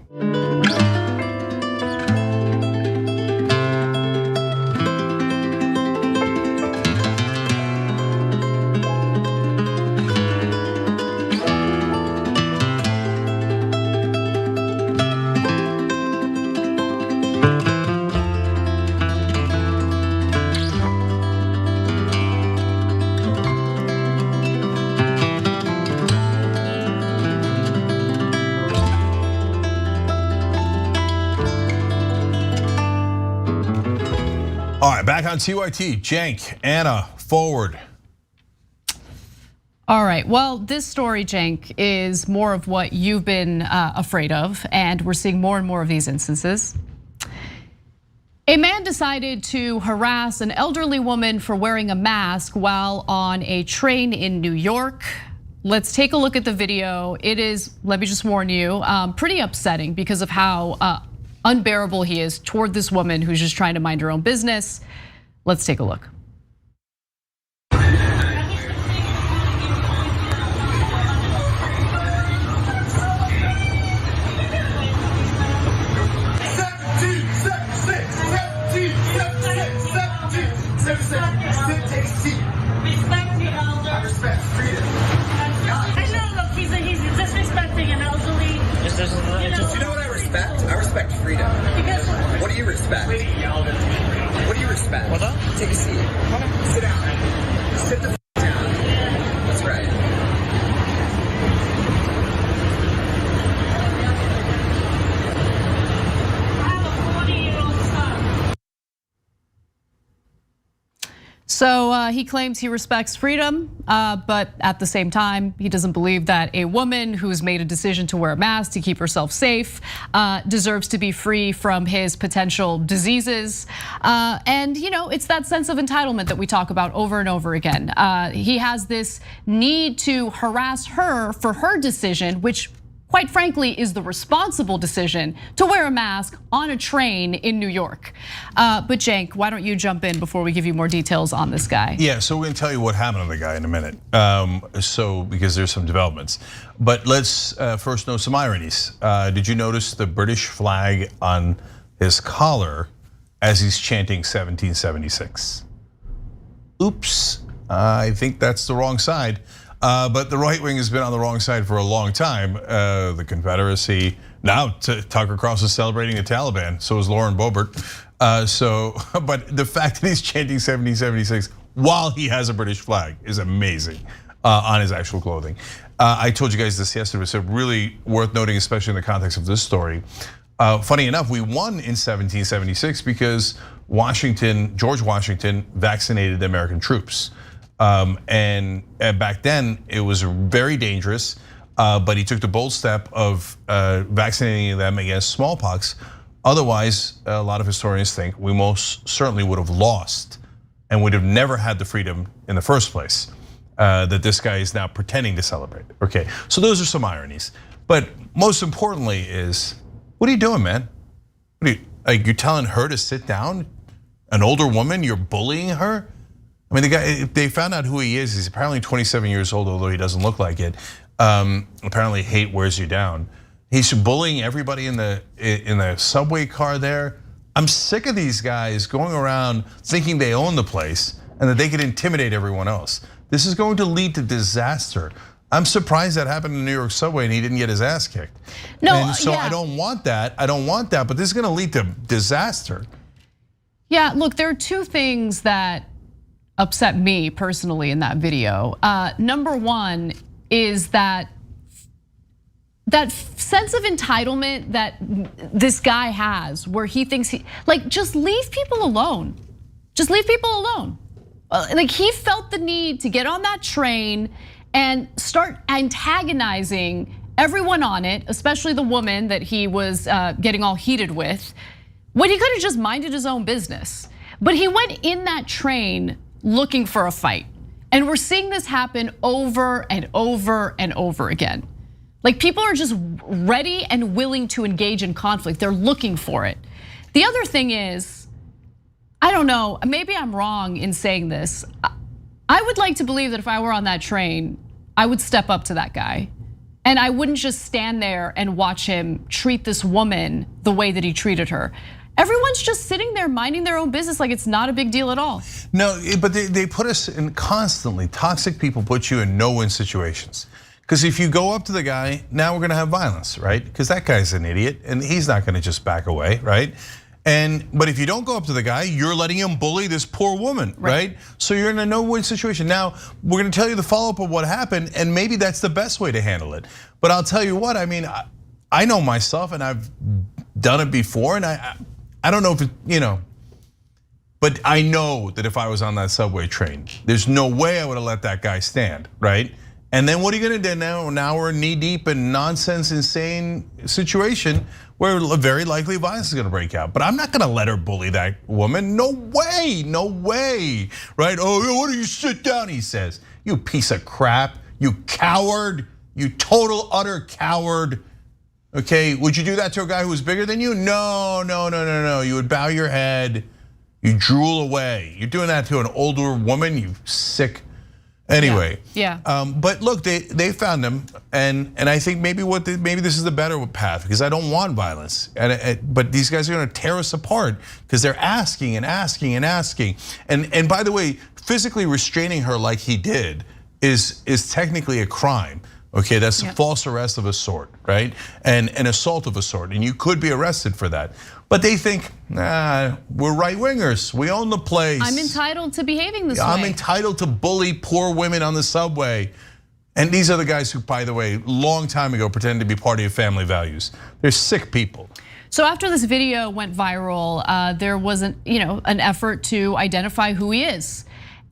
All right, back on TYT. Cenk, Anna, forward. All right, well, this story, Cenk, is more of what you've been afraid of, and we're seeing more and more of these instances. A man decided to harass an elderly woman for wearing a mask while on a train in New York. Let's take a look at the video. It is, let me just warn you, pretty upsetting because of how unbearable he is toward this woman who's just trying to mind her own business. Let's take a look. You know what I respect? I respect freedom. Because what do you respect? What do you respect? What up? Take a seat. Sit down. Sit the down. That's right. So he claims he respects freedom, but at the same time, he doesn't believe that a woman who's made a decision to wear a mask to keep herself safe deserves to be free from his potential diseases. And it's that sense of entitlement that we talk about over and over again. He has this need to harass her for her decision, which quite frankly, is the responsible decision to wear a mask on a train in New York. But Cenk, why don't you jump in before we give you more details on this guy? Yeah, so we're gonna tell you what happened to the guy in a minute. Because there's some developments. But let's first know some ironies. Did you notice the British flag on his collar as he's chanting 1776? Oops, I think that's the wrong side. But the right wing has been on the wrong side for a long time. The Confederacy, now Tucker Carlson is celebrating the Taliban, so is Lauren Boebert. But the fact that he's chanting 1776 while he has a British flag is amazing on his actual clothing. I told you guys this yesterday, so really worth noting, especially in the context of this story. Funny enough, we won in 1776 because George Washington vaccinated the American troops. And back then it was very dangerous, but he took the bold step of vaccinating them against smallpox. Otherwise, a lot of historians think we most certainly would have lost and would have never had the freedom in the first place that this guy is now pretending to celebrate. Okay, so those are some ironies. But most importantly is, what are you doing, man? You're telling her to sit down? An older woman, you're bullying her? I mean, the guy, if they found out who he is, he's apparently 27 years old, although he doesn't look like it. Apparently hate wears you down. He's bullying everybody in the subway car there. I'm sick of these guys going around thinking they own the place and that they can intimidate everyone else. This is going to lead to disaster. I'm surprised that happened in the New York subway and he didn't get his ass kicked. No, and so I don't want that. I don't want that, but this is gonna lead to disaster. Yeah, look, there are two things that upset me personally in that video. Number one is that sense of entitlement that this guy has, where he thinks just leave people alone. Just leave people alone. Like, he felt the need to get on that train and start antagonizing everyone on it, especially the woman that he was getting all heated with, when he could have just minded his own business. But he went in that train looking for a fight. And we're seeing this happen over and over and over again. Like, people are just ready and willing to engage in conflict. They're looking for it. The other thing is, I don't know, maybe I'm wrong in saying this. I would like to believe that if I were on that train, I would step up to that guy. And I wouldn't just stand there and watch him treat this woman the way that he treated her. Everyone's just sitting there minding their own business like it's not a big deal at all. No, but they put us in constantly, toxic people put you in no-win situations. Because if you go up to the guy, now we're gonna have violence, right? Because that guy's an idiot and he's not gonna just back away, right? But if you don't go up to the guy, you're letting him bully this poor woman, right? So you're in a no-win situation. Now, we're gonna tell you the follow-up of what happened, and maybe that's the best way to handle it. But I'll tell you what, I mean, I know myself and I've done it before, and I don't know if But I know that if I was on that subway train, there's no way I would have let that guy stand, right? And then what are you gonna do now? Now we're knee deep in nonsense, insane situation where very likely violence is gonna break out. But I'm not gonna let her bully that woman. No way, no way, right? Oh, why don't you sit down? He says, you piece of crap, you coward, you total utter coward. Okay, would you do that to a guy who was bigger than you? No, no, no, no, no. You would bow your head, you drool away. You're doing that to an older woman, you sick. Anyway, yeah. But look, they found him, and I think maybe this is the better path because I don't want violence. But these guys are going to tear us apart because they're asking and asking and asking. And by the way, physically restraining her like he did is technically a crime. Okay, that's a false arrest of a sort, right? And an assault of a sort, and you could be arrested for that. But they think, nah, we're right wingers. We own the place. I'm entitled to behaving this way. I'm entitled to bully poor women on the subway. And these are the guys who, by the way, long time ago pretended to be party of family values. They're sick people. So after this video went viral, there was an effort to identify who he is.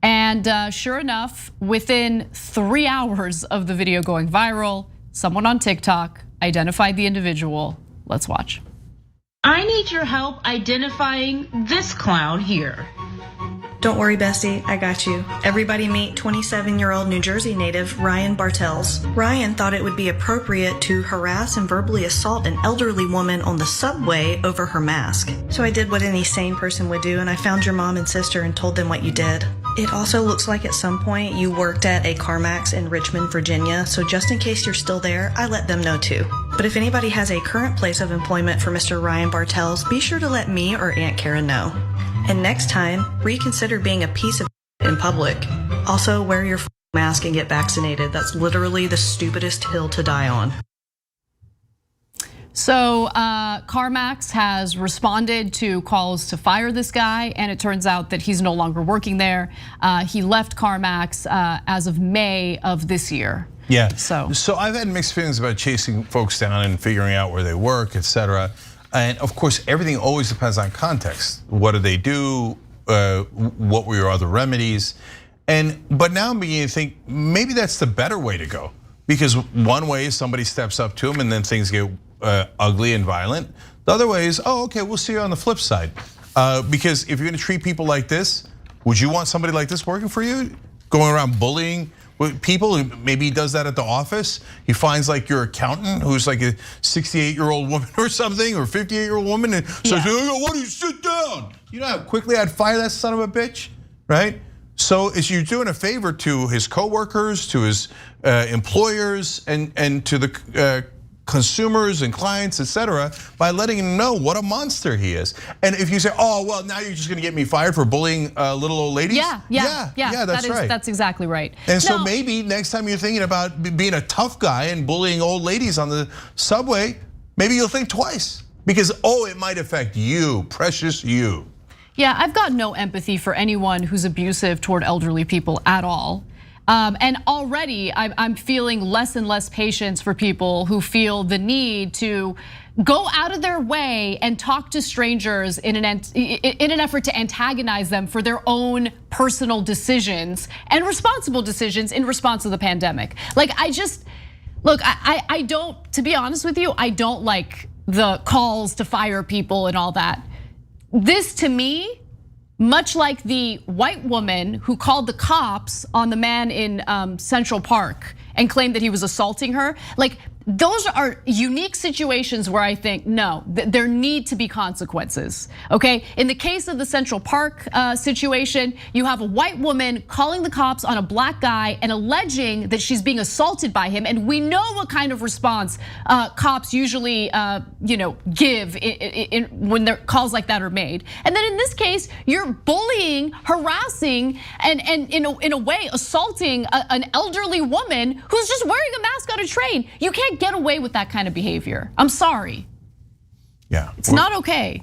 And sure enough, within 3 hours of the video going viral, someone on TikTok identified the individual. Let's watch. I need your help identifying this clown here. Don't worry, bestie, I got you. Everybody meet 27-year-old New Jersey native Ryan Bartels. Ryan thought it would be appropriate to harass and verbally assault an elderly woman on the subway over her mask. So I did what any sane person would do, and I found your mom and sister and told them what you did. It also looks like at some point you worked at a CarMax in Richmond, Virginia, so just in case you're still there, I let them know too. But if anybody has a current place of employment for Mr. Ryan Bartels, be sure to let me or Aunt Karen know. And next time, reconsider being a piece of in public. Also, wear your mask and get vaccinated. That's literally the stupidest hill to die on. So CarMax has responded to calls to fire this guy, and it turns out that he's no longer working there. He left CarMax as of May of this year. Yeah, so I've had mixed feelings about chasing folks down and figuring out where they work, et cetera. And of course, everything always depends on context. What do they do? What were your other remedies? But now I'm beginning to think maybe that's the better way to go. Because one way is somebody steps up to them and then things get ugly and violent. The other way is, oh, okay, we'll see you on the flip side. Because if you're gonna treat people like this, would you want somebody like this working for you? Going around bullying people, maybe he does that at the office. He finds like your accountant who's like a 68-year-old woman or something, or 58-year-old woman, and says, "Oh, why don't you sit down?" You know how quickly I'd fire that son of a bitch, right? So is you're doing a favor to his coworkers, to his employers, and to the consumers and clients, et cetera, by letting him know what a monster he is. And if you say, oh, well, now you're just gonna get me fired for bullying little old ladies? Yeah, that's right. That's exactly right. And so maybe next time you're thinking about being a tough guy and bullying old ladies on the subway, maybe you'll think twice. Because, oh, it might affect you, precious you. Yeah, I've got no empathy for anyone who's abusive toward elderly people at all. And already I'm feeling less and less patience for people who feel the need to go out of their way and talk to strangers in an effort to antagonize them for their own personal decisions and responsible decisions in response to the pandemic. Like I don't, to be honest with you, I don't like the calls to fire people and all that. This to me, much like the white woman who called the cops on the man in Central Park and claimed that he was assaulting her, like those are unique situations where I think, no, there need to be consequences, okay? In the case of the Central Park situation, you have a white woman calling the cops on a black guy and alleging that she's being assaulted by him. And we know what kind of response cops usually give when their calls like that are made. And then in this case, you're bullying, harassing, and in a way assaulting an elderly woman who's just wearing a mask on a train. You can't get away with that kind of behavior. I'm sorry. Yeah. It's not okay.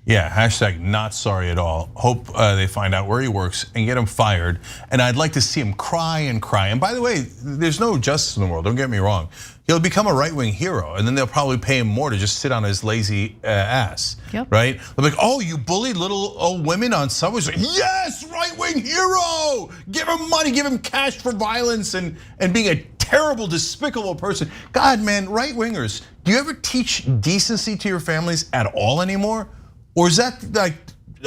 Yeah, hashtag not sorry at all. Hope they find out where he works and get him fired. And I'd like to see him cry and cry. And by the way, there's no justice in the world, don't get me wrong. he'll become a right-wing hero, and then they'll probably pay him more to just sit on his lazy ass, right? They'll be like, oh, you bullied little old women on subways? Yes, right-wing hero! Give him money, give him cash for violence and being a terrible, despicable person. God, man, right-wingers, do you ever teach decency to your families at all anymore? Or is that like,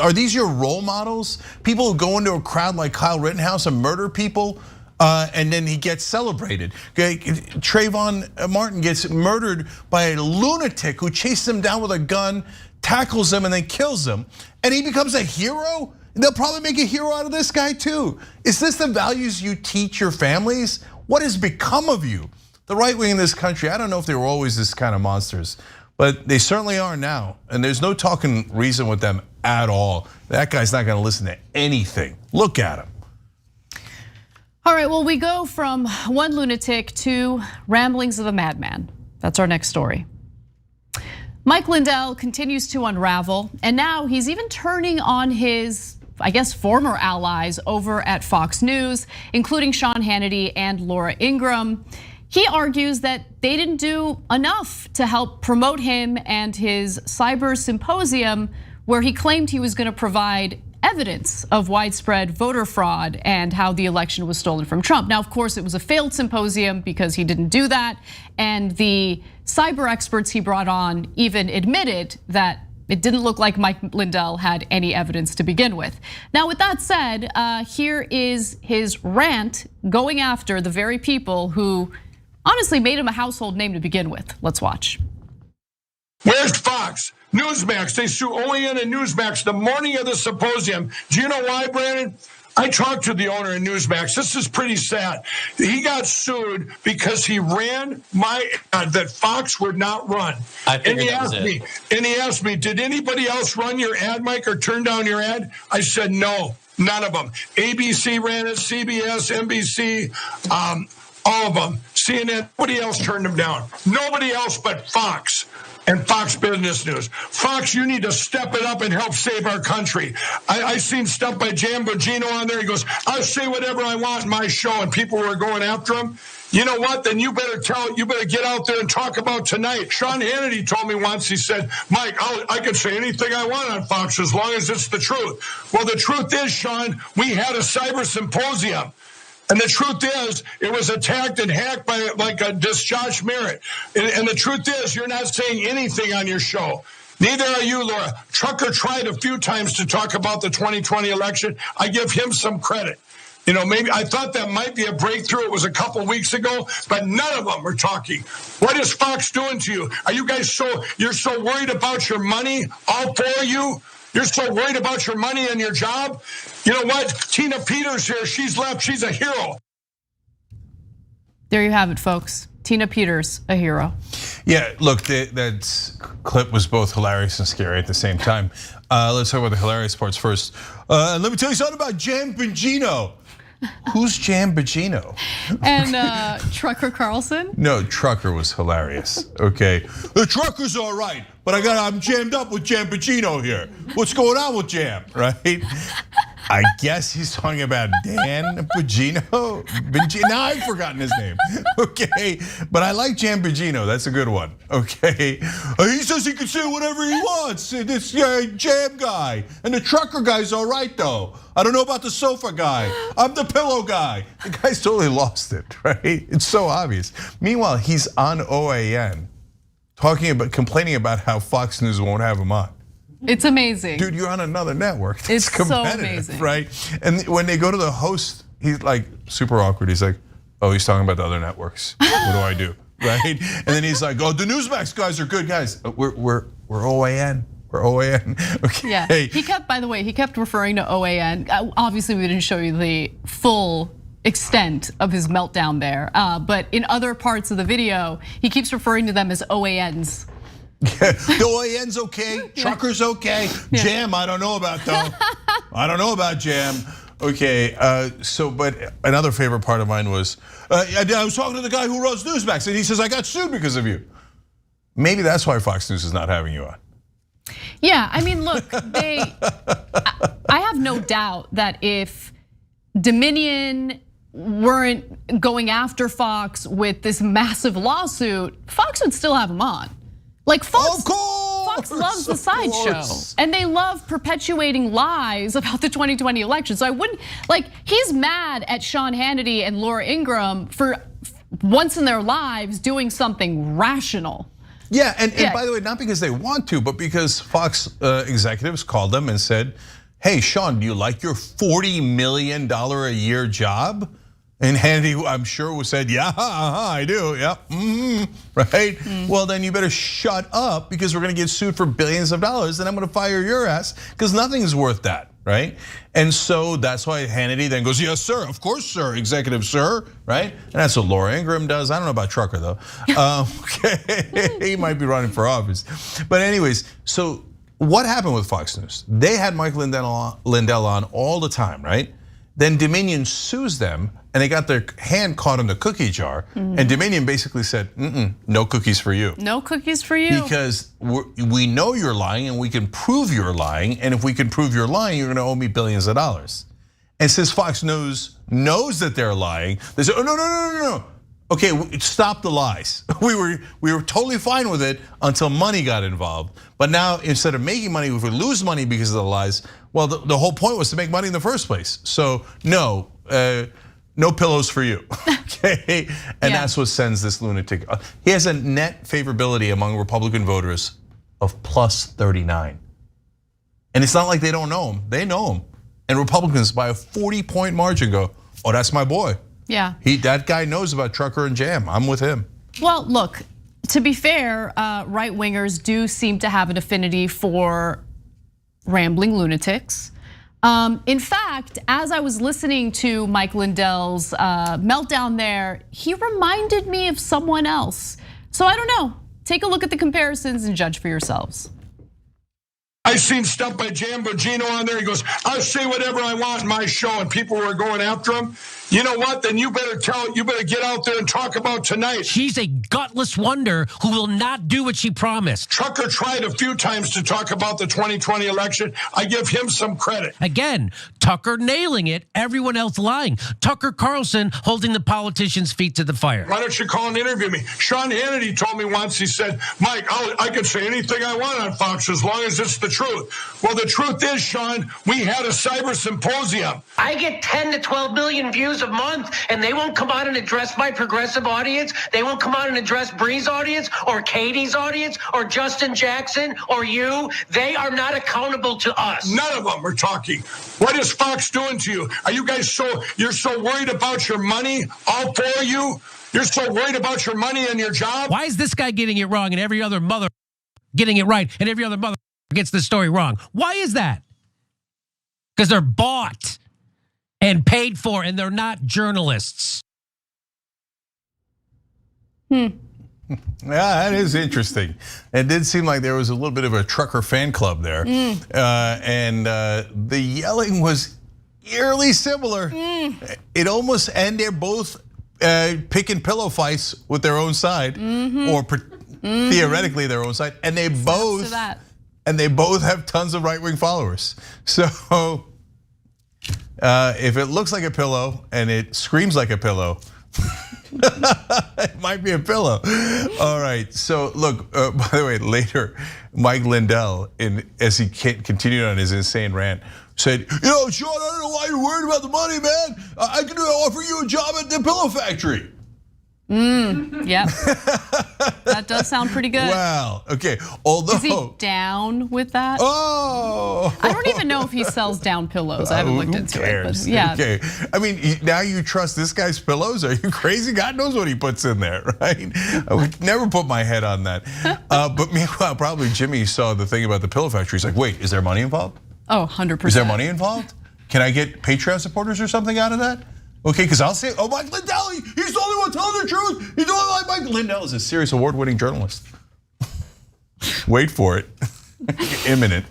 are these your role models? People who go into a crowd like Kyle Rittenhouse and murder people, and then he gets celebrated. Trayvon Martin gets murdered by a lunatic who chases him down with a gun, tackles him, and then kills him. And he becomes a hero? They'll probably make a hero out of this guy too. Is this the values you teach your families? What has become of you? The right wing in this country, I don't know if they were always this kind of monsters, but they certainly are now. And there's no talking reason with them at all. That guy's not gonna listen to anything. Look at him. All right, well, we go from one lunatic to ramblings of a madman. That's our next story. Mike Lindell continues to unravel, and now he's even turning on his, I guess, former allies over at Fox News, including Sean Hannity and Laura Ingraham. He argues that they didn't do enough to help promote him and his cyber symposium, where he claimed he was going to provide evidence of widespread voter fraud and how the election was stolen from Trump. Now, of course, it was a failed symposium because he didn't do that. And the cyber experts he brought on even admitted that it didn't look like Mike Lindell had any evidence to begin with. Now, with that said, here is his rant going after the very people who honestly made him a household name to begin with. Let's watch. Where's Fox? Newsmax, they sue OAN and Newsmax the morning of the symposium. Do you know why, Brandon? I talked to the owner of Newsmax. This is pretty sad. He got sued because he ran my ad that Fox would not run. And he asked me, did anybody else run your ad, Mike, or turn down your ad? I said, no, none of them. ABC ran it, CBS, NBC, all of them. CNN, nobody else turned them down. Nobody else but Fox. And Fox Business News. Fox, you need to step it up and help save our country. I seen stuff by Jan Bongino on there. He goes, I'll say whatever I want in my show, and people were going after him. You know what? Then you better get out there and talk about tonight. Sean Hannity told me once, he said, Mike, I can say anything I want on Fox as long as it's the truth. Well, the truth is, Sean, we had a cyber symposium. And the truth is, it was attacked and hacked by like a discharged Merritt. And the truth is, you're not saying anything on your show. Neither are you, Laura. Trucker tried a few times to talk about the 2020 election. I give him some credit. You know, maybe I thought that might be a breakthrough. It was a couple weeks ago, but none of them are talking. What is Fox doing to you? Are you guys you're so worried about your money, all four of you? You're so worried about your money and your job? You know what? Tina Peters here, she's left, she's a hero. There you have it, folks. Tina Peters, a hero. Yeah, look, that clip was both hilarious and scary at the same time. Let's talk about the hilarious parts first. Let me tell you something about Jan Bongino. Who's Jan Bongino? And Trucker Carlson? No, Trucker was hilarious. Okay, the Trucker's all right, but I'm jammed up with Jan Bongino here. What's going on with Jan, right? I guess he's talking about Dan Bongino. Now I've forgotten his name. Okay, but I like Jan Bongino. That's a good one. Okay, he says he can say whatever he wants. This Jam guy and the Trucker guy's all right though. I don't know about the sofa guy. I'm the pillow guy. The guy's totally lost it, right? It's so obvious. Meanwhile, he's on OAN, complaining about how Fox News won't have him on. It's amazing. Dude, you're on another network. It's so amazing. Right? And when they go to the host, he's like super awkward. He's like, oh, he's talking about the other networks. What do I do? Right? And then he's like, oh, the Newsmax guys are good guys. We're OAN. We're OAN. Okay. Yeah. He kept, by the way, he kept referring to OAN. Obviously, we didn't show you the full extent of his meltdown there. But in other parts of the video, he keeps referring to them as OANs. Yeah, the OAN's okay, Trucker's okay, Jam I don't know about though. I don't know about Jam. Okay, but another favorite part of mine was, I was talking to the guy who runs Newsmax and he says, I got sued because of you. Maybe that's why Fox News is not having you on. Yeah, I mean, look, I have no doubt that if Dominion weren't going after Fox with this massive lawsuit, Fox would still have him on. Like Fox loves the sideshow, and they love perpetuating lies about the 2020 election. So I wouldn't, like, he's mad at Sean Hannity and Laura Ingraham for once in their lives doing something rational. Yeah, and by the way, not because they want to, but because Fox executives called them and said, hey, Sean, do you like your $40 million a year job? And Hannity, I'm sure, said, yeah, I do, yep, right? Well, then you better shut up because we're gonna get sued for billions of dollars and I'm gonna fire your ass because nothing's worth that, right? And so that's why Hannity then goes, yes, sir, of course, sir, executive, sir, right? And that's what Laura Ingraham does. I don't know about Trucker, though. Okay, he might be running for office. But anyways, so what happened with Fox News? They had Mike Lindell on all the time, right? Then Dominion sues them and they got their hand caught in the cookie jar. And Dominion basically said, no cookies for you. No cookies for you. Because we know you're lying and we can prove you're lying. And if we can prove you're lying, you're gonna owe me billions of dollars. And since Fox News knows that they're lying, they say, oh, no. Okay, stop the lies. We were totally fine with it until money got involved. But now instead of making money, if we lose money because of the lies, well, the whole point was to make money in the first place. So no pillows for you, okay? And that's what sends this lunatic. He has a net favorability among Republican voters of plus 39. And it's not like they don't know him, they know him. And Republicans by a 40-point margin go, oh, that's my boy. Yeah. That guy knows about Trucker and Jam, I'm with him. Well, look, to be fair, right wingers do seem to have an affinity for rambling lunatics. In fact, as I was listening to Mike Lindell's meltdown there, he reminded me of someone else. So I don't know, take a look at the comparisons and judge for yourselves. I seen stuff by Jan Bongino on there. He goes, I'll say whatever I want in my show, and people were going after him. You know what? Then you better get out there and talk about tonight. She's a gutless wonder who will not do what she promised. Trucker tried a few times to talk about the 2020 election. I give him some credit. Again, Tucker nailing it, everyone else lying. Tucker Carlson holding the politicians' feet to the fire. Why don't you call and interview me? Sean Hannity told me once, he said, Mike, I can say anything I want on Fox as long as it's the truth. Well, the truth is, Sean, we had a cyber symposium. I get 10 to 12 million views a month, and they won't come out and address my progressive audience. They won't come out and address Bree's audience or Katie's audience or Justin Jackson or you. They are not accountable to us. None of them are talking. What is Fox doing to you? Are you guys you're so worried about your money, all four of you? You're so worried about your money and your job? Why is this guy getting it wrong and every other mother getting it right and every other mother gets the story wrong? Why is that? Because they're bought and paid for, and they're not journalists. Yeah, that is interesting. It did seem like there was a little bit of a Trucker fan club there. And the yelling was eerily similar. It almost, and they're both picking pillow fights with their own side, or theoretically their own side. And they both have tons of right-wing followers. So if it looks like a pillow and it screams like a pillow, it might be a pillow. All right, so look, by the way, later, Mike Lindell, as he continued on his insane rant, said, you know, Sean, I don't know why you're worried about the money, man. I can offer you a job at the pillow factory. Yep. That does sound pretty good. Well, okay. Although, is he down with that? Oh, I don't even know if he sells down pillows. I haven't looked into it. But yeah. Okay. I mean, now you trust this guy's pillows? Are you crazy? God knows what he puts in there, right? I would never put my head on that. But meanwhile, probably Jimmy saw the thing about the pillow factory. He's like, wait, is there money involved? Oh, 100%. Is there money involved? Can I get Patreon supporters or something out of that? Okay, because I'll say, oh, Mike Lindell, he's the only one telling the truth. He's the only one. Mike Lindell is a serious award-winning journalist. Wait for it, imminent.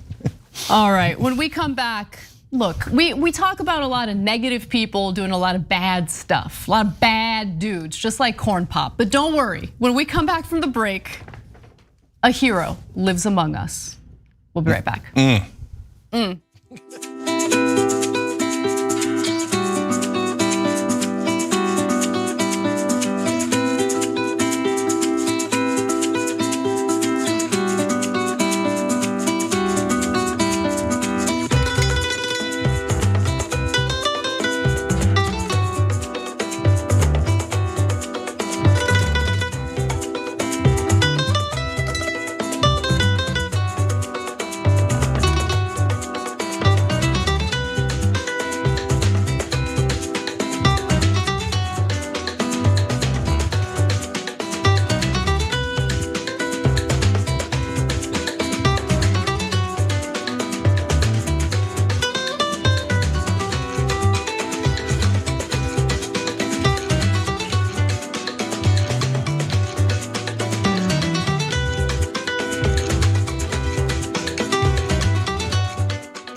All right, when we come back, look, we talk about a lot of negative people doing a lot of bad stuff, a lot of bad dudes, just like Corn Pop. But don't worry, when we come back from the break, a hero lives among us. We'll be right back.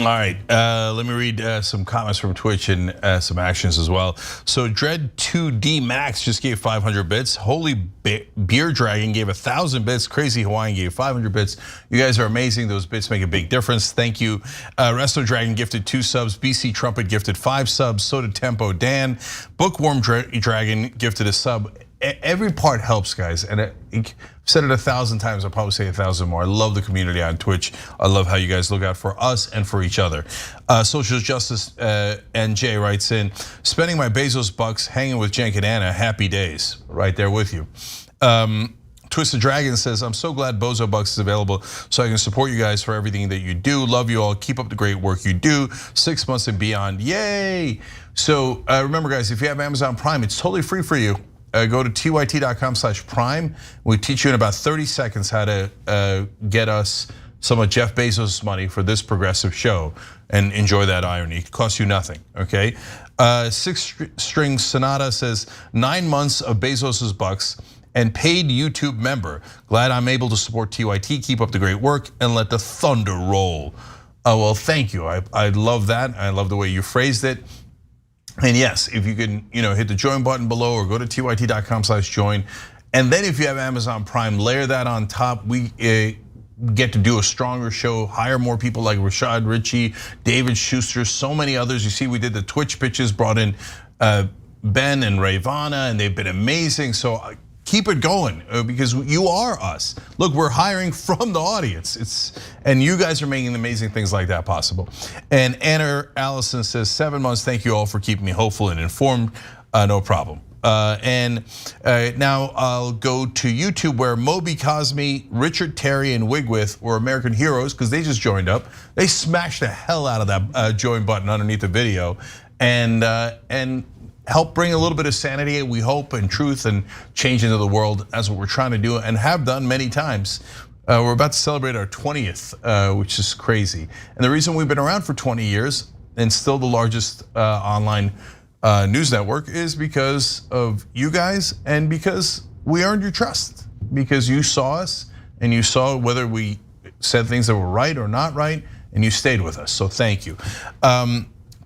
All right, let me read some comments from Twitch and some actions as well. So Dread2D Max just gave 500 bits. Holy Beer Dragon gave 1,000 bits. Crazy Hawaiian gave 500 bits. You guys are amazing. Those bits make a big difference. Thank you. Wrestler Dragon gifted 2 subs. BC Trumpet gifted 5 subs. So did Tempo Dan. Bookworm Dragon gifted a sub. Every part helps, guys, and I've said it 1,000 times. I'll probably say 1,000 more. I love the community on Twitch. I love how you guys look out for us and for each other. Social Justice NJ writes in, spending my Bezos bucks hanging with Cenk and Anna, happy days. Right there with you. Twisted Dragon says, I'm so glad Bozo Bucks is available so I can support you guys for everything that you do. Love you all. Keep up the great work you do. 6 months and beyond. Yay. So remember, guys, if you have Amazon Prime, it's totally free for you. Go to tyt.com/prime. We teach you in about 30 seconds how to get us some of Jeff Bezos' money for this progressive show, and enjoy that irony. It costs you nothing, okay? 6 String Sonata says 9 months of Bezos' bucks and paid YouTube member. Glad I'm able to support TYT. Keep up the great work and let the thunder roll. Well, thank you. I love that. I love the way you phrased it. And yes, if you can, hit the join button below or go to tyt.com/join. And then if you have Amazon Prime, layer that on top. We get to do a stronger show, hire more people like Rashad Ritchie, David Schuster, so many others. You see, we did the Twitch pitches, brought in Ben and Ravana, and they've been amazing. So keep it going because you are us. Look, we're hiring from the audience. And you guys are making amazing things like that possible. And Anna Allison says 7 months. Thank you all for keeping me hopeful and informed. No problem. And now I'll go to YouTube where Moby Cosme, Richard Terry, and Wigwith were American heroes because they just joined up. They smashed the hell out of that join button underneath the video and help bring a little bit of sanity, we hope, and truth and change into the world. That's what we're trying to do and have done many times. We're about to celebrate our 20th, which is crazy. And the reason we've been around for 20 years and still the largest online news network is because of you guys and because we earned your trust. Because you saw us and you saw whether we said things that were right or not right, and you stayed with us, so thank you.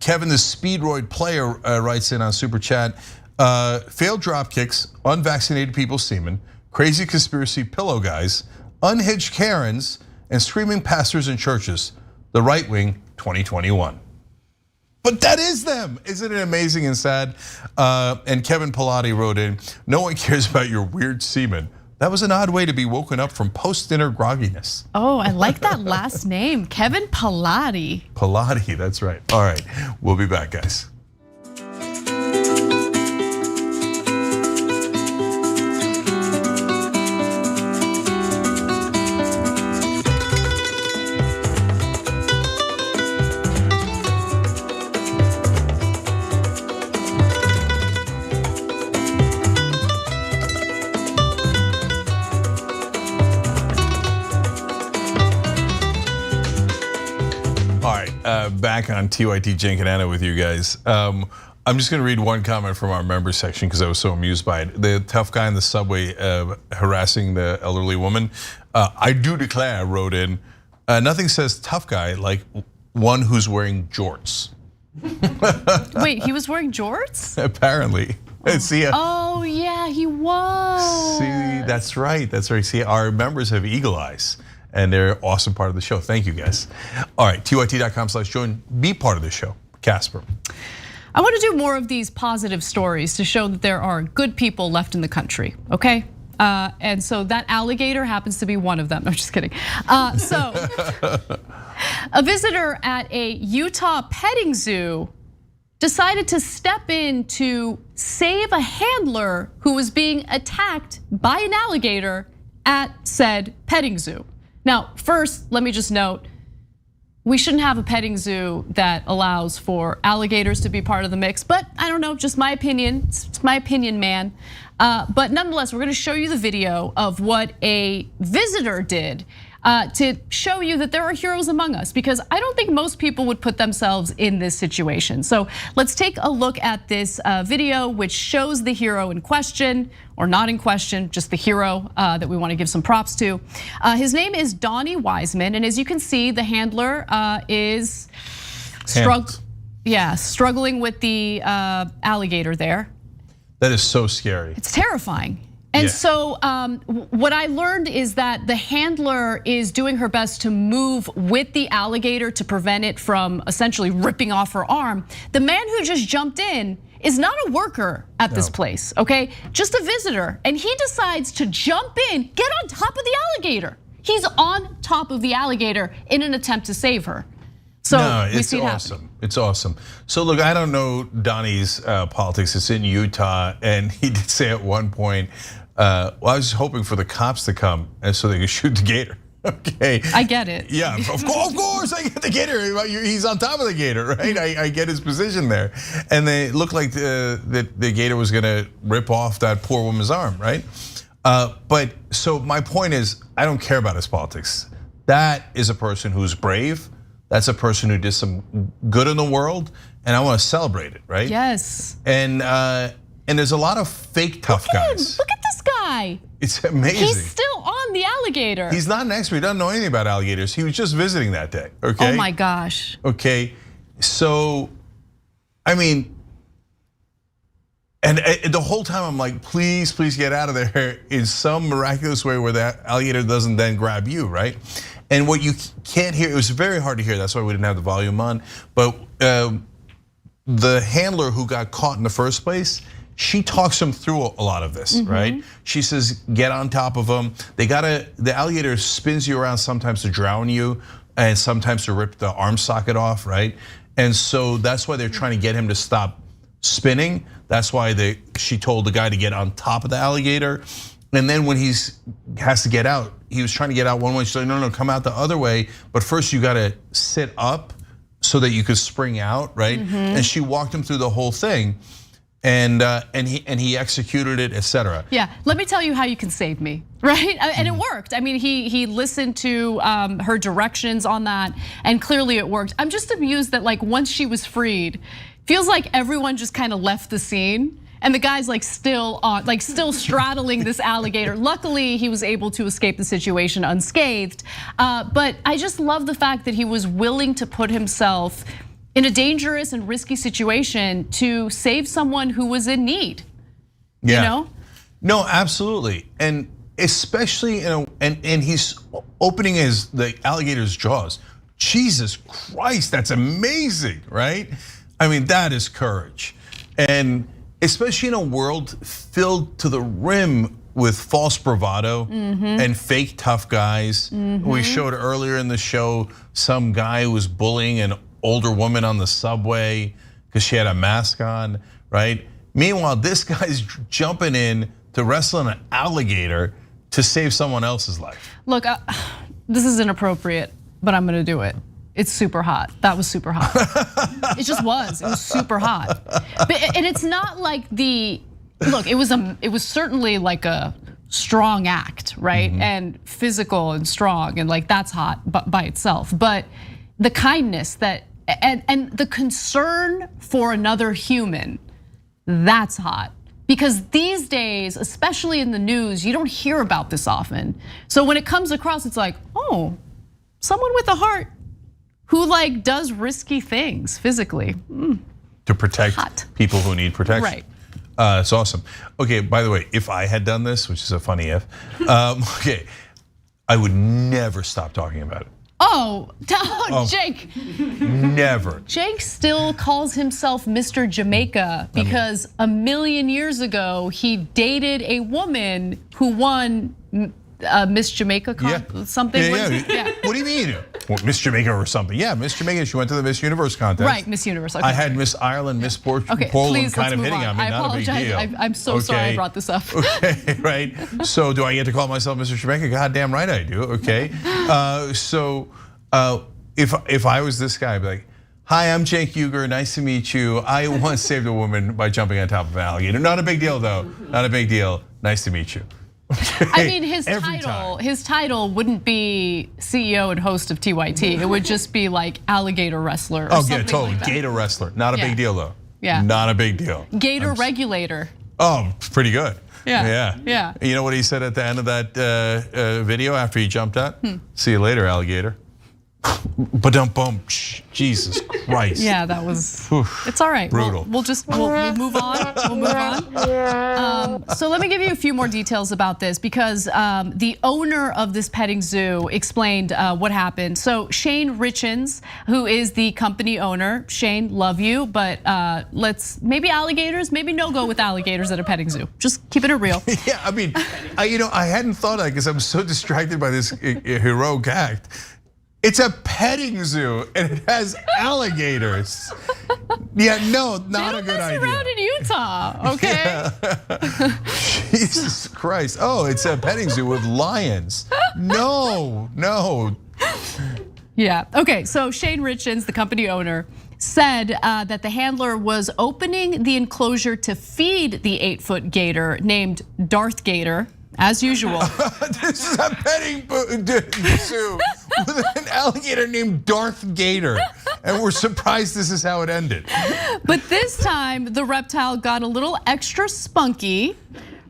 Kevin, the Speedroid player, writes in on Super Chat, failed drop kicks, unvaccinated people semen, crazy conspiracy pillow guys, unhinged Karens, and screaming pastors in churches. The right wing 2021. But that is them. Isn't it amazing and sad? And Kevin Pilati wrote in, no one cares about your weird semen. That was an odd way to be woken up from post-dinner grogginess. Oh, I like that last name, Kevin Pilati. Pilati, that's right. All right, we'll be back, guys. Back on TYT Cenk and Anna with you guys. I'm just gonna read one comment from our members section because I was so amused by it. The tough guy in the subway harassing the elderly woman. I do declare, I wrote in, nothing says tough guy like one who's wearing jorts. Wait, he was wearing jorts? Apparently. See, oh yeah, he was. See, that's right, that's right. See, our members have eagle eyes. And they're an awesome part of the show. Thank you guys. All right, tyt.com/join. Be part of the show. Casper. I want to do more of these positive stories to show that there are good people left in the country, okay? And so that alligator happens to be one of them. No, I'm just kidding. So a visitor at a Utah petting zoo decided to step in to save a handler who was being attacked by an alligator at said petting zoo. Now, first, let me just note, we shouldn't have a petting zoo that allows for alligators to be part of the mix, but I don't know, just my opinion. It's my opinion, man. But nonetheless, we're gonna show you the video of what a visitor did. to show you that there are heroes among us, because I don't think most people would put themselves in this situation. So let's take a look at this video, which shows the hero in question, or not in question, just the hero that we want to give some props to. His name is Donnie Wiseman, and as you can see, the handler is struggling with the alligator there. That is so scary. It's terrifying. And so what I learned is that the handler is doing her best to move with the alligator to prevent it from essentially ripping off her arm. The man who just jumped in is not a worker at this place, okay? Just a visitor, and he decides to jump in, get on top of the alligator. He's on top of the alligator in an attempt to save her. So no, we it's see it awesome. happening. It's awesome. So look, I don't know Donnie's politics. It's in Utah, and he did say at one point, well, I was hoping for the cops to come and so they could shoot the gator. Okay. I get it. Yeah, of course I get the gator. He's on top of the gator, right? I get his position there. And they looked like the gator was gonna rip off that poor woman's arm, right? But so my point is, I don't care about his politics. That is a person who's brave. That's a person who did some good in the world, and I want to celebrate it, right? Yes. And there's a lot of fake tough guys. Look at this guy. It's amazing. He's still on the alligator. He's not an expert. He doesn't know anything about alligators. He was just visiting that day. Okay. Oh my gosh. Okay, so I mean, and the whole time I'm like, please get out of there in some miraculous way where that alligator doesn't then grab you, right? And what you can't hear, it was very hard to hear. That's why we didn't have the volume on. But the handler who got caught in the first place, she talks him through a lot of this, right? She says, get on top of him. The alligator spins you around sometimes to drown you and sometimes to rip the arm socket off, right? And so that's why they're trying to get him to stop spinning. That's why she told the guy to get on top of the alligator. And then when he has to get out, he was trying to get out one way. She's like, no, come out the other way. But first you gotta sit up so that you could spring out, right? And she walked him through the whole thing. And he executed it, etc. Yeah, let me tell you how you can save me, right? And it worked. I mean, he listened to her directions on that, and clearly it worked. I'm just amused that like once she was freed, feels like everyone just kind of left the scene. And the guy's like still straddling this alligator. Luckily, he was able to escape the situation unscathed. But I just love the fact that he was willing to put himself in a dangerous and risky situation to save someone who was in need. Yeah. You know? No, absolutely. And especially, and he's opening the alligator's jaws. Jesus Christ, that's amazing, right? I mean, that is courage. And especially in a world filled to the rim with false bravado and fake tough guys. We showed earlier in the show some guy who was bullying an older woman on the subway because she had a mask on, right? Meanwhile, this guy's jumping in to wrestle an alligator to save someone else's life. Look, this is inappropriate, but I'm gonna do it. It's super hot. That was super hot. It just was. It was super hot. And it's not like look, it was certainly like a strong act, right? And physical and strong, and like that's hot by itself. But the kindness and the concern for another human, that's hot. Because these days, especially in the news, you don't hear about this often. So when it comes across, it's like, oh, someone with a heart who like does risky things physically. To protect people who need protection. Right. It's awesome. Okay, by the way, if I had done this, which is a funny if, okay, I would never stop talking about it. Oh, Jake. Never. Jake still calls himself Mr. Jamaica because a million years ago, he dated a woman who won Miss Jamaica something. Yeah. What do you mean? Well, Miss Jamaica or something? Yeah, Miss Jamaica. She went to the Miss Universe contest. Right, Miss Universe. Okay. I had Miss Ireland, Miss Poland kind of hitting on me. I apologize. I'm so sorry I brought this up. Okay, right. So do I get to call myself Mr. Jamaica? Goddamn right I do. Okay. So if I was this guy, I'd be like, hi, I'm Cenk Uygur. Nice to meet you. I once saved a woman by jumping on top of an alligator. Not a big deal though. Not a big deal. Nice to meet you. I mean, his Every title wouldn't be CEO and host of TYT. It would just be like alligator wrestler or Oh, something yeah, totally. like that. Gator wrestler. Not a Yeah. big deal, though. Yeah. Not a big deal. Gator regulator. Oh, pretty good. Yeah. Yeah. You know what he said at the end of that video after he jumped out? See you later, alligator. Ba-dum-bum. Jesus Christ. Yeah, that was. It's all right. Brutal. We'll move on. We'll move on. So let me give you a few more details about this because the owner of this petting zoo explained what happened. So Shane Richens, who is the company owner, Shane, love you, but let's maybe alligators, maybe no go with alligators at a petting zoo. Just keeping it real. Yeah, I mean, I hadn't thought of that because I'm so distracted by this heroic act. It's a petting zoo and it has alligators. Yeah, no, not a good idea. Around in Utah, okay? Yeah. Jesus Christ. Oh, it's a petting zoo with lions. No. Yeah, okay, so Shane Richens, the company owner, said that the handler was opening the enclosure to feed the 8-foot gator named Darth Gator, as usual. This is a petting zoo with an alligator named Darth Gator. And we're surprised this is how it ended. But this time, the reptile got a little extra spunky.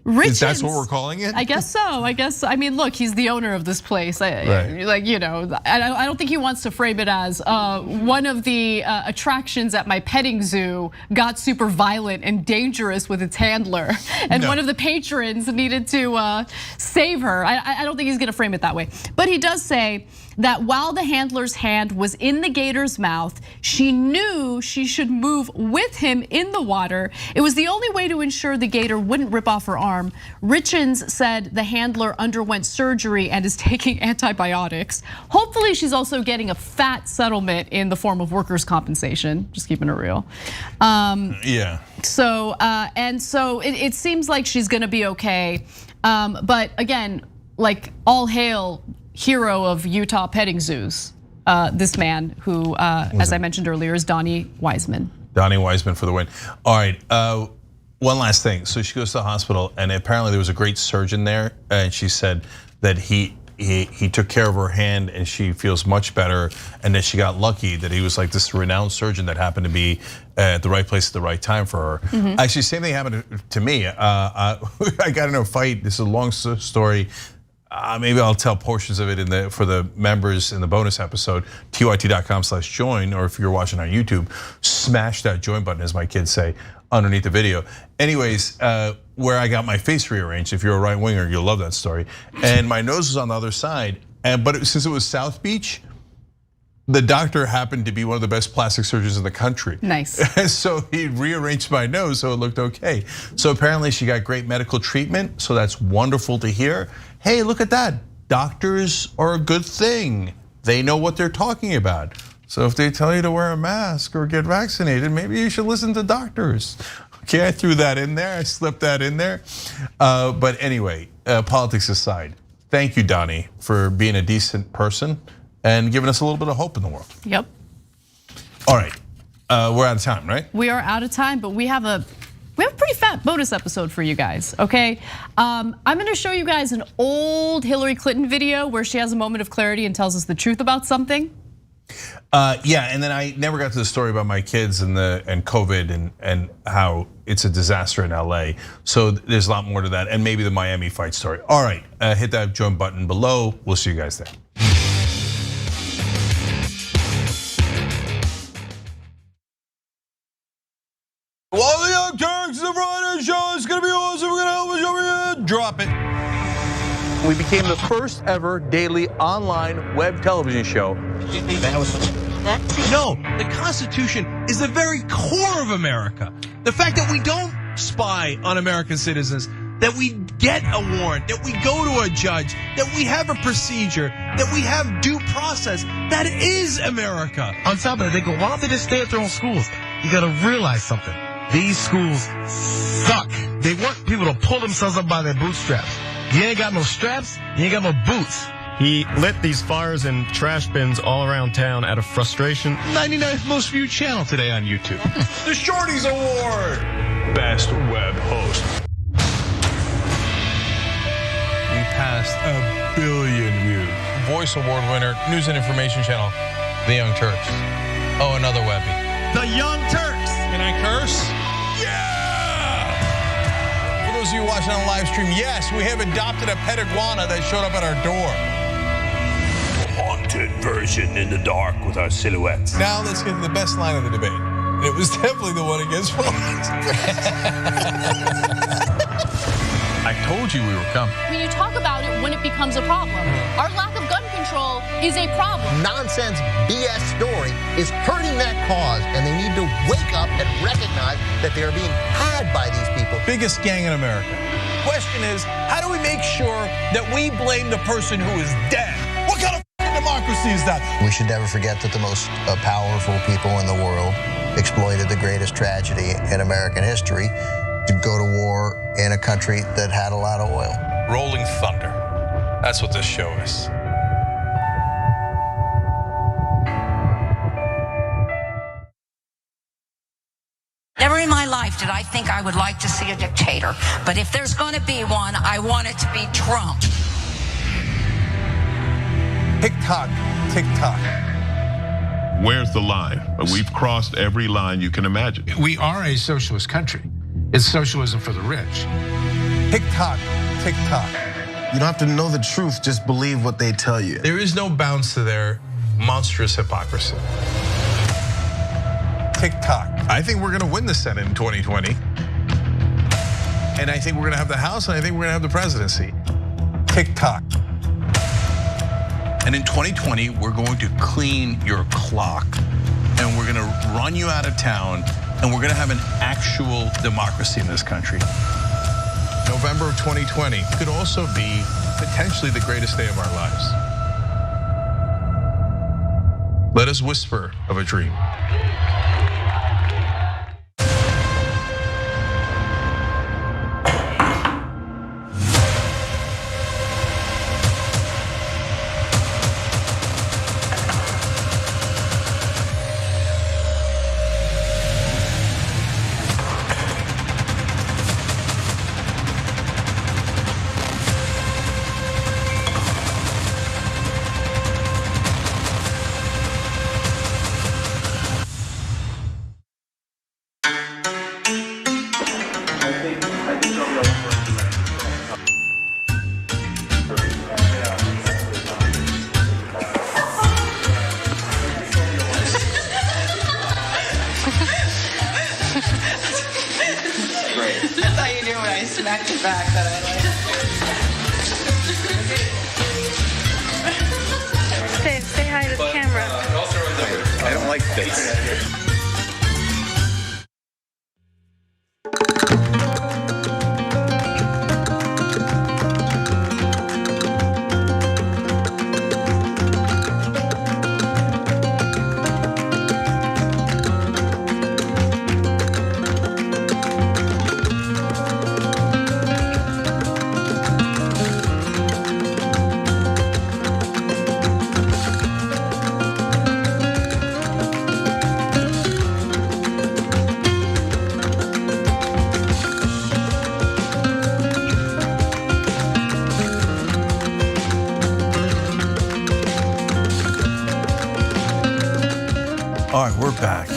That's what we're calling it? I guess so. I mean, look, he's the owner of this place. Right. Like, you know, I don't think he wants to frame it as one of the attractions at my petting zoo got super violent and dangerous with its handler, and one of the patrons needed to save her. I don't think he's gonna frame it that way. But he does say that while the handler's hand was in the gator's mouth, she knew she should move with him in the water. It was the only way to ensure the gator wouldn't rip off her arm. Richens said the handler underwent surgery and is taking antibiotics. Hopefully she's also getting a fat settlement in the form of workers' compensation, just keeping it real. Yeah. So, it seems like she's gonna be okay. But again, like all hail hero of Utah petting zoos, this man who, as I mentioned earlier, is Donnie Wiseman. Donnie Wiseman for the win. All right, one last thing. So she goes to the hospital and apparently there was a great surgeon there and she said that he took care of her hand and she feels much better, and that she got lucky that he was like this renowned surgeon that happened to be at the right place at the right time for her. Actually, same thing happened to me. I got in a fight, this is a long story. Maybe I'll tell portions of it for the members in the bonus episode, tyt.com/join, or if you're watching on YouTube, smash that join button, as my kids say, underneath the video. Anyways, where I got my face rearranged, if you're a right winger, you'll love that story. And my nose was on the other side, but since it was South Beach, the doctor happened to be one of the best plastic surgeons in the country. Nice. So he rearranged my nose so it looked okay. So apparently she got great medical treatment, so that's wonderful to hear. Hey, look at that. Doctors are a good thing. They know what they're talking about. So if they tell you to wear a mask or get vaccinated, maybe you should listen to doctors. Okay, I threw that in there, I slipped that in there. But anyway, politics aside, thank you, Donnie, for being a decent person and giving us a little bit of hope in the world. Yep. All right, we're out of time, right? We are out of time, but we have a pretty fat bonus episode for you guys, okay? I'm gonna show you guys an old Hillary Clinton video where she has a moment of clarity and tells us the truth about something. Yeah, and then I never got to the story about my kids and COVID and how it's a disaster in LA. So there's a lot more to that, and maybe the Miami fight story. All right, hit that join button below. We'll see you guys there. Well, the Young Turks, the Friday show is gonna be awesome. We're gonna help us over here. Drop it. We became the first ever daily online web television show. No, the Constitution is the very core of America. The fact that we don't spy on American citizens, that we get a warrant, that we go to a judge, that we have a procedure, that we have due process, that is America. On top of that, they go, why don't they just stay at their own schools? You gotta realize something. These schools suck. They want people to pull themselves up by their bootstraps. You ain't got no straps, you ain't got no boots. He lit these fires in trash bins all around town out of frustration. 99th most viewed channel today on YouTube. The Shorties Award, Best Web Host. Best. 1 billion views. Voice Award winner, News and Information Channel, The Young Turks. Oh, another Webby. The Young Turks. Can I curse? For those of you watching on live stream, yes, we have adopted a pet iguana that showed up at our door. Haunted version in the dark with our silhouettes. Now let's get to the best line of the debate. And it was definitely the one against Fox. I told you we were coming. When you talk about it when it becomes a problem. Our lack of gun control is a problem. Nonsense BS story is hurting that cause, and they need to wake up and recognize that they are being had by these people. Biggest gang in America. Question is, how do we make sure that we blame the person who is dead? What kind of democracy is that? We should never forget that the most powerful people in the world exploited the greatest tragedy in American history to go to war in a country that had a lot of oil. Rolling Thunder. That's what this show is. Never in my life did I think I would like to see a dictator. But if there's going to be one, I want it to be Trump. Tick-tock, tick-tock. Where's the line? We've crossed every line you can imagine. We are a socialist country. It's socialism for the rich. Tick-tock, tick-tock. You don't have to know the truth, just believe what they tell you. There is no bounds to their monstrous hypocrisy. Tick-tock. I think we're gonna win the Senate in 2020. And I think we're gonna have the House, and I think we're gonna have the presidency. Tick-tock. And in 2020, we're going to clean your clock, and we're gonna run you out of town, and we're gonna have an actual democracy in this country. November of 2020 could also be potentially the greatest day of our lives. Let us whisper of a dream. That's how you do when I smack your back that I like. Say hi to the camera. I don't like this. All right, we're back.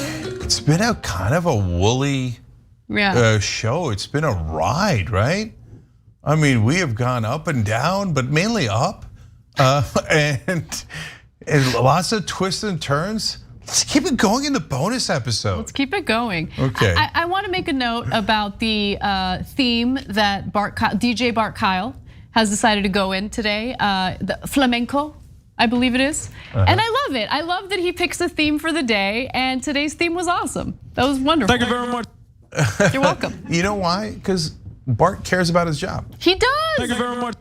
It's been a kind of a woolly show. It's been a ride, right? I mean, we have gone up and down, but mainly up, and lots of twists and turns. Let's keep it going in the bonus episode. Let's keep it going. Okay. I want to make a note about the theme that DJ Bart Kyle has decided to go in today, the flamenco, I believe it is. And I love it. I love that he picks a theme for the day, and today's theme was awesome. That was wonderful. Thank you very much. You're welcome. You know why? Because Bart cares about his job. He does. Thank you very much.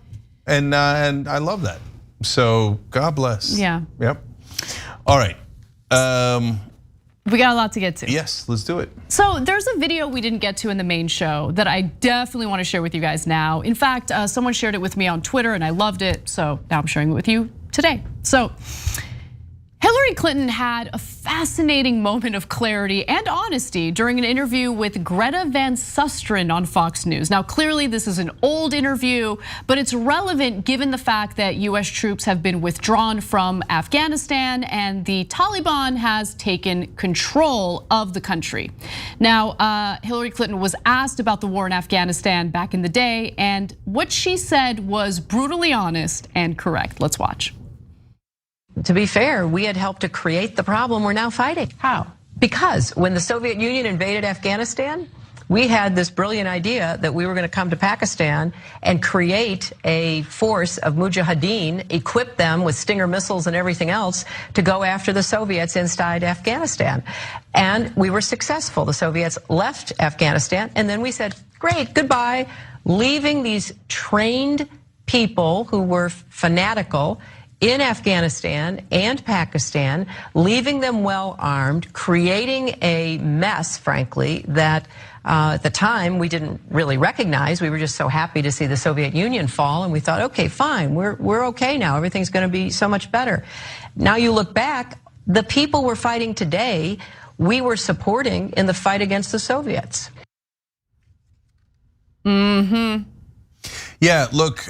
And I love that. So God bless. Yeah. Yep. All right. We got a lot to get to. Yes, let's do it. So there's a video we didn't get to in the main show that I definitely want to share with you guys now. In fact, someone shared it with me on Twitter and I loved it. So now I'm sharing it with you today. So Hillary Hillary Clinton had a fascinating moment of clarity and honesty during an interview with Greta Van Susteren on Fox News. Now, clearly this is an old interview, but it's relevant given the fact that US troops have been withdrawn from Afghanistan and the Taliban has taken control of the country. Now, Hillary Clinton was asked about the war in Afghanistan back in the day, and what she said was brutally honest and correct. Let's watch. To be fair, we had helped to create the problem we're now fighting. How? Because when the Soviet Union invaded Afghanistan, we had this brilliant idea that we were going to come to Pakistan and create a force of mujahideen, equip them with Stinger missiles and everything else to go after the Soviets inside Afghanistan. And we were successful. The Soviets left Afghanistan, and then we said, great, goodbye, leaving these trained people who were fanatical in Afghanistan and Pakistan, leaving them well armed, creating a mess, frankly, that at the time we didn't really recognize. We were just so happy to see the Soviet Union fall, and we thought, okay, fine, we're okay now. Everything's going to be so much better. Now you look back, the people we're fighting today, we were supporting in the fight against the Soviets. Yeah, look.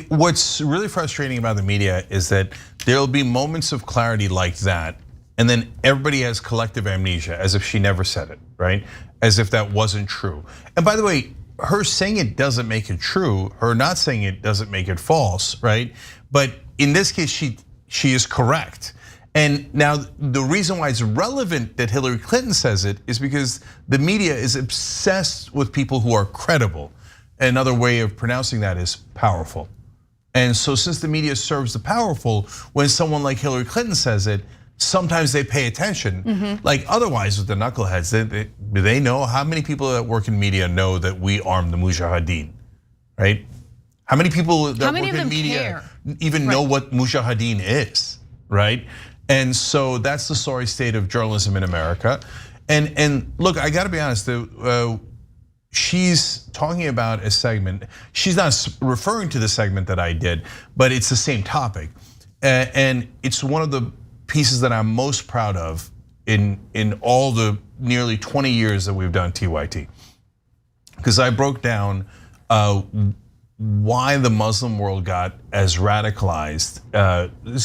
What's really frustrating about the media is that there'll be moments of clarity like that, and then everybody has collective amnesia, as if she never said it, right? As if that wasn't true. And by the way, her saying it doesn't make it true. Her not saying it doesn't make it false, right? But in this case, she is correct. And now the reason why it's relevant that Hillary Clinton says it is because the media is obsessed with people who are credible. Another way of pronouncing that is powerful. And so since the media serves the powerful, when someone like Hillary Clinton says it, sometimes they pay attention. Like otherwise with the knuckleheads, do they know how many people that work in media know that we arm the mujahideen, right? How many people that work in media even know what mujahideen is, right? And so that's the sorry state of journalism in America. And look, I gotta be honest, she's talking about a segment. She's not referring to the segment that I did, but it's the same topic. And it's one of the pieces that I'm most proud of in all the nearly 20 years that we've done TYT. Because I broke down why the Muslim world got as radicalized.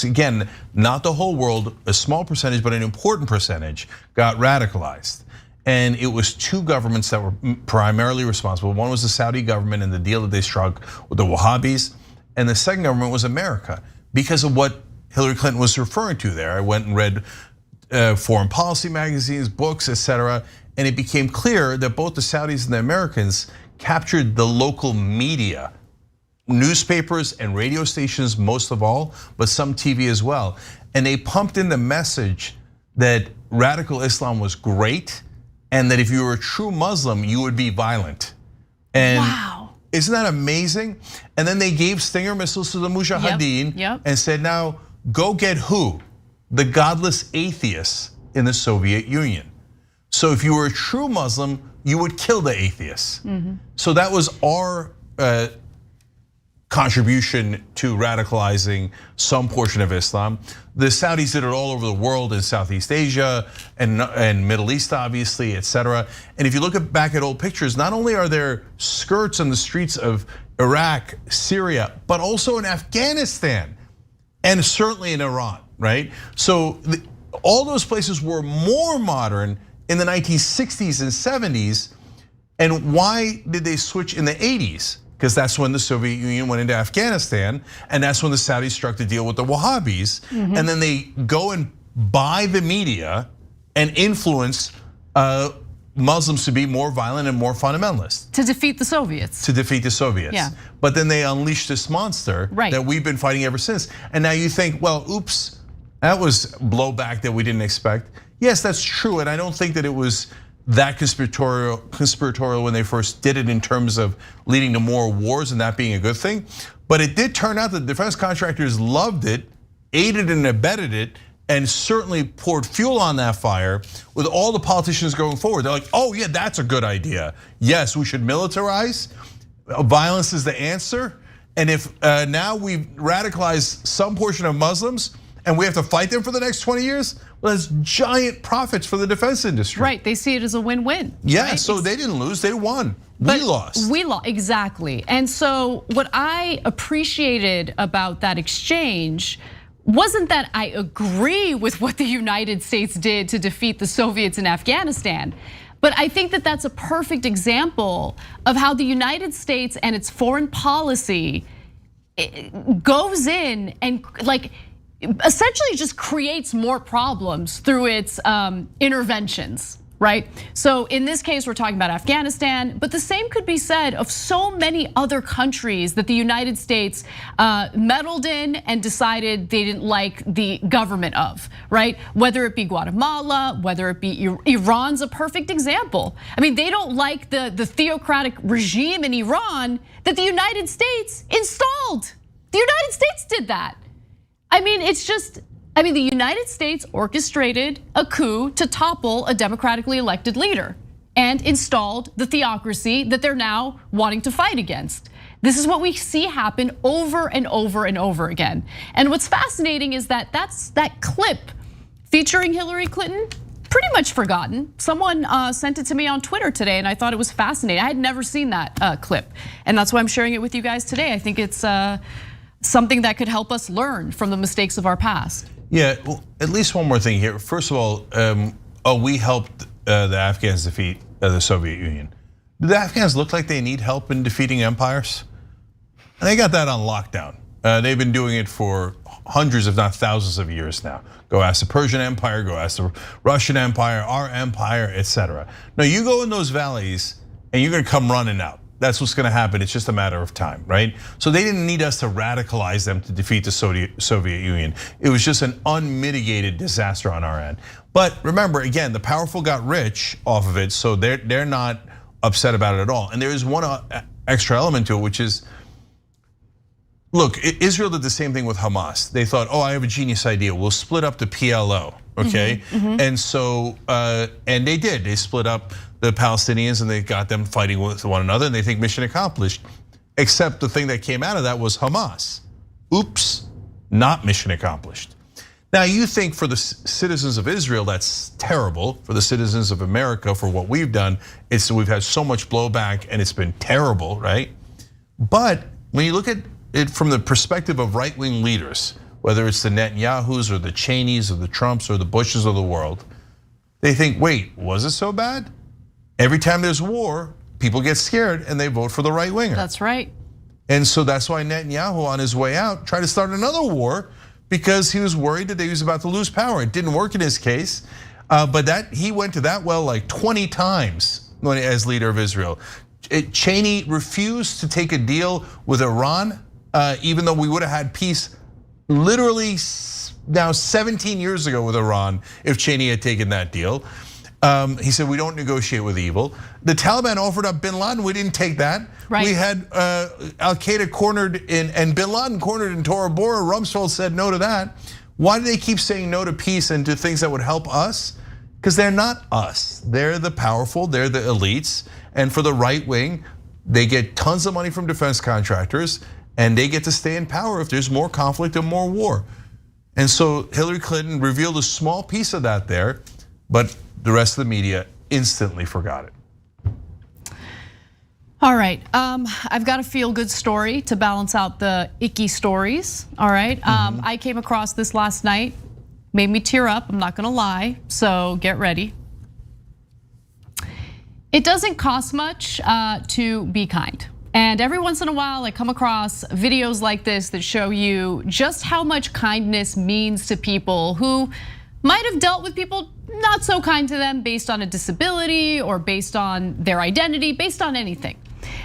Again, not the whole world, a small percentage, but an important percentage got radicalized. And it was two governments that were primarily responsible. One was the Saudi government and the deal that they struck with the Wahhabis. And the second government was America, because of what Hillary Clinton was referring to there. I went and read foreign policy magazines, books, etc. And it became clear that both the Saudis and the Americans captured the local media, newspapers and radio stations most of all, but some TV as well. And they pumped in the message that radical Islam was great, and that if you were a true Muslim, you would be violent. And wow. Isn't that amazing? And then they gave Stinger missiles to the Mujahideen and said, now go get who? The godless atheists in the Soviet Union. So if you were a true Muslim, you would kill the atheists. So that was our contribution to radicalizing some portion of Islam. The Saudis did it all over the world, in Southeast Asia and Middle East, obviously, etc. And if you look back at old pictures, not only are there skirts on the streets of Iraq, Syria, but also in Afghanistan and certainly in Iran, right? So all those places were more modern in the 1960s and 70s. And why did they switch in the 80s? Because that's when the Soviet Union went into Afghanistan, and that's when the Saudis struck the deal with the Wahhabis. And then they go and buy the media and influence Muslims to be more violent and more fundamentalist. To defeat the Soviets. To defeat the Soviets. Yeah. But then they unleashed this monster that we've been fighting ever since. And now you think, well, oops, that was blowback that we didn't expect. Yes, that's true, and I don't think that it was that conspiratorial when they first did it in terms of leading to more wars and that being a good thing. But it did turn out that defense contractors loved it, aided and abetted it, and certainly poured fuel on that fire with all the politicians going forward. They're like, oh yeah, that's a good idea. Yes, we should militarize. Violence is the answer. And if now we've radicalized some portion of Muslims and we have to fight them for the next 20 years, well, that's giant profits for the defense industry. Right, they see it as a win-win. Yeah, right? so they didn't lose, they won. We lost. We lost, exactly. And so what I appreciated about that exchange wasn't that I agree with what the United States did to defeat the Soviets in Afghanistan, but I think that that's a perfect example of how the United States and its foreign policy goes in and essentially just creates more problems through its interventions, right? So in this case, we're talking about Afghanistan, but the same could be said of so many other countries that the United States meddled in and decided they didn't like the government of, right? Whether it be Guatemala, whether it be Iran's a perfect example. I mean, they don't like the theocratic regime in Iran that the United States installed. The United States did that. I mean, the United States orchestrated a coup to topple a democratically elected leader and installed the theocracy that they're now wanting to fight against. This is what we see happen over and over and over again. And what's fascinating is that that clip featuring Hillary Clinton, pretty much forgotten. Someone sent it to me on Twitter today and I thought it was fascinating. I had never seen that clip. And that's why I'm sharing it with you guys today. I think it's something that could help us learn from the mistakes of our past. Yeah, well, at least one more thing here. First of all, we helped the Afghans defeat the Soviet Union. Do the Afghans look like they need help in defeating empires? And they got that on lockdown. They've been doing it for hundreds, if not thousands of years now. Go ask the Persian Empire, go ask the Russian Empire, our empire, etc. Now you go in those valleys and you're gonna come running out. That's what's gonna happen, it's just a matter of time, right? So they didn't need us to radicalize them to defeat the Soviet Union. It was just an unmitigated disaster on our end. But remember, again, the powerful got rich off of it, so they're not upset about it at all. And there is one extra element to it, which is, look, Israel did the same thing with Hamas. They thought, I have a genius idea, we'll split up the PLO, okay? And so, and they did, they split up the Palestinians and they got them fighting with one another and they think mission accomplished. Except the thing that came out of that was Hamas. Oops, not mission accomplished. Now you think for the citizens of Israel, that's terrible. For the citizens of America, for what we've done, we've had so much blowback and it's been terrible, right? But when you look at it from the perspective of right-wing leaders, whether it's the Netanyahus or the Cheneys or the Trumps or the Bushes of the world, they think, wait, was it so bad? Every time there's war, people get scared and they vote for the right winger. That's right. And so that's why Netanyahu on his way out tried to start another war because he was worried that he was about to lose power. It didn't work in his case, but he went to that well like 20 times as leader of Israel. Cheney refused to take a deal with Iran, even though we would have had peace literally now 17 years ago with Iran if Cheney had taken that deal. He said, we don't negotiate with evil. The Taliban offered up bin Laden, we didn't take that. Right. We had Al-Qaeda cornered and bin Laden cornered in Tora Bora. Rumsfeld said no to that. Why do they keep saying no to peace and to things that would help us? Because they're not us. They're the powerful, they're the elites. And for the right wing, they get tons of money from defense contractors and they get to stay in power if there's more conflict and more war. And so Hillary Clinton revealed a small piece of that there, but the rest of the media instantly forgot it. All right, I've got a feel-good story to balance out the icky stories, all right? I came across this last night, made me tear up, I'm not gonna lie, so get ready. It doesn't cost much to be kind. And every once in a while, I come across videos like this that show you just how much kindness means to people who might have dealt with people not so kind to them based on a disability or based on their identity, based on anything.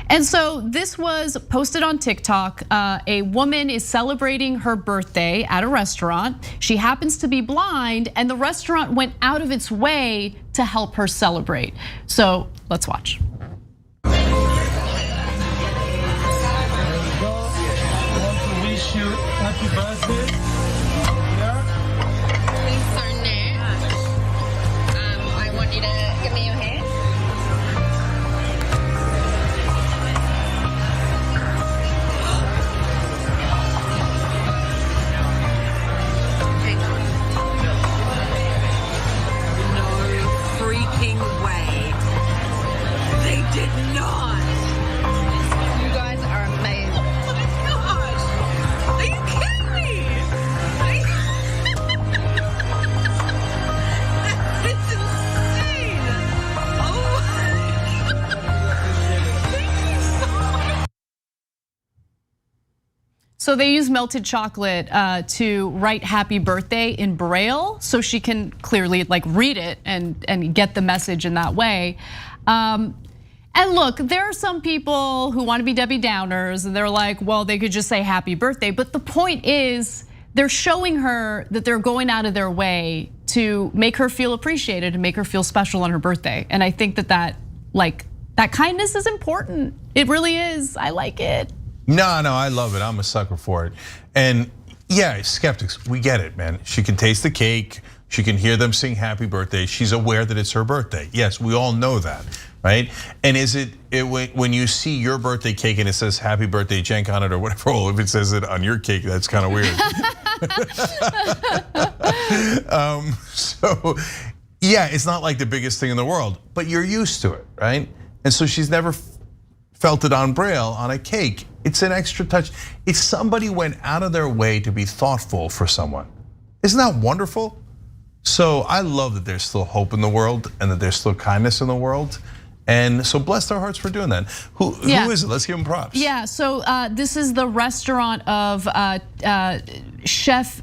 And so this was posted on TikTok. A woman is celebrating her birthday at a restaurant. She happens to be blind and the restaurant went out of its way to help her celebrate. So let's watch. Happy birthday. I want you to give me your hand. Okay, So they use melted chocolate to write "Happy Birthday" in Braille, so she can clearly like read it and get the message in that way. And look, there are some people who want to be Debbie Downers, and they're like, well, they could just say "Happy Birthday." But the point is, they're showing her that they're going out of their way to make her feel appreciated and make her feel special on her birthday. And I think that kindness is important. It really is. I like it. No, I love it. I'm a sucker for it. And yeah, skeptics, we get it, man. She can taste the cake. She can hear them sing "Happy Birthday." She's aware that it's her birthday. Yes, we all know that, right? And is it when you see your birthday cake and it says "Happy Birthday, Cenk" on it or whatever? Well, if it says it on your cake, that's kind of weird. So yeah, it's not like the biggest thing in the world, but you're used to it, right? And so she's never felt it on Braille on a cake. It's an extra touch. If somebody went out of their way to be thoughtful for someone, isn't that wonderful? So I love that there's still hope in the world and that there's still kindness in the world. And so bless their hearts for doing that. Who is it? Let's give them props. Yeah, so this is the restaurant of Chef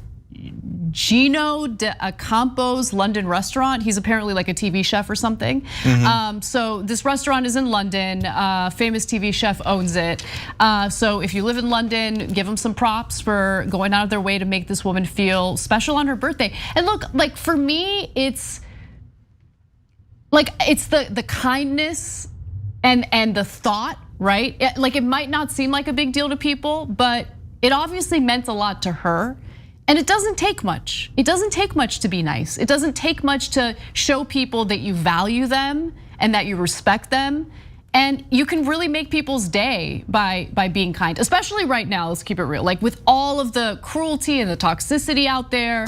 Gino D'Acampo's London restaurant. He's apparently like a TV chef or something. So this restaurant is in London. Famous TV chef owns it. So if you live in London, give them some props for going out of their way to make this woman feel special on her birthday. And look, like for me, it's the kindness and the thought, right? Like it might not seem like a big deal to people, but it obviously meant a lot to her. And it doesn't take much. It doesn't take much to be nice. It doesn't take much to show people that you value them and that you respect them. And you can really make people's day by being kind, especially right now, let's keep it real. Like with all of the cruelty and the toxicity out there,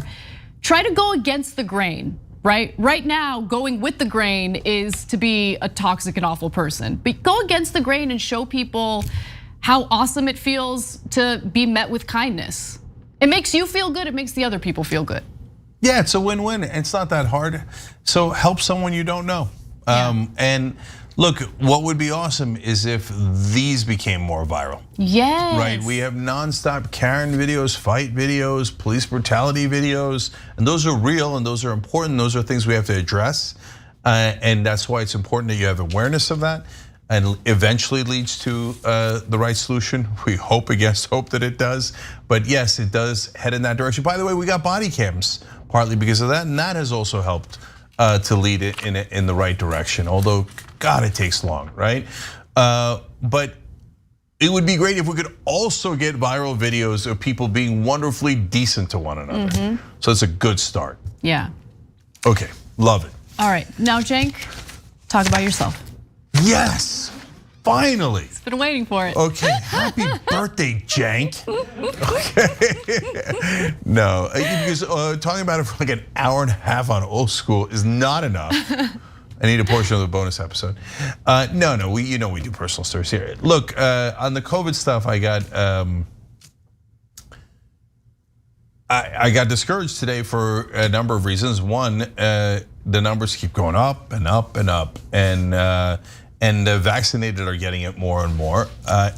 try to go against the grain, right? Right now, going with the grain is to be a toxic and awful person. But go against the grain and show people how awesome it feels to be met with kindness. It makes you feel good, it makes the other people feel good. Yeah, it's a win-win. It's not that hard. So help someone you don't know. And look, what would be awesome is if these became more viral. Yes. Right, we have nonstop Karen videos, fight videos, police brutality videos, and those are real and those are important. Those are things we have to address. And that's why it's important that you have awareness of that. And eventually leads to the right solution. We hope against hope that it does. But yes, it does head in that direction. By the way, we got body cams partly because of that, and that has also helped to lead it in the right direction. Although, God, it takes long, right? But it would be great if we could also get viral videos of people being wonderfully decent to one another. So it's a good start. Yeah. Okay, love it. All right, now Cenk, talk about yourself. Yes, finally. He's been waiting for it. Okay, happy birthday, Cenk. Okay. No, because talking about it for like an hour and a half on Old School is not enough. I need a portion of the bonus episode. No, we do personal stories here. Look, on the COVID stuff, I got discouraged today for a number of reasons. One, the numbers keep going up and up and up, and the vaccinated are getting it more and more.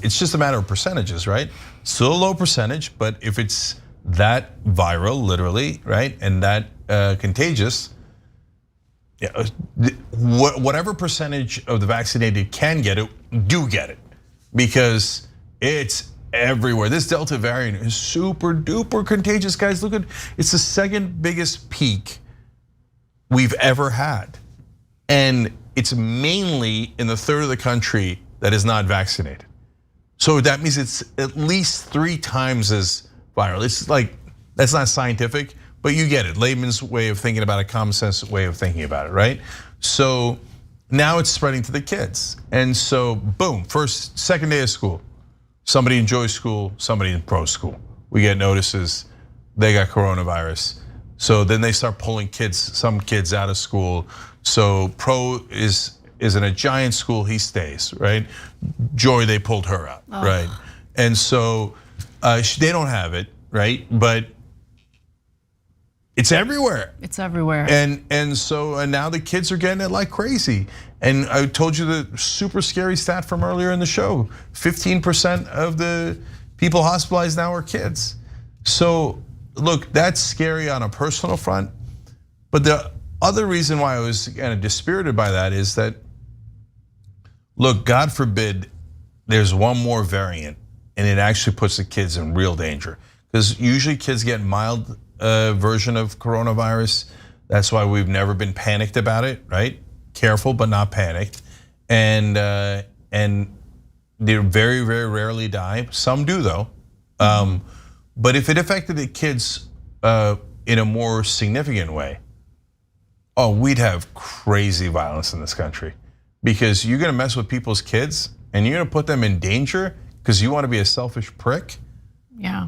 It's just a matter of percentages, right? Still a low percentage, but if it's that viral, literally, right, and that contagious, whatever percentage of the vaccinated can get it, do get it, because it's everywhere. This Delta variant is super duper contagious, guys. Look at, it's the second biggest peak we've ever had. And it's mainly in the third of the country that is not vaccinated. So that means it's at least 3 times as viral. It's like, that's not scientific, but you get it. Layman's way of thinking about it, common sense way of thinking about it, right? So now it's spreading to the kids. And so boom, second day of school. Somebody enjoys school, somebody in pro school. We get notices, they got coronavirus. So then they start pulling some kids out of school. So pro is in a giant school, he stays, right? Joy, they pulled her out, right? And so they don't have it, right? But it's everywhere. It's everywhere. And so now the kids are getting it like crazy. And I told you the super scary stat from earlier in the show, 15% of the people hospitalized now are kids. So look, that's scary on a personal front. But the other reason why I was kind of dispirited by that is that, look, God forbid there's one more variant and it actually puts the kids in real danger. Because usually kids get mild version of coronavirus. That's why we've never been panicked about it, right? Careful, but not panicked. And they very, very rarely die. Some do though. But if it affected the kids in a more significant way, we'd have crazy violence in this country. Because you're gonna mess with people's kids and you're gonna put them in danger because you wanna be a selfish prick. Yeah.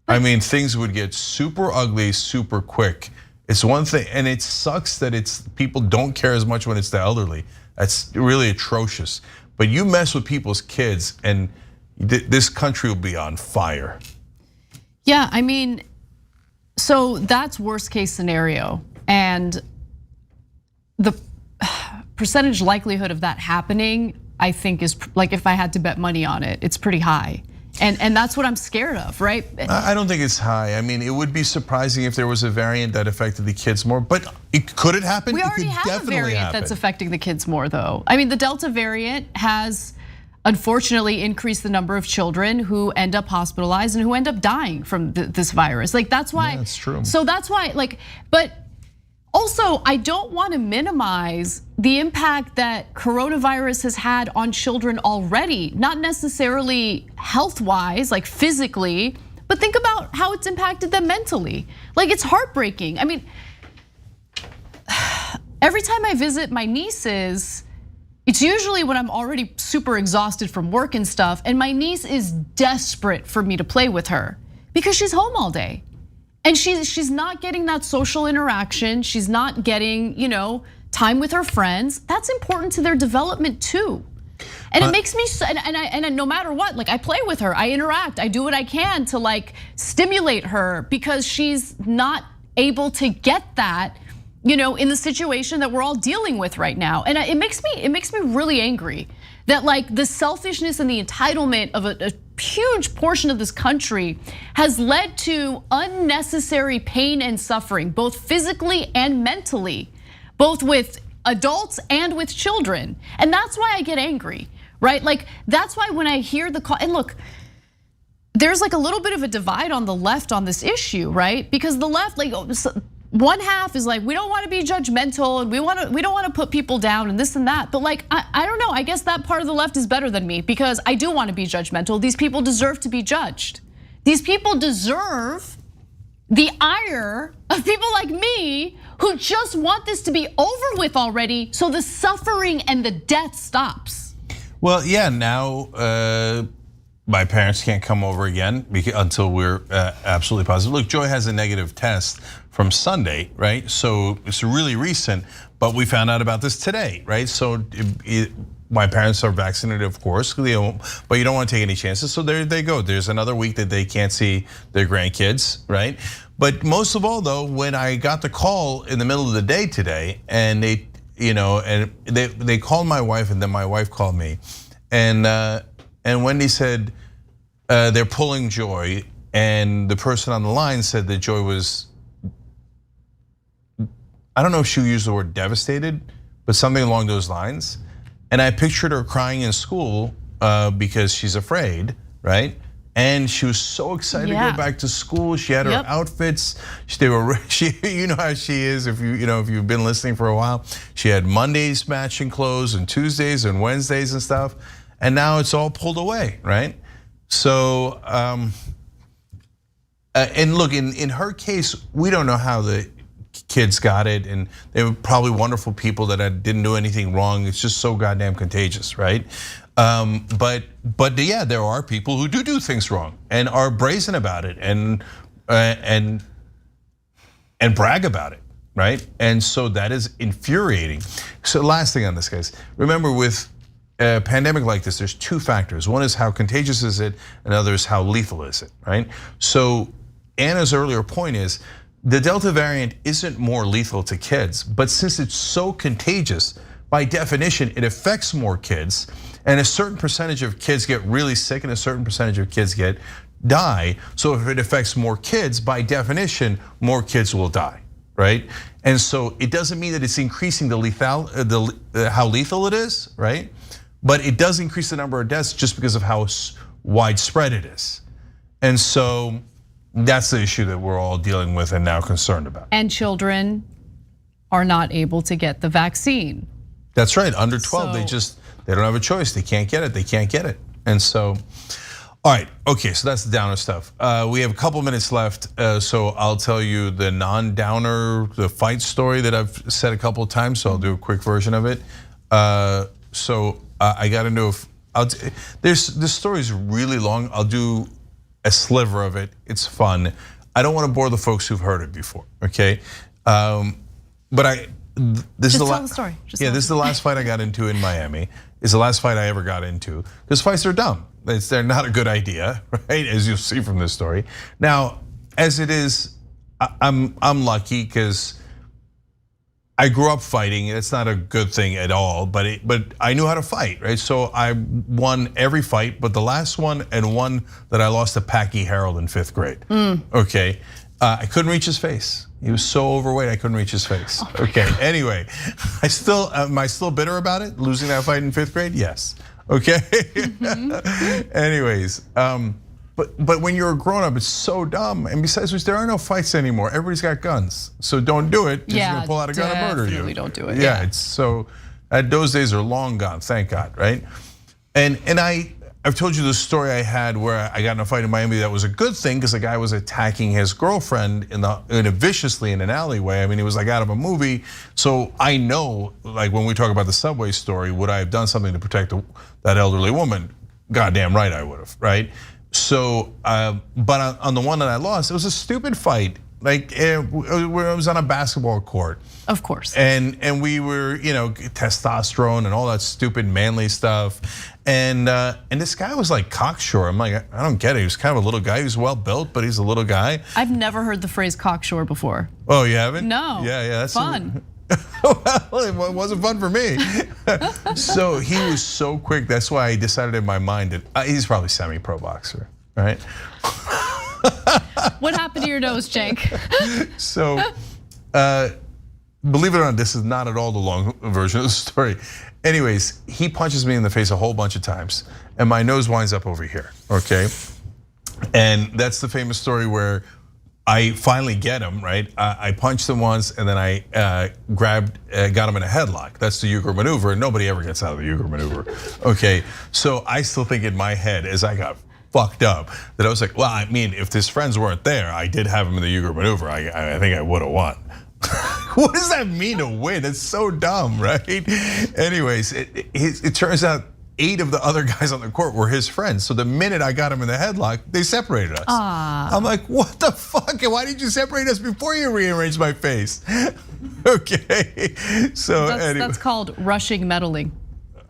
I mean, things would get super ugly, super quick. It's one thing, and it sucks that people don't care as much when it's the elderly. That's really atrocious. But you mess with people's kids and this country will be on fire. Yeah, I mean, so that's worst case scenario. And the percentage likelihood of that happening, I think is like, if I had to bet money on it, it's pretty high. And that's what I'm scared of, right? I don't think it's high. I mean, it would be surprising if there was a variant that affected the kids more, but could it happen? We already have a variant that's affecting the kids more though. I mean, the Delta variant has unfortunately increased the number of children who end up hospitalized and who end up dying from this virus. Like that's why. Yeah, that's true. So that's why, like, but also I don't want to minimize the impact that coronavirus has had on children already, not necessarily health-wise, like physically, but think about how it's impacted them mentally. Like it's heartbreaking. I mean, every time I visit my nieces, it's usually when I'm already super exhausted from work and stuff, and my niece is desperate for me to play with her because she's home all day. And she's not getting that social interaction. She's not getting, time with her friends. That's important to their development too. And it makes me, and no matter what, like I play with her, I interact, I do what I can to like stimulate her because she's not able to get that, in the situation that we're all dealing with right now. And it makes me really angry that like the selfishness and the entitlement of a huge portion of this country has led to unnecessary pain and suffering, both physically and mentally, both with adults and with children. And that's why I get angry, right? Like that's why when I hear the call, and look, there's like a little bit of a divide on the left on this issue, right? Because the left, like one half is like, we don't want to be judgmental and we don't want to put people down and this and that. But like, I don't know, I guess that part of the left is better than me because I do want to be judgmental. These people deserve to be judged. These people deserve the ire of people like me who just want this to be over with already so the suffering and the death stops. Well, yeah, now my parents can't come over again until we're absolutely positive. Look, Joy has a negative test from Sunday, right? So it's really recent, but we found out about this today, right? So my parents are vaccinated, of course, but you don't want to take any chances. So there they go. There's another week that they can't see their grandkids, right? But most of all, though, when I got the call in the middle of the day today, and they called my wife, and then my wife called me, and Wendy said they're pulling Joy, and the person on the line said that Joy was, I don't know if she used the word devastated, but something along those lines. And I pictured her crying in school because she's afraid, right? And she was so excited to go back to school. She had her outfits. You know how she is if you've been listening for a while. She had Mondays matching clothes and Tuesdays and Wednesdays and stuff. And now it's all pulled away, right? So, and look, in her case, we don't know how the kids got it, and they were probably wonderful people that didn't do anything wrong. It's just so goddamn contagious, right? But yeah, there are people who do things wrong and are brazen about it and brag about it, right? And so that is infuriating. So last thing on this, guys, remember with a pandemic like this, there's two factors. One is how contagious is it, and other is how lethal is it, right? So Anna's earlier point is the Delta variant isn't more lethal to kids, but since it's so contagious, by definition, it affects more kids. And a certain percentage of kids get really sick and a certain percentage of kids die. So if it affects more kids, by definition, more kids will die, right? And so it doesn't mean that it's increasing how lethal it is, right? But it does increase the number of deaths just because of how widespread it is. And so that's the issue that we're all dealing with and now concerned about. And children are not able to get the vaccine. That's right, under 12, they don't have a choice. They can't get it. And so, all right, okay, so that's the downer stuff. We have a couple minutes left, so I'll tell you the non-downer, the fight story that I've said a couple of times, so I'll do a quick version of it. So I got into, this story is really long. I'll do a sliver of it, it's fun. I don't want to bore the folks who've heard it before, okay? But this is the last story. This is the last fight I got into in Miami. It's the last fight I ever got into. Because fights are dumb. They're not a good idea, right? As you'll see from this story. Now, as it is, I'm lucky because I grew up fighting. It's not a good thing at all, but I knew how to fight, right? So I won every fight, but the last one and one that I lost to Packy Harold in 5th grade. Okay, I couldn't reach his face. He was so overweight, I couldn't reach his face. Okay, anyway, am I still bitter about it? Losing that fight in 5th grade? Yes, okay. Anyways, but when you're a grown up, it's so dumb. And besides, there are no fights anymore. Everybody's got guns, so don't do it. You're gonna pull out a gun and murder you. Definitely don't do it. Yeah, it's so, those days are long gone, thank God, right? And I've told you the story I had where I got in a fight in Miami that was a good thing because the guy was attacking his girlfriend viciously in an alleyway. I mean, he was like out of a movie. So I know, like when we talk about the subway story, would I have done something to protect that elderly woman? Goddamn right I would have, right? So, but on the one that I lost, it was a stupid fight. Like it was on a basketball court. Of course. And we were, testosterone and all that stupid manly stuff. And this guy was like cocksure. I'm like, I don't get it. He was kind of a little guy. He was well built, but he's a little guy. I've never heard the phrase cocksure before. Oh, you haven't? No. Yeah, that's fun. Well, it wasn't fun for me. So he was so quick. That's why I decided in my mind that he's probably semi-pro boxer, right? What happened to your nose, Cenk? So, believe it or not, this is not at all the long version of the story. Anyways, he punches me in the face a whole bunch of times, and my nose winds up over here, okay? And that's the famous story where I finally get him, right? I punched him once, and then I got him in a headlock. That's the Uger maneuver, and nobody ever gets out of the Uger maneuver, okay? So I still think in my head, as I got fucked up, that I was like, well, I mean, if his friends weren't there, I did have him in the Uger maneuver. I think I would have won. What does that mean to win? It's so dumb, right? Anyways, it turns out 8 of the other guys on the court were his friends. So the minute I got him in the headlock, they separated us. I'm like, what the fuck? Why did you separate us before you rearranged my face? Okay, so that's called rushing meddling.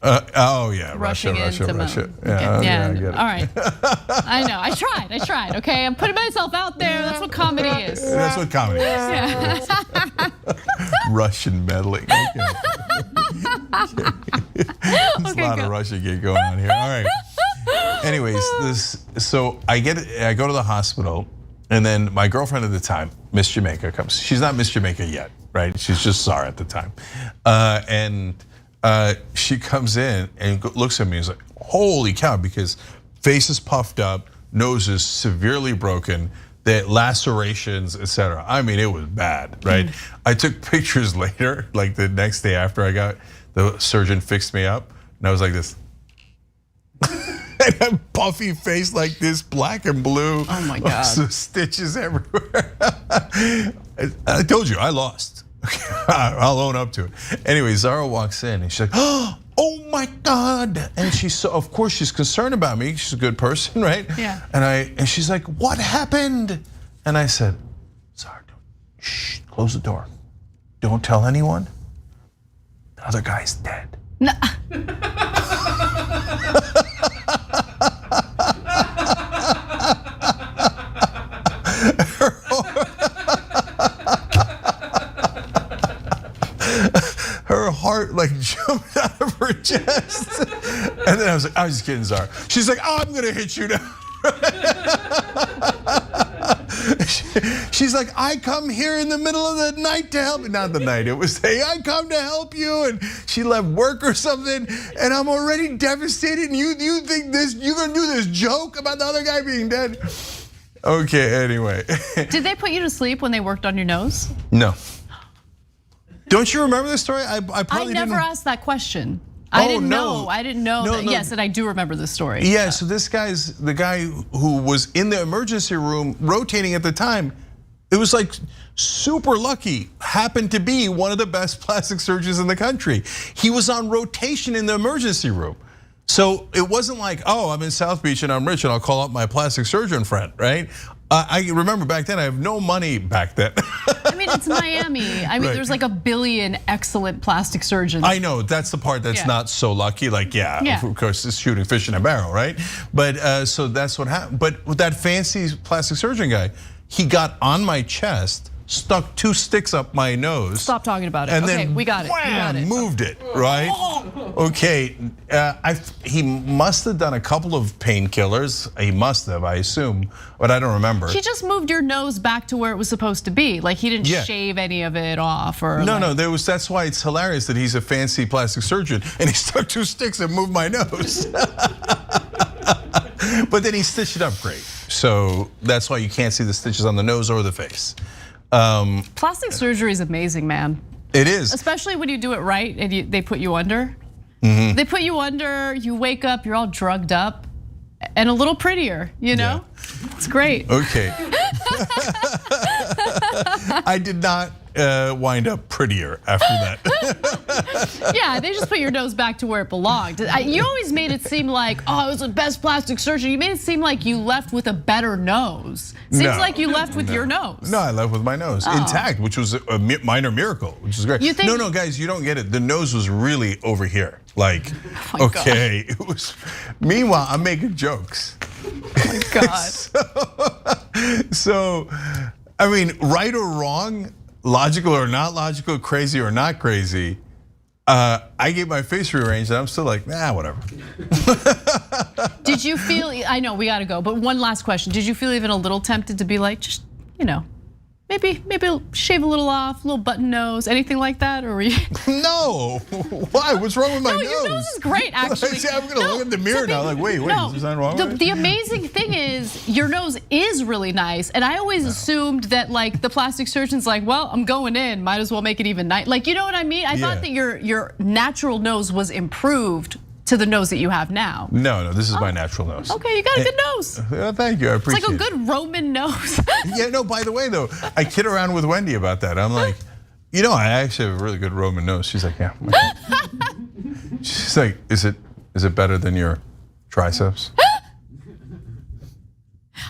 Oh yeah, Russia. Yeah, yeah. I get it. All right. I know. I tried. Okay, I'm putting myself out there. That's what comedy is. That's what comedy is. Yeah. Russian meddling. Okay. There's a lot of Russian gig going on here. All right. Anyways, so I go to the hospital, and then my girlfriend at the time, Miss Jamaica, comes. She's not Miss Jamaica yet, right? She's just Sarah at the time, and she comes in and looks at me and is like, holy cow, because face is puffed up, nose is severely broken, the lacerations, etc. I mean, it was bad, right? I took pictures later, like the next day after the surgeon fixed me up, and I was like this. And a puffy face like this, black and blue. Oh my God. So stitches everywhere. I told you, I lost. I'll own up to it. Anyway, Zara walks in and she's like, oh my God. And of course she's concerned about me. She's a good person, right? Yeah. And she's like, what happened? And I said, Zara, shh, close the door. Don't tell anyone. The other guy's dead. No. Her heart hair like jumped out of her chest. And then I was like, I was just kidding, Zara. She's like, oh, I'm gonna hit you now. She's like, I come here in the middle of the night to help. Not the night, it was day. I come to help you. And she left work or something. And I'm already devastated. And you think this, you're gonna do this joke about the other guy being dead? Okay, anyway. Did they put you to sleep when they worked on your nose? No. Don't you remember this story? I probably never asked that question. I didn't know. I didn't know that. Yes, and I do remember this story. Yeah, so this guy's the guy who was in the emergency room rotating at the time. It was like super lucky, happened to be one of the best plastic surgeons in the country. He was on rotation in the emergency room. So it wasn't like, oh, I'm in South Beach and I'm rich and I'll call up my plastic surgeon friend, right? I remember back then, I have no money back then. I mean, it's Miami. I mean, Right. there's like a billion excellent plastic surgeons. I know, that's the part that's not so lucky. Like, yeah, of course, it's shooting fish in a barrel, right? But so that's what happened. But with that fancy plastic surgeon guy, he got on my chest, stuck 2 sticks up my nose. Stop talking about it. And Okay, then we got it. We got it. moved it, right? Okay, he must have done a couple of painkillers. He must have, I assume, but I don't remember. He just moved your nose back to where it was supposed to be. Like he didn't shave any of it off or No, that's why it's hilarious that he's a fancy plastic surgeon and he stuck 2 sticks and moved my nose. But then he stitched it up great. So that's why you can't see the stitches on the nose or the face. Plastic surgery is amazing, man. It is. Especially when you do it right and they put you under. Mm-hmm. They put you under, you wake up, you're all drugged up and a little prettier, you know? It's great. Okay. I did not wind up prettier after that. Yeah, they just put your nose back to where it belonged. You always made it seem like, oh, it was the best plastic surgery. You made it seem like you left with a better nose. Seems like you left with your nose. No, I left with my nose intact, which was a minor miracle, which is great. You think- No, guys, you don't get it. The nose was really over here. Like, Oh okay, it was. Meanwhile, I'm making jokes. Oh my God. So, I mean, right or wrong, logical or not logical, crazy or not crazy, I get my face rearranged and I'm still like, nah, whatever. Did you feel, I know we gotta go, but one last question. Did you feel even a little tempted to be like, just, maybe shave a little off, a little button nose, anything like that, or were you? No, why? What's wrong with my nose? Your nose is great, actually. I'm gonna look in the mirror now, like, wait, is there something wrong with it? The amazing thing is, your nose is really nice, and I always assumed that like the plastic surgeon's like, well, I'm going in, might as well make it even nice. Like, you know what I mean? I thought that your natural nose was improved to the nose that you have now. No, this is my natural nose. Okay, you got a good nose. Thank you, I appreciate it. It's like a good Roman nose. Yeah, no, by the way though, I kid around with Wendy about that. I'm like, I actually have a really good Roman nose. She's like, yeah. She's like, is it better than your triceps?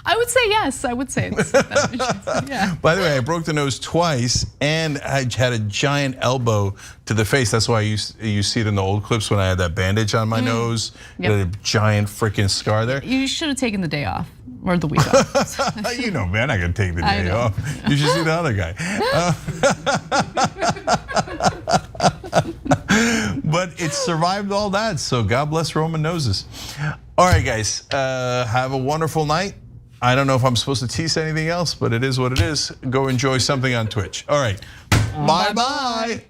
I would say yes, I would say it's yeah. By the way, I broke the nose twice and I had a giant elbow to the face. That's why you see it in the old clips when I had that bandage on my nose. Yep. Had a giant freaking scar there. You should have taken the day off or the week off. Man, I can take the day off. You should see the other guy. But it survived all that, so God bless Roman noses. All right, guys, have a wonderful night. I don't know if I'm supposed to tease anything else, but it is what it is. Go enjoy something on Twitch. All right, bye-bye.